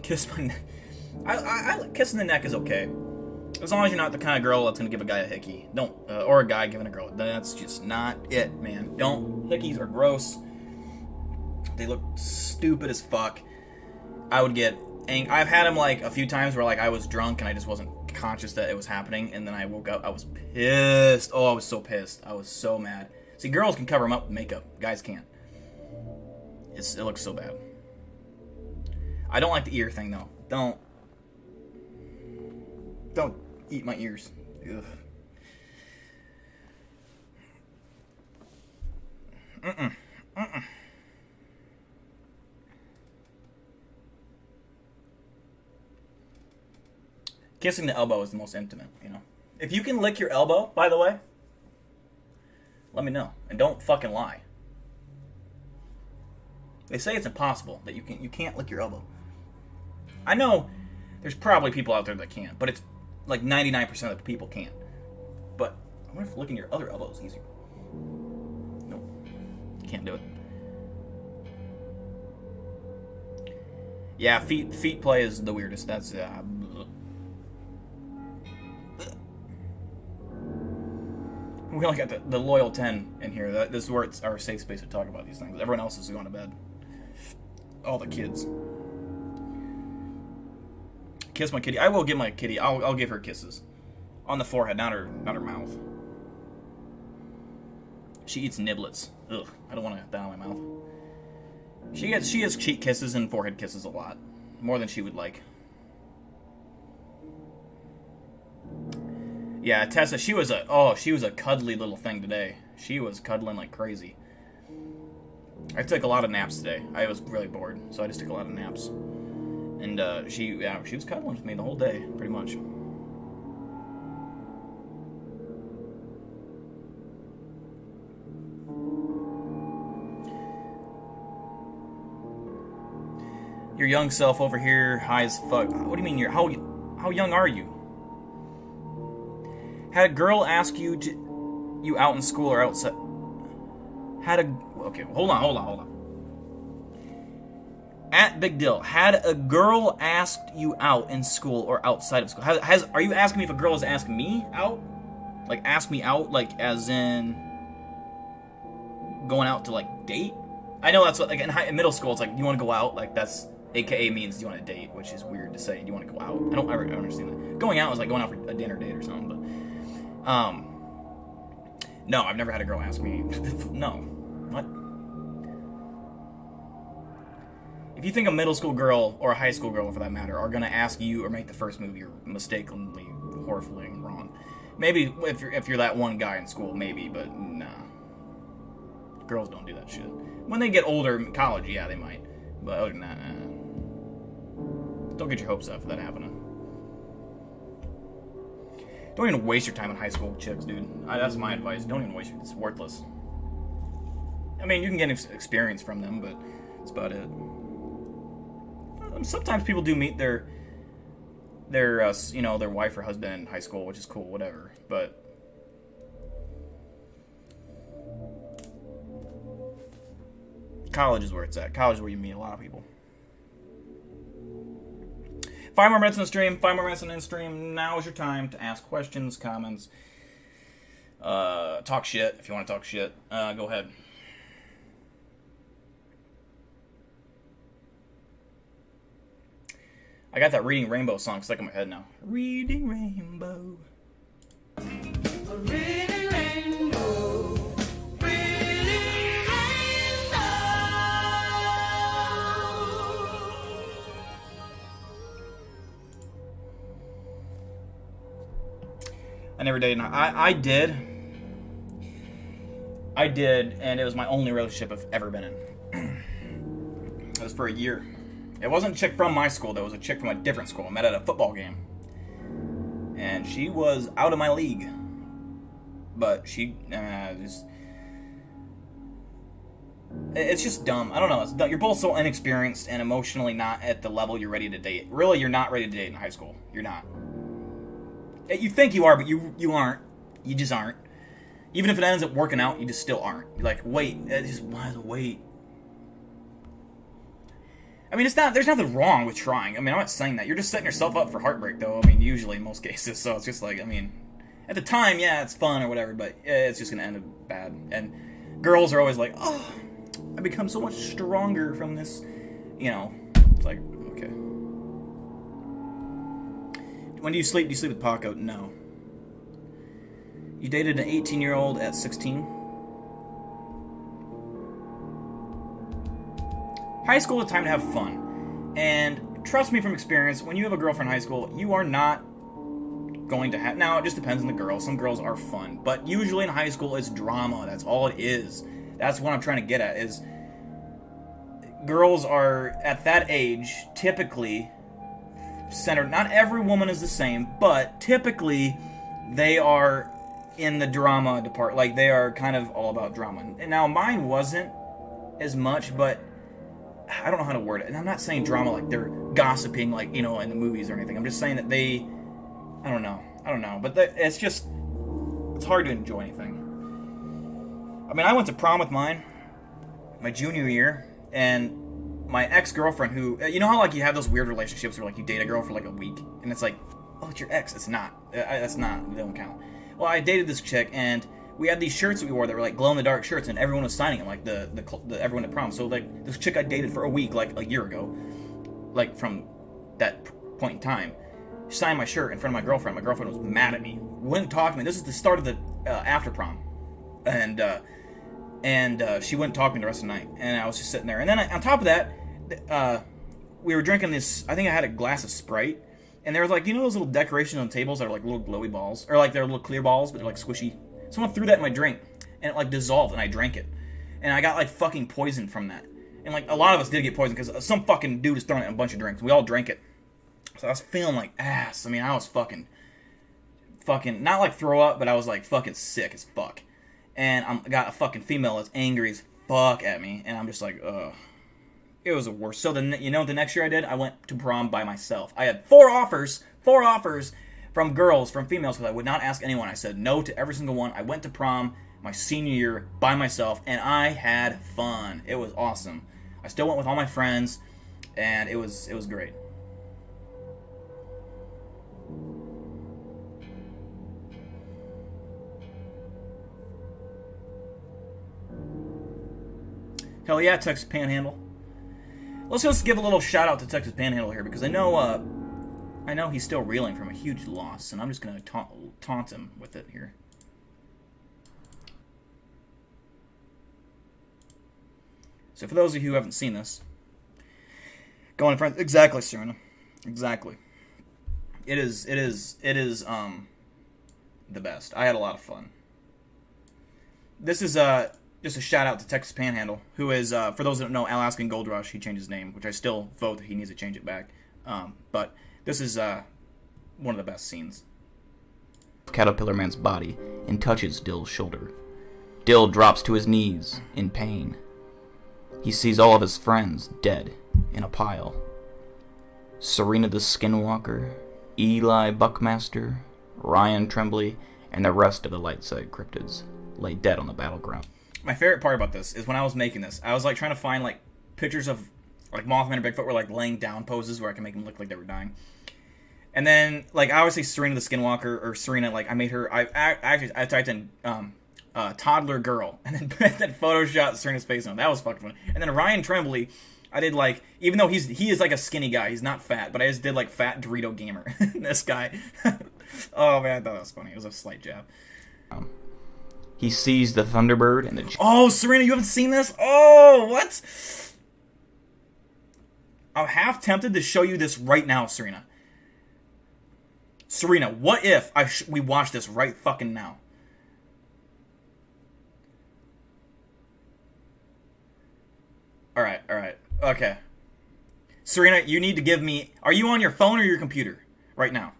Kiss my neck. I kissing the neck is okay, as long as you're not the kind of girl that's gonna give a guy a hickey. Don't or a guy giving a girl. That's just not it, man. Don't. Hickeys are gross. They look stupid as fuck. I would get I've had them like a few times where like I was drunk and I just wasn't conscious that it was happening, and then I woke up. I was pissed. Oh, I was so pissed. I was so mad. See, girls can cover them up with makeup. Guys can't. It looks so bad. I don't like the ear thing though. Don't eat my ears. Ugh. Kissing the elbow is the most intimate, you know. If you can lick your elbow, by the way, let me know. And don't fucking lie. They say it's impossible that you can't lick your elbow. I know there's probably people out there that can, but it's like 99% of the people can't. But I wonder if licking your other elbow is easier. Nope. Can't do it. Yeah, feet play is the weirdest. That's we only got the loyal 10 in here. This is where it's our safe space to talk about these things. Everyone else is going to bed. All the kids. Kiss my kitty. I will give my kitty. I'll give her kisses on the forehead, not her mouth. She eats niblets. Ugh, I don't want to have that on my mouth. She has cheek kisses and forehead kisses a lot, more than she would like. Yeah, Tessa. She was a cuddly little thing today. She was cuddling like crazy. I took a lot of naps today. I was really bored, so I just took a lot of naps. And she was cuddling with me the whole day, pretty much. Your young self over here, high as fuck. What do you mean how young are you? Had a girl ask you out in school or outside? Okay, hold on. At Big Dill, had a girl asked you out in school or outside of school? Are you asking me if a girl has asked me out? Like, ask me out, like, as in going out to, like, date? I know that's what, like, in middle school, it's like, you want to go out? Like, that's, AKA means you want to date, which is weird to say. You want to go out? I don't ever understand that. Going out is like going out for a dinner date or something, but, no, I've never had a girl ask me. No. What? If you think a middle school girl, or a high school girl for that matter, are going to ask you or make the first move, you're mistakenly, horribly wrong. Maybe if you're that one guy in school, maybe, but nah. Girls don't do that shit. When they get older in college, yeah, they might. But other than that, don't get your hopes up for that happening. Don't even waste your time in high school chicks, dude. That's my advice. Don't even waste it. It's worthless. I mean, you can get experience from them, but that's about it. Sometimes people do meet their wife or husband in high school, which is cool, whatever. But college is where it's at. College is where you meet a lot of people. 5 more minutes in the stream. 5 more minutes in the stream. Now is your time to ask questions, comments, talk shit. If you want to talk shit, go ahead. I got that Reading Rainbow song stuck in my head now. Reading Rainbow. Reading Rainbow. Reading Rainbow. I never dated. I did. I did, and it was my only relationship I've ever been in. It was for a year. It wasn't a chick from my school, though. It was a chick from a different school. I met at a football game. And she was out of my league. But she, It's just dumb. I don't know. It's dumb. You're both so inexperienced and emotionally not at the level you're ready to date. Really, you're not ready to date in high school. You're not. You think you are, but you aren't. You just aren't. Even if it ends up working out, you just still aren't. You're like, wait. Just why the wait? I mean, there's nothing wrong with trying. I mean, I'm not saying that. You're just setting yourself up for heartbreak, though. I mean, usually in most cases. So it's just like, I mean, at the time, yeah, it's fun or whatever, but it's just going to end up bad. And girls are always like, oh, I become so much stronger from this. You know, it's like, okay. When do you sleep? Do you sleep with Paco? No. You dated an 18-year-old at 16? High school is a time to have fun. And trust me from experience, when you have a girlfriend in high school, you are not going to have... Now, it just depends on the girl. Some girls are fun. But usually in high school, it's drama. That's all it is. That's what I'm trying to get at, is... Girls are, at that age, typically centered... Not every woman is the same, but typically they are in the drama department. Like, they are kind of all about drama. And now, mine wasn't as much, but... I don't know how to word it. And I'm not saying drama like they're gossiping, like, you know, in the movies or anything. I'm just saying that they... I don't know. But it's just... It's hard to enjoy anything. I mean, I went to prom with mine my junior year, and my ex-girlfriend who... You know how, like, you have those weird relationships where, like, you date a girl for, like, a week, and it's like, oh, it's your ex. It's not. That's not. They don't count. Well, I dated this chick, and... We had these shirts that we wore that were like glow-in-the-dark shirts, and everyone was signing them, like the everyone at prom. So like this chick I dated for a week, like a year ago, like from that point in time, she signed my shirt in front of my girlfriend. My girlfriend was mad at me, wouldn't talk to me. This is the start of the after prom, and she wouldn't talk to me the rest of the night. And I was just sitting there. And then on top of that, we were drinking this. I think I had a glass of Sprite, and there was like, you know those little decorations on tables that are like little glowy balls, or like they're little clear balls, but they're like squishy. Someone threw that in my drink, and it, like, dissolved, and I drank it. And I got, like, fucking poisoned from that. And, like, a lot of us did get poisoned, because some fucking dude was throwing it in a bunch of drinks. We all drank it. So I was feeling like ass. I mean, I was fucking, not, like, throw up, but I was, like, fucking sick as fuck. And I got a fucking female that's angry as fuck at me, and I'm just like, ugh. It was the worst. So, you know what the next year I did? I went to prom by myself. I had four offers from girls, from females, because I would not ask anyone. I said no to every single one. I went to prom my senior year by myself, and I had fun. It was awesome. I still went with all my friends, and it was great. Hell yeah, Texas Panhandle. Let's just give a little shout out to Texas Panhandle here, because I know he's still reeling from a huge loss, and I'm just going to taunt him with it here. So for those of you who haven't seen this, go on in front. Exactly, Serena. Exactly. It is the best. I had a lot of fun. This is just a shout out to Texas Panhandle, who is, for those that don't know, Alaskan Gold Rush. He changed his name, which I still vote that he needs to change it back. But this is one of the best scenes. Caterpillar Man's body and touches Dill's shoulder. Dill drops to his knees in pain. He sees all of his friends dead in a pile. Serena the Skinwalker, Eli Buckmaster, Ryan Tremblay, and the rest of the Lightside cryptids lay dead on the battleground. My favorite part about this is when I was making this, I was like trying to find like pictures of like Mothman and Bigfoot were like laying down poses where I can make them look like they were dying. And then like obviously Serena the Skinwalker, or Serena, like I made her, I typed in toddler girl and then photoshopped Serena's face on. That was fucking fun. And then Ryan Tremblay, I did like, even though he is like a skinny guy, he's not fat, but I just did like fat Dorito gamer. This guy. Oh man, I thought that was funny. It was a slight jab. He sees the Thunderbird and the... Oh, Serena, you haven't seen this? Oh, what? I'm half tempted to show you this right now, Serena. Serena, what if we watch this right fucking now? Alright. Okay. Serena, you need to give me... Are you on your phone or your computer right now?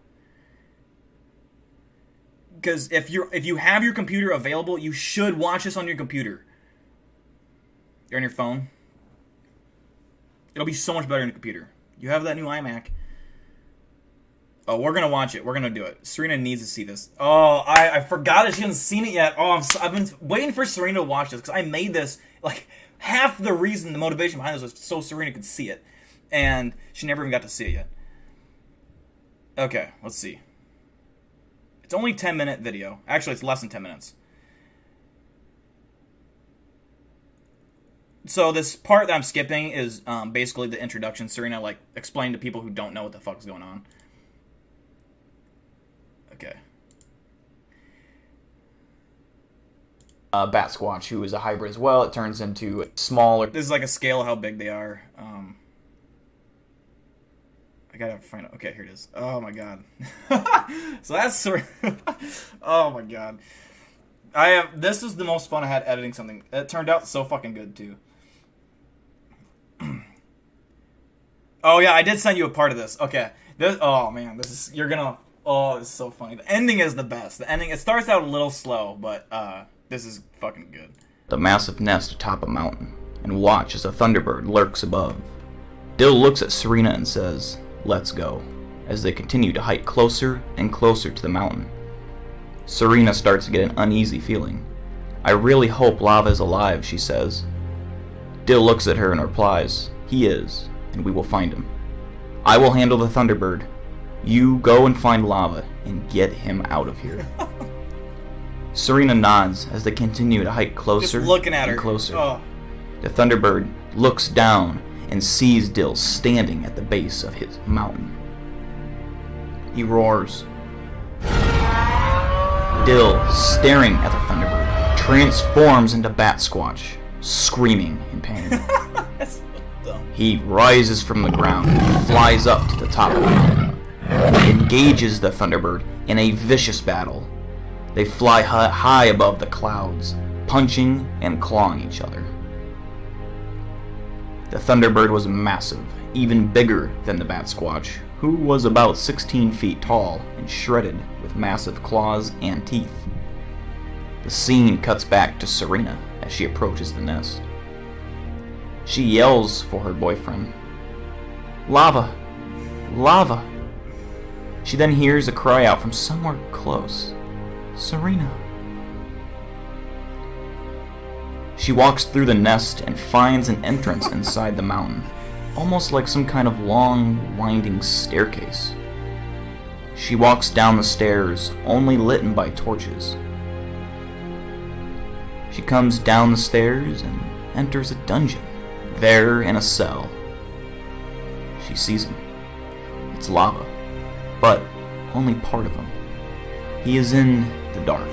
Because if you have your computer available, you should watch this on your computer. They're on your phone. It'll be so much better in the computer. You have that new iMac. Oh, we're gonna watch it. We're gonna do it. Serena needs to see this. Oh, I forgot that she hasn't seen it yet. Oh, I've been waiting for Serena to watch this because I made this like half the reason, the motivation behind this was so Serena could see it, and she never even got to see it yet. Okay, let's see. It's only 10-minute video. Actually, it's less than 10 minutes. So this part that I'm skipping is basically the introduction. Serena like explained to people who don't know what the fuck's going on. Okay. Bat Squatch, who is a hybrid as well. It turns into smaller. This is like a scale of how big they are. I gotta find it. Okay, here it is. Oh my god. So that's oh my god. This is the most fun I had editing something. It turned out so fucking good too. Oh yeah, I did send you a part of this. Okay. Oh man, this is so funny. The ending is the best. The ending, it starts out a little slow, but this is fucking good. The massive nest atop a mountain, and watch as a thunderbird lurks above. Dill looks at Serena and says, "Let's go," as they continue to hike closer and closer to the mountain. Serena starts to get an uneasy feeling. "I really hope Lava is alive," she says. Dill looks at her and replies, "He is, and we will find him. I will handle the Thunderbird. You go and find Lava and get him out of here." Serena nods as they continue to hike closer and closer. Oh. The Thunderbird looks down and sees Dill standing at the base of his mountain. He roars. Dill, staring at the Thunderbird, transforms into Bat Squatch, screaming in pain. That's so dumb. He rises from the ground and flies up to the top of the mountain. He engages the Thunderbird in a vicious battle. They fly high above the clouds, punching and clawing each other. The Thunderbird was massive, even bigger than the Bat Squatch, who was about 16 feet tall and shredded with massive claws and teeth. The scene cuts back to Serena as she approaches the nest. She yells for her boyfriend. "Lava! Lava!" She then hears a cry out from somewhere close. "Serena." She walks through the nest and finds an entrance inside the mountain, almost like some kind of long, winding staircase. She walks down the stairs, only lit by torches. She comes down the stairs and enters a dungeon. There, in a cell, she sees him. It's Lava, but only part of him. He is in the dark.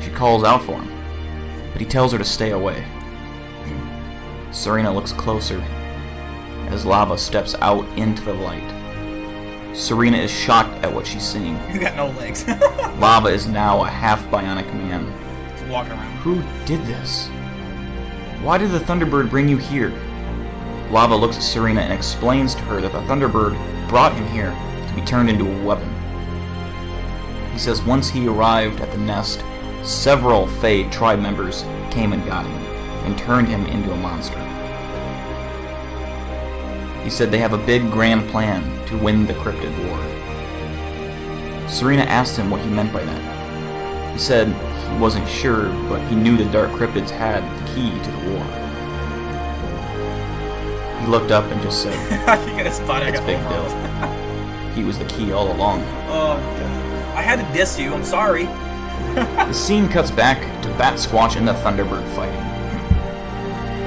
She calls out for him, but he tells her to stay away. Serena looks closer as Lava steps out into the light. Serena is shocked at what she's seeing. You got no legs. Lava is now a half-bionic man. He's walking around. Who did this? Why did the Thunderbird bring you here? Lava looks at Serena and explains to her that the Thunderbird brought him here to be turned into a weapon. He says once he arrived at the nest, several Fey tribe members came and got him and turned him into a monster. He said they have a big grand plan to win the Cryptid War. Serena asked him what he meant by that. He said he wasn't sure, but he knew the Dark Cryptids had the key to the war. He looked up and just said, "It's Big Dill. He was the key all along." Oh, I had to diss you, I'm sorry. The scene cuts back to Bat Squatch and the Thunderbird fighting.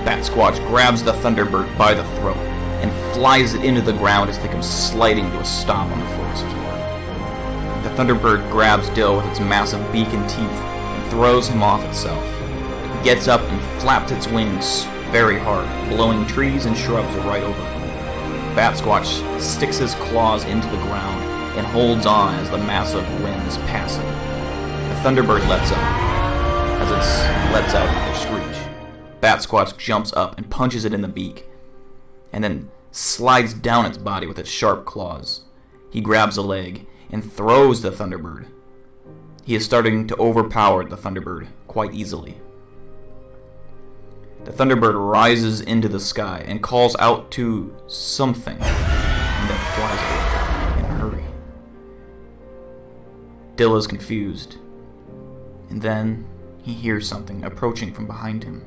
Bat Squatch grabs the Thunderbird by the throat and flies it into the ground as they come sliding to a stop on the forest floor. The Thunderbird grabs Dill with its massive beak and teeth and throws him off itself. It gets up and flaps its wings very hard, blowing trees and shrubs right over him. Bat Squatch sticks his claws into the ground and holds on as the massive winds pass him. The Thunderbird lets up. As it lets out a screech, Bat Squatch jumps up and punches it in the beak, and then slides down its body with its sharp claws. He grabs a leg and throws the Thunderbird. He is starting to overpower the Thunderbird quite easily. The Thunderbird rises into the sky and calls out to something, and then flies away in a hurry. Dill is confused, and then he hears something approaching from behind him.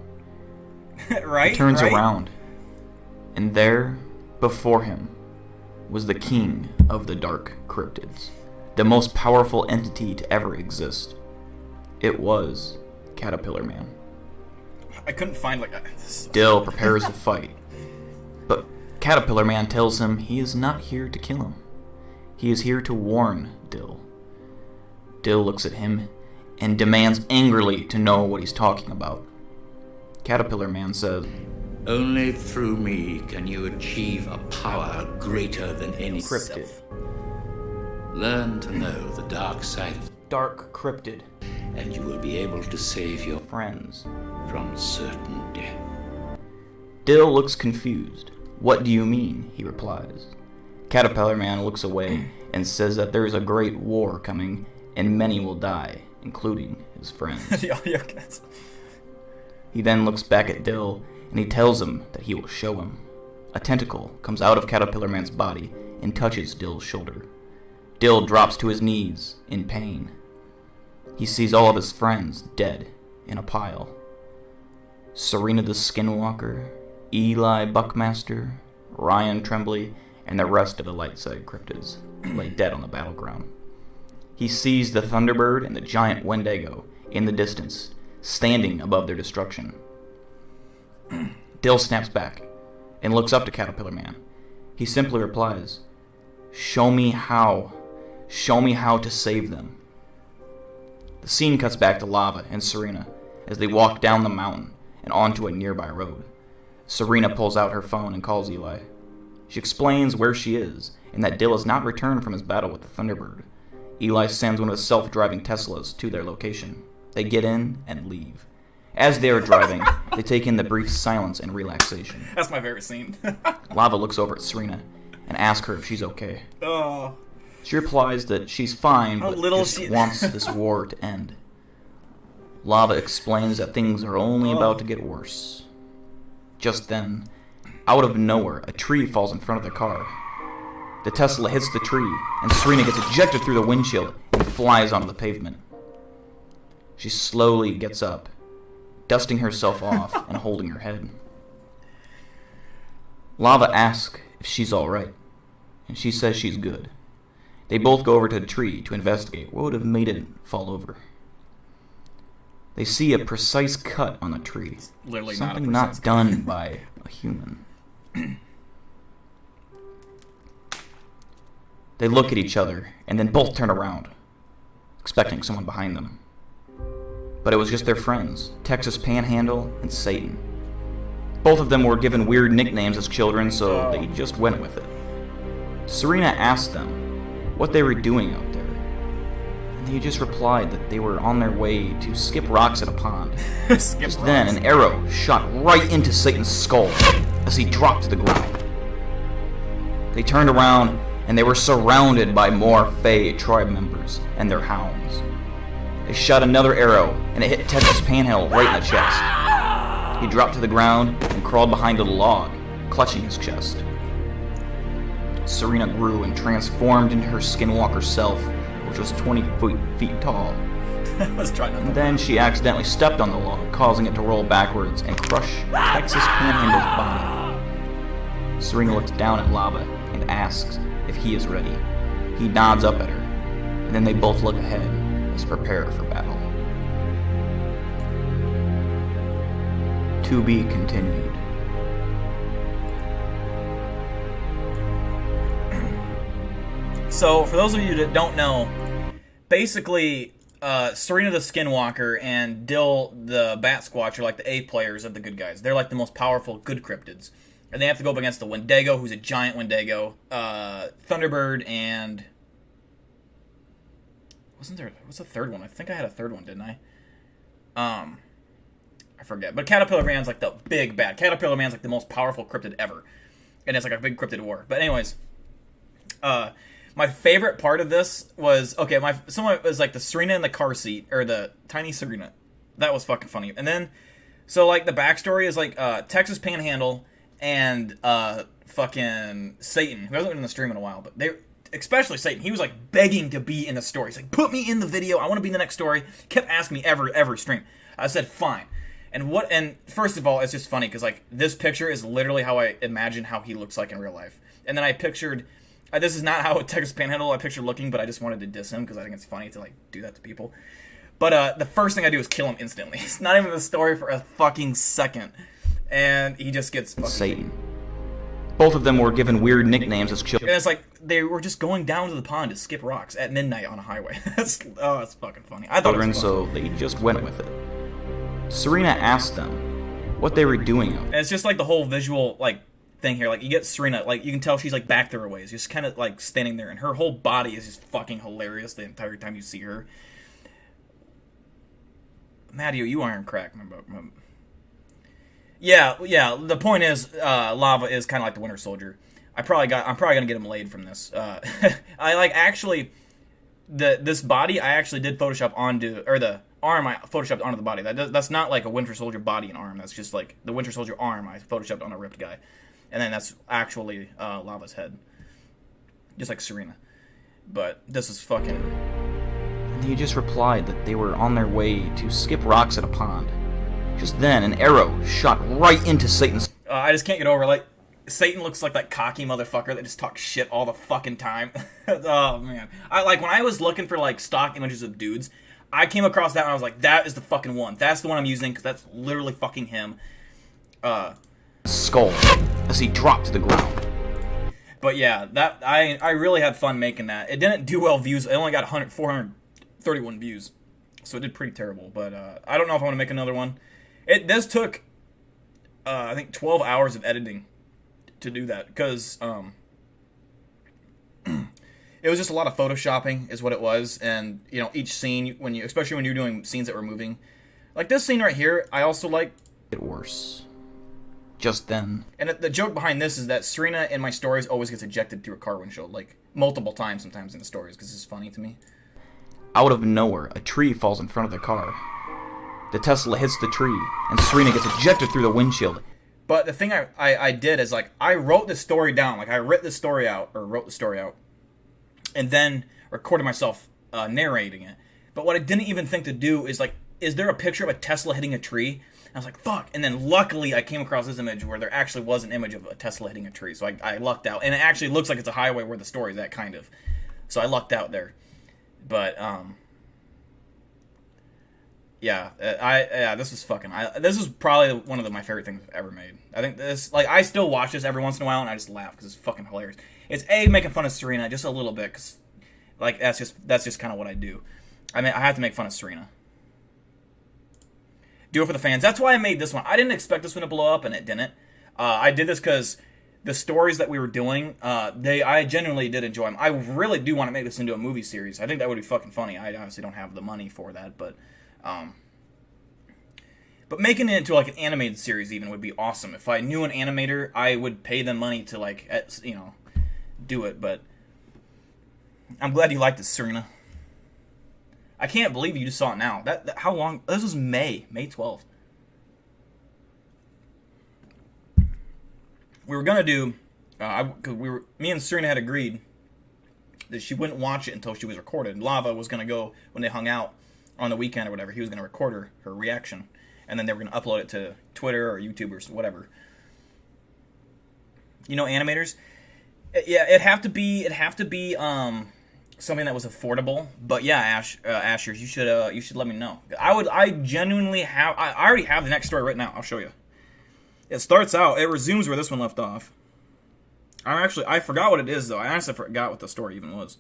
Right? He turns right? around, and there, before him, was the king of the Dark Cryptids, the most powerful entity to ever exist. It was Caterpillar Man. I couldn't find Dill prepares to fight, but Caterpillar Man tells him he is not here to kill him. He is here to warn Dill. Dill looks at him and demands angrily to know what he's talking about. Caterpillar Man says, "Only through me can you achieve a power greater than any cryptid. Learn to know the dark side of Dark Cryptid, and you will be able to save your friends from certain death." Dill looks confused. "What do you mean?" he replies. Caterpillar Man looks away and says that there is a great war coming and many will die, including his friends. The audio cuts. He then looks back at Dill and he tells him that he will show him. A tentacle comes out of Caterpillar Man's body and touches Dill's shoulder. Dill drops to his knees in pain. He sees all of his friends dead in a pile. Serena the Skinwalker, Eli Buckmaster, Ryan Tremblay, and the rest of the Lightside Cryptids lay dead on the battleground. He sees the Thunderbird and the giant Wendigo in the distance, standing above their destruction. Dill snaps back and looks up to Caterpillar Man. He simply replies, "Show me how. Show me how to save them." The scene cuts back to Lava and Serena as they walk down the mountain and onto a nearby road. Serena pulls out her phone and calls Eli. She explains where she is and that Dill has not returned from his battle with the Thunderbird. Eli sends one of his self-driving Teslas to their location. They get in and leave. As they are driving, they take in the brief silence and relaxation. That's my favorite scene. Lava looks over at Serena and asks her if she's okay. Oh. She replies that she's fine, but just wants this war to end. Lava explains that things are only about to get worse. Just then, out of nowhere, a tree falls in front of their car. The Tesla hits the tree, and Serena gets ejected through the windshield and flies onto the pavement. She slowly gets up, dusting herself off and holding her head. Lava asks if she's alright, and she says she's good. They both go over to the tree to investigate what would have made it fall over. They see a precise cut on the tree, literally something not not done by a human. They look at each other and then both turn around, expecting someone behind them. But it was just their friends, Texas Panhandle and Satan. Both of them were given weird nicknames as children, so they just went with it. Serena asked them what they were doing out there, and they just replied that they were on their way to skip rocks at a pond. Just then, an arrow shot right into Satan's skull as he dropped to the ground. They turned around, and they were surrounded by more Fae tribe members and their hounds. They shot another arrow, and it hit Texas Panhandle right in the chest. He dropped to the ground and crawled behind a log, clutching his chest. Serena grew and transformed into her Skinwalker self, which was 20 feet tall. And then she accidentally stepped on the log, causing it to roll backwards and crush Texas Panhandle's body. Serena looks down at Lava and asks if he is ready. He nods up at her, and then they both look ahead as prepare for battle. To be continued. So, for those of you that don't know, basically, Serena the Skinwalker and Dill the Bat Squatch are like the A players of the good guys. They're like the most powerful good cryptids. And they have to go up against the Wendigo, who's a giant Wendigo, Thunderbird, and... What's the third one? I think I had a third one, didn't I? I forget. But Caterpillar Man's like the big bad. Caterpillar Man's like the most powerful cryptid ever. And it's like a big cryptid war. But anyways, my favorite part of this was, okay, someone was like the Serena in the car seat, or the tiny Serena. That was fucking funny. And then So, like, the backstory is, like, Texas Panhandle and fucking Satan, who hasn't been in the stream in a while, but especially Satan, he was, like, begging to be in the story. He's like, put me in the video, I want to be in the next story. Kept asking me every stream. I said, fine. And first of all, it's just funny, because, like, this picture is literally how I imagine how he looks like in real life. And then I pictured, this is not how Texas Panhandle I pictured looking, but I just wanted to diss him, because I think it's funny to, like, do that to people. But the first thing I do is kill him instantly. It's not even the story for a fucking second. And he just gets fucking... Satan. Both of them were given weird nicknames as children. And it's like, they were just going down to the pond to skip rocks at midnight on a highway. That's fucking funny. I thought it was so they just went with it. Serena asked them what they were doing out. And it's just like the whole visual, like, thing here. Like, you get Serena, like, you can tell she's, like, back there a ways. Just kind of, like, standing there. And her whole body is just fucking hilarious the entire time you see her. Maddie, you iron crack. Yeah. The point is, Lava is kind of like the Winter Soldier. I'm probably gonna get him laid from this. I like actually this body I actually did Photoshop onto, or the arm I photoshopped onto the body. That's not like a Winter Soldier body and arm. That's just like the Winter Soldier arm I photoshopped on a ripped guy, and then that's actually Lava's head, just like Serena. But this is fucking. He just replied that they were on their way to skip rocks at a pond. Just then, an arrow shot right into Satan's... I just can't get over, like, Satan looks like that cocky motherfucker that just talks shit all the fucking time. Oh, man. When I was looking for, like, stock images of dudes, I came across that and I was like, that is the fucking one. That's the one I'm using, because that's literally fucking him. Skull, as he dropped to the ground. But yeah, that I really had fun making that. It didn't do well views. It only got 431 views, so it did pretty terrible. But I don't know if I want to make another one. This took I think 12 hours of editing to do that, because it was just a lot of photoshopping is what it was. And you know, each scene, especially when you're doing scenes that were moving, like this scene right here, I also like it worse just then. And the joke behind this is that Serena in my stories always gets ejected through a car windshield, like multiple times sometimes in the stories, because it's funny to me. Out of nowhere, a tree falls in front of the car. The Tesla hits the tree, and Serena gets ejected through the windshield. But the thing I did is, like, I wrote the story down. Like, I wrote the story out, and then recorded myself narrating it. But what I didn't even think to do is, like, is there a picture of a Tesla hitting a tree? And I was like, fuck. And then luckily I came across this image where there actually was an image of a Tesla hitting a tree. So I lucked out. And it actually looks like it's a highway where the story's at, kind of. So I lucked out there. But, this was fucking, this is probably one of my favorite things I've ever made. I think this, like, I still watch this every once in a while and I just laugh because it's fucking hilarious. It's making fun of Serena just a little bit, because, like, that's just kind of what I do. I mean, I have to make fun of Serena. Do it for the fans. That's why I made this one. I didn't expect this one to blow up, and it didn't. I did this because the stories that we were doing, I genuinely did enjoy them. I really do want to make this into a movie series. I think that would be fucking funny. I obviously don't have the money for that, but making it into, like, an animated series even would be awesome. If I knew an animator, I would pay them money to, like, do it. But I'm glad you liked it, Serena. I can't believe you just saw it now. How long? This was May 12th. We were gonna do, me and Serena had agreed that she wouldn't watch it until she was recorded. Lava was gonna go when they hung out on the weekend or whatever. He was gonna record her reaction, and then they were gonna upload it to Twitter or YouTube or whatever. You know, animators. Yeah, it'd have to be something that was affordable. But yeah, Asher, you should let me know. I genuinely have. I already have the next story right now. I'll show you. It starts out. It resumes where this one left off. I forgot what it is though. I honestly forgot what the story even was.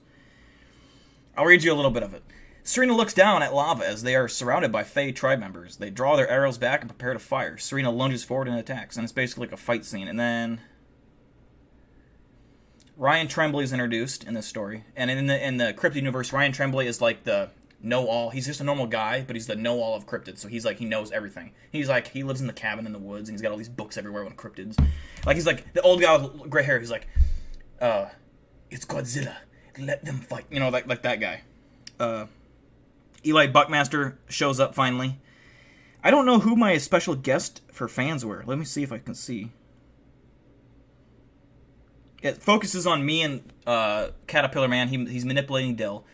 I'll read you a little bit of it. Serena looks down at Lava as they are surrounded by Fae tribe members. They draw their arrows back and prepare to fire. Serena lunges forward and attacks, and it's basically like a fight scene. And then Ryan Tremblay is introduced in this story, and in the cryptid universe, Ryan Tremblay is like the know-all. He's just a normal guy, but he's the know-all of cryptids. So he's like, he knows everything. He's like, he lives in the cabin in the woods, and he's got all these books everywhere on cryptids. Like, he's like the old guy with gray hair. He's like, it's Godzilla. Let them fight. You know, like that guy. Eli Buckmaster shows up finally. I don't know who my special guest for fans were. Let me see if I can see. It focuses on me and Caterpillar Man. He's manipulating Dill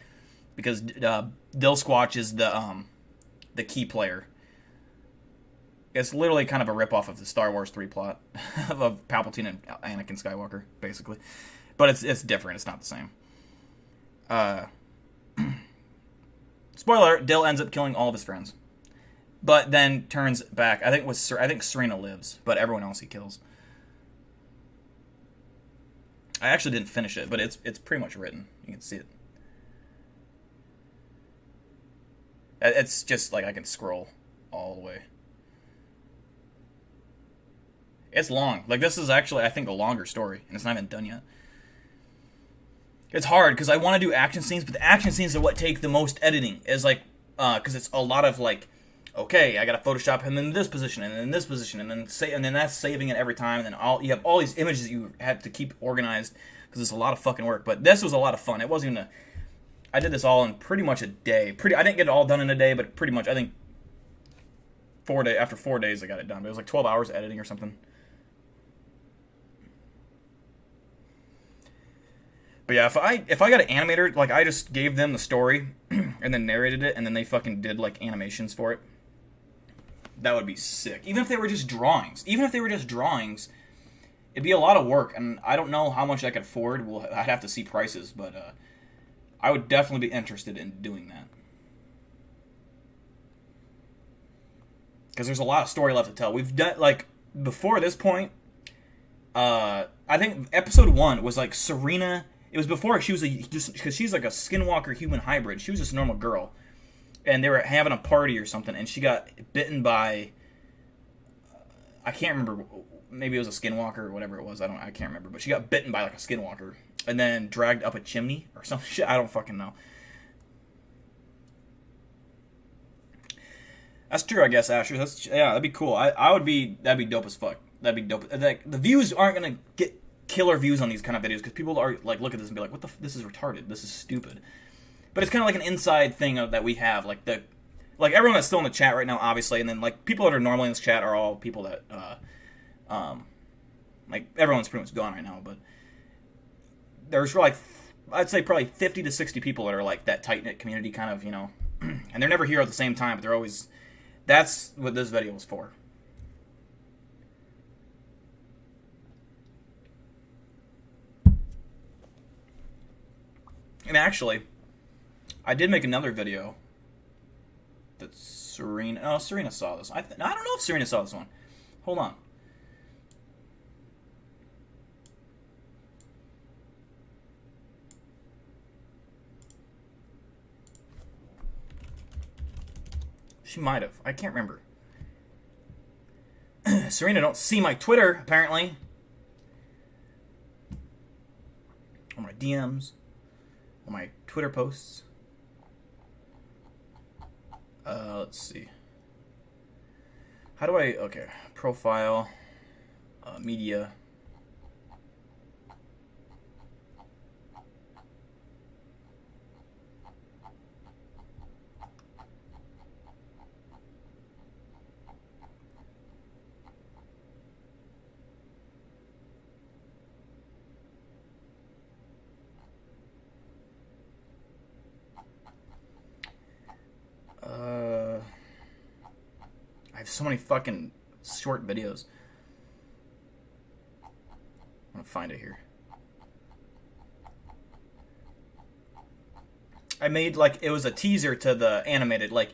because Dill Squatch is the key player. It's literally kind of a ripoff of the Star Wars 3 plot of Palpatine and Anakin Skywalker, basically. But it's different. It's not the same. Spoiler: Dill ends up killing all of his friends, but then turns back. I think Serena lives, but everyone else he kills. I actually didn't finish it, but it's pretty much written. You can see it. It's just like I can scroll all the way. It's long. Like, this is actually, I think, a longer story, and it's not even done yet. It's hard, because I want to do action scenes, but the action scenes are what take the most editing. Is like, because it's a lot of, like, okay, I gotta Photoshop him in this position, and in this position, and then that's saving it every time, and then you have all these images that you have to keep organized, because it's a lot of fucking work. But this was a lot of fun. It wasn't even I did this all in pretty much a day. I didn't get it all done in a day, but pretty much, I think, after 4 days I got it done. But it was like 12 hours editing or something. But yeah, if I got an animator, like, I just gave them the story and then narrated it, and then they fucking did, like, animations for it, that would be sick. Even if they were just drawings, it'd be a lot of work, and I don't know how much I could afford. I'd have to see prices, but I would definitely be interested in doing that. Because there's a lot of story left to tell. We've done, like, before this point, I think episode 1 was, like, Serena. It was before she was because she's like a skinwalker human hybrid. She was just a normal girl, and they were having a party or something, and she got bitten by. I can't remember. Maybe it was a skinwalker or whatever it was. I can't remember. But she got bitten by like a skinwalker, and then dragged up a chimney or some shit. I don't fucking know. That's true, I guess, Asher. That'd be cool. That'd be dope as fuck. That'd be dope. Like, the views aren't gonna get killer views on these kind of videos because people are like, look at this and be like, this is retarded, this is stupid. But it's kind of like an inside thing that we have, like everyone that's still in the chat right now, obviously, and then like people that are normally in this chat are all people that like everyone's pretty much gone right now, but there's like, I'd say probably 50 to 60 people that are like that tight-knit community kind of, you know, and they're never here at the same time, but they're always, that's what this video was for. And actually, I did make another video that Serena... Oh, Serena saw this. I don't know if Serena saw this one. Hold on. She might have. I can't remember. Serena don't see my Twitter, apparently. Or my DMs. Or my Twitter posts. Let's see. How do I... Okay. Profile. Media. I have so many fucking short videos. I'm gonna find it here. I made, like, it was a teaser to the animated, like,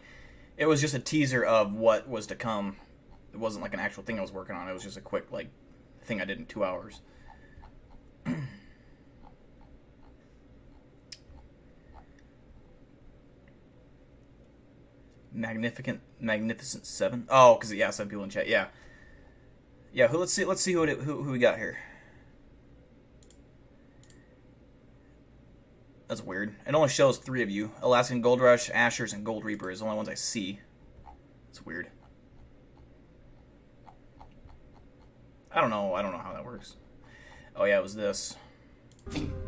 it was just a teaser of what was to come. It wasn't like an actual thing I was working on. It was just a quick, like, thing I did in 2 hours. Magnificent Seven. Oh, because yeah, some people in chat. Yeah, yeah. Let's see who we got here. That's weird. It only shows 3 of you: Alaskan Gold Rush, Ashers, and Gold Reaper is the only ones I see. It's weird. I don't know how that works. Oh yeah, it was this.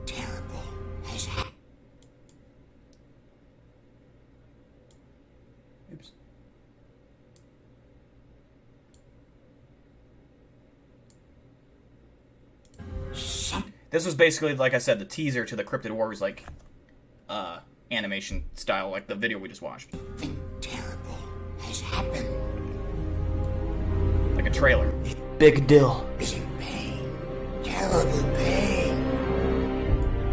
Terrible has happened. Oops. This was basically, like I said, the teaser to the Cryptid Wars, like, animation style, like the video we just watched. Terrible has happened. Like a trailer. Big Dill. Is in pain. Terrible pain.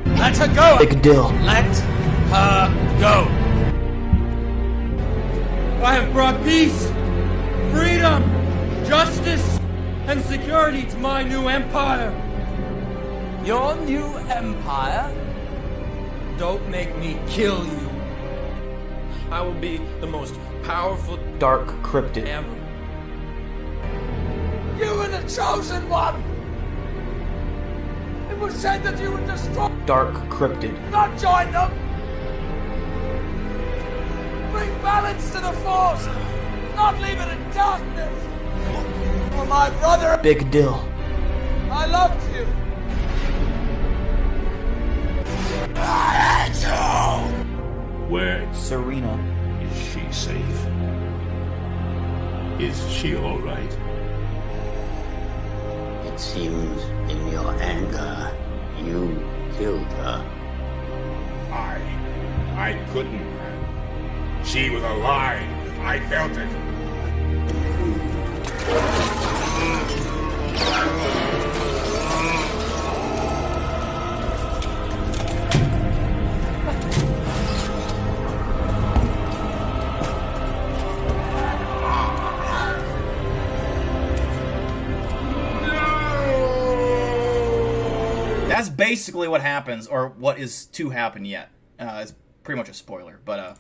Let her go! Big Dill. Let her go! I have brought peace, freedom, justice, and security to my new empire. Your new empire? Don't make me kill you. I will be the most powerful Dark Cryptid. ever. You were the chosen one! It was said that you would destroy, Dark Cryptid. not join them! Bring balance to the force, not leave it in darkness! For my brother, Big Dill. I loved you! Where Serena. is she safe? Is she all right? It seems in your anger, you killed her. I couldn't. She was alive. I felt it. That's basically what happens, or what is to happen yet. It's pretty much a spoiler, but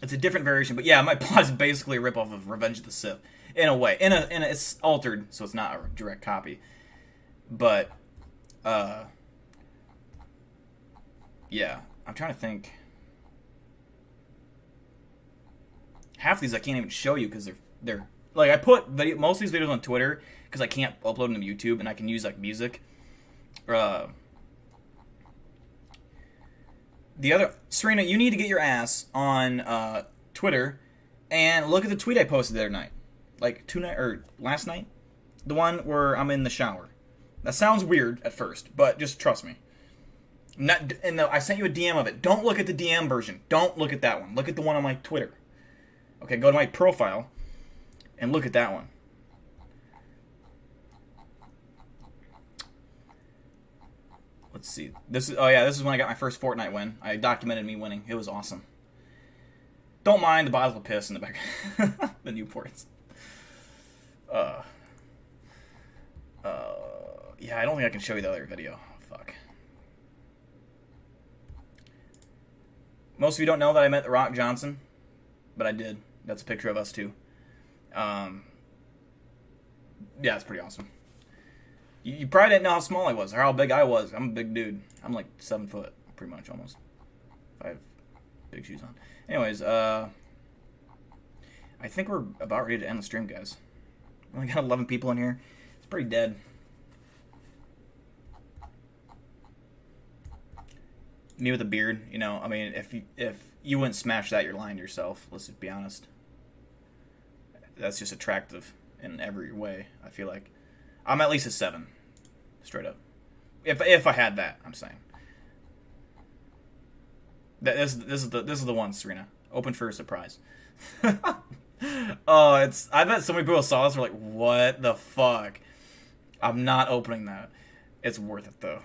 it's a different variation. But yeah, my plot is basically a ripoff of Revenge of the Sith, in a way. It's altered, so it's not a direct copy. But yeah, I'm trying to think. Half of these I can't even show you because they're like, I put most of these videos on Twitter because I can't upload them to YouTube, and I can use like music. The other, Serena, you need to get your ass on Twitter and look at the tweet I posted the other night, like last night, the one where I'm in the shower. That sounds weird at first, but just trust me. I sent you a DM of it. Don't look at the DM version. Don't look at that one. Look at the one on my Twitter. Okay, go to my profile and look at that one. Let's see. This is when I got my first Fortnite win. I documented me winning. It was awesome. Don't mind the bottles of piss in the back. The Newports. Yeah, I don't think I can show you the other video. Fuck. Most of you don't know that I met The Rock Johnson, but I did. That's a picture of us too. Yeah, it's pretty awesome. You probably didn't know how small I was or how big I was. I'm a big dude. I'm like 7 foot, pretty much, almost. I have big shoes on. Anyways, I think we're about ready to end the stream, guys. We only got 11 people in here. It's pretty dead. Me with a beard, you know. I mean, if you wouldn't smash that, you're lying to yourself. Let's just be honest. That's just attractive in every way, I feel like. I'm at least a 7, straight up. If I had that, I'm saying. This is the one, Serena. Open for a surprise. Oh, I bet so many people saw this were like, what the fuck? I'm not opening that. It's worth it though.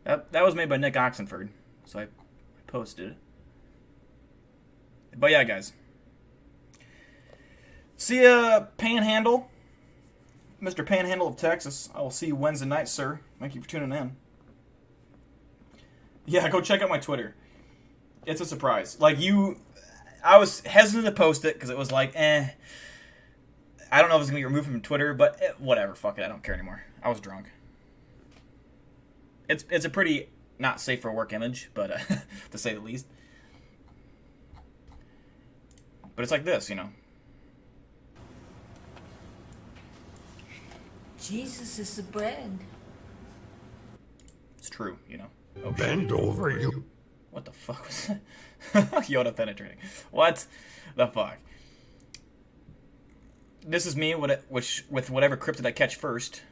That was made by Nick Oxenford. So I posted it. But yeah, guys. See ya, Panhandle. Mr. Panhandle of Texas. I will see you Wednesday night, sir. Thank you for tuning in. Yeah, go check out my Twitter. It's a surprise. I was hesitant to post it because it was like, I don't know if it's going to be removed from Twitter, but whatever. Fuck it. I don't care anymore. I was drunk. It's a pretty not safe for work image, but to say the least. But it's like this, you know. Jesus is the bread. It's true, you know. Oh, Bend over, you What the fuck was that? Yoda penetrating. What the fuck? This is me with whatever cryptid I catch first.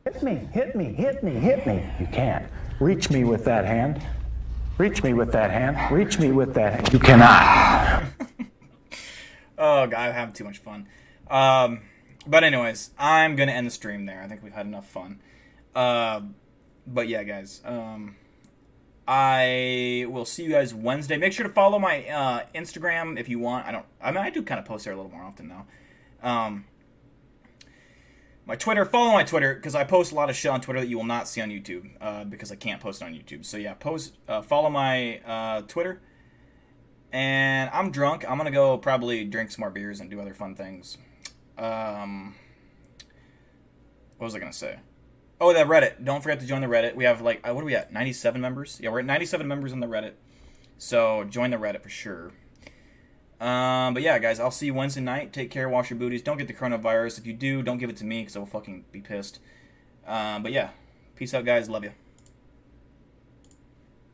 Hit me, hit me, hit me, hit me. You can't. Reach me with that hand. Reach me with that hand. Reach me with that hand. You cannot. Oh, God, I'm having too much fun. But anyways, I'm going to end the stream there. I think we've had enough fun. But yeah, guys. I will see you guys Wednesday. Make sure to follow my Instagram if you want. I do kind of post there a little more often now. My Twitter, follow my Twitter, because I post a lot of shit on Twitter that you will not see on YouTube, because I can't post it on YouTube. So yeah, follow my Twitter. And I'm drunk. I'm going to go probably drink some more beers and do other fun things. What was I going to say? Oh, that Reddit. Don't forget to join the Reddit. We have, like, what are we at? 97 members? Yeah, we're at 97 members on the Reddit. So join the Reddit for sure. But yeah, guys, I'll see you Wednesday night. Take care, wash your booties. Don't get the coronavirus. If you do, don't give it to me, because I will fucking be pissed. But yeah, peace out, guys. Love you.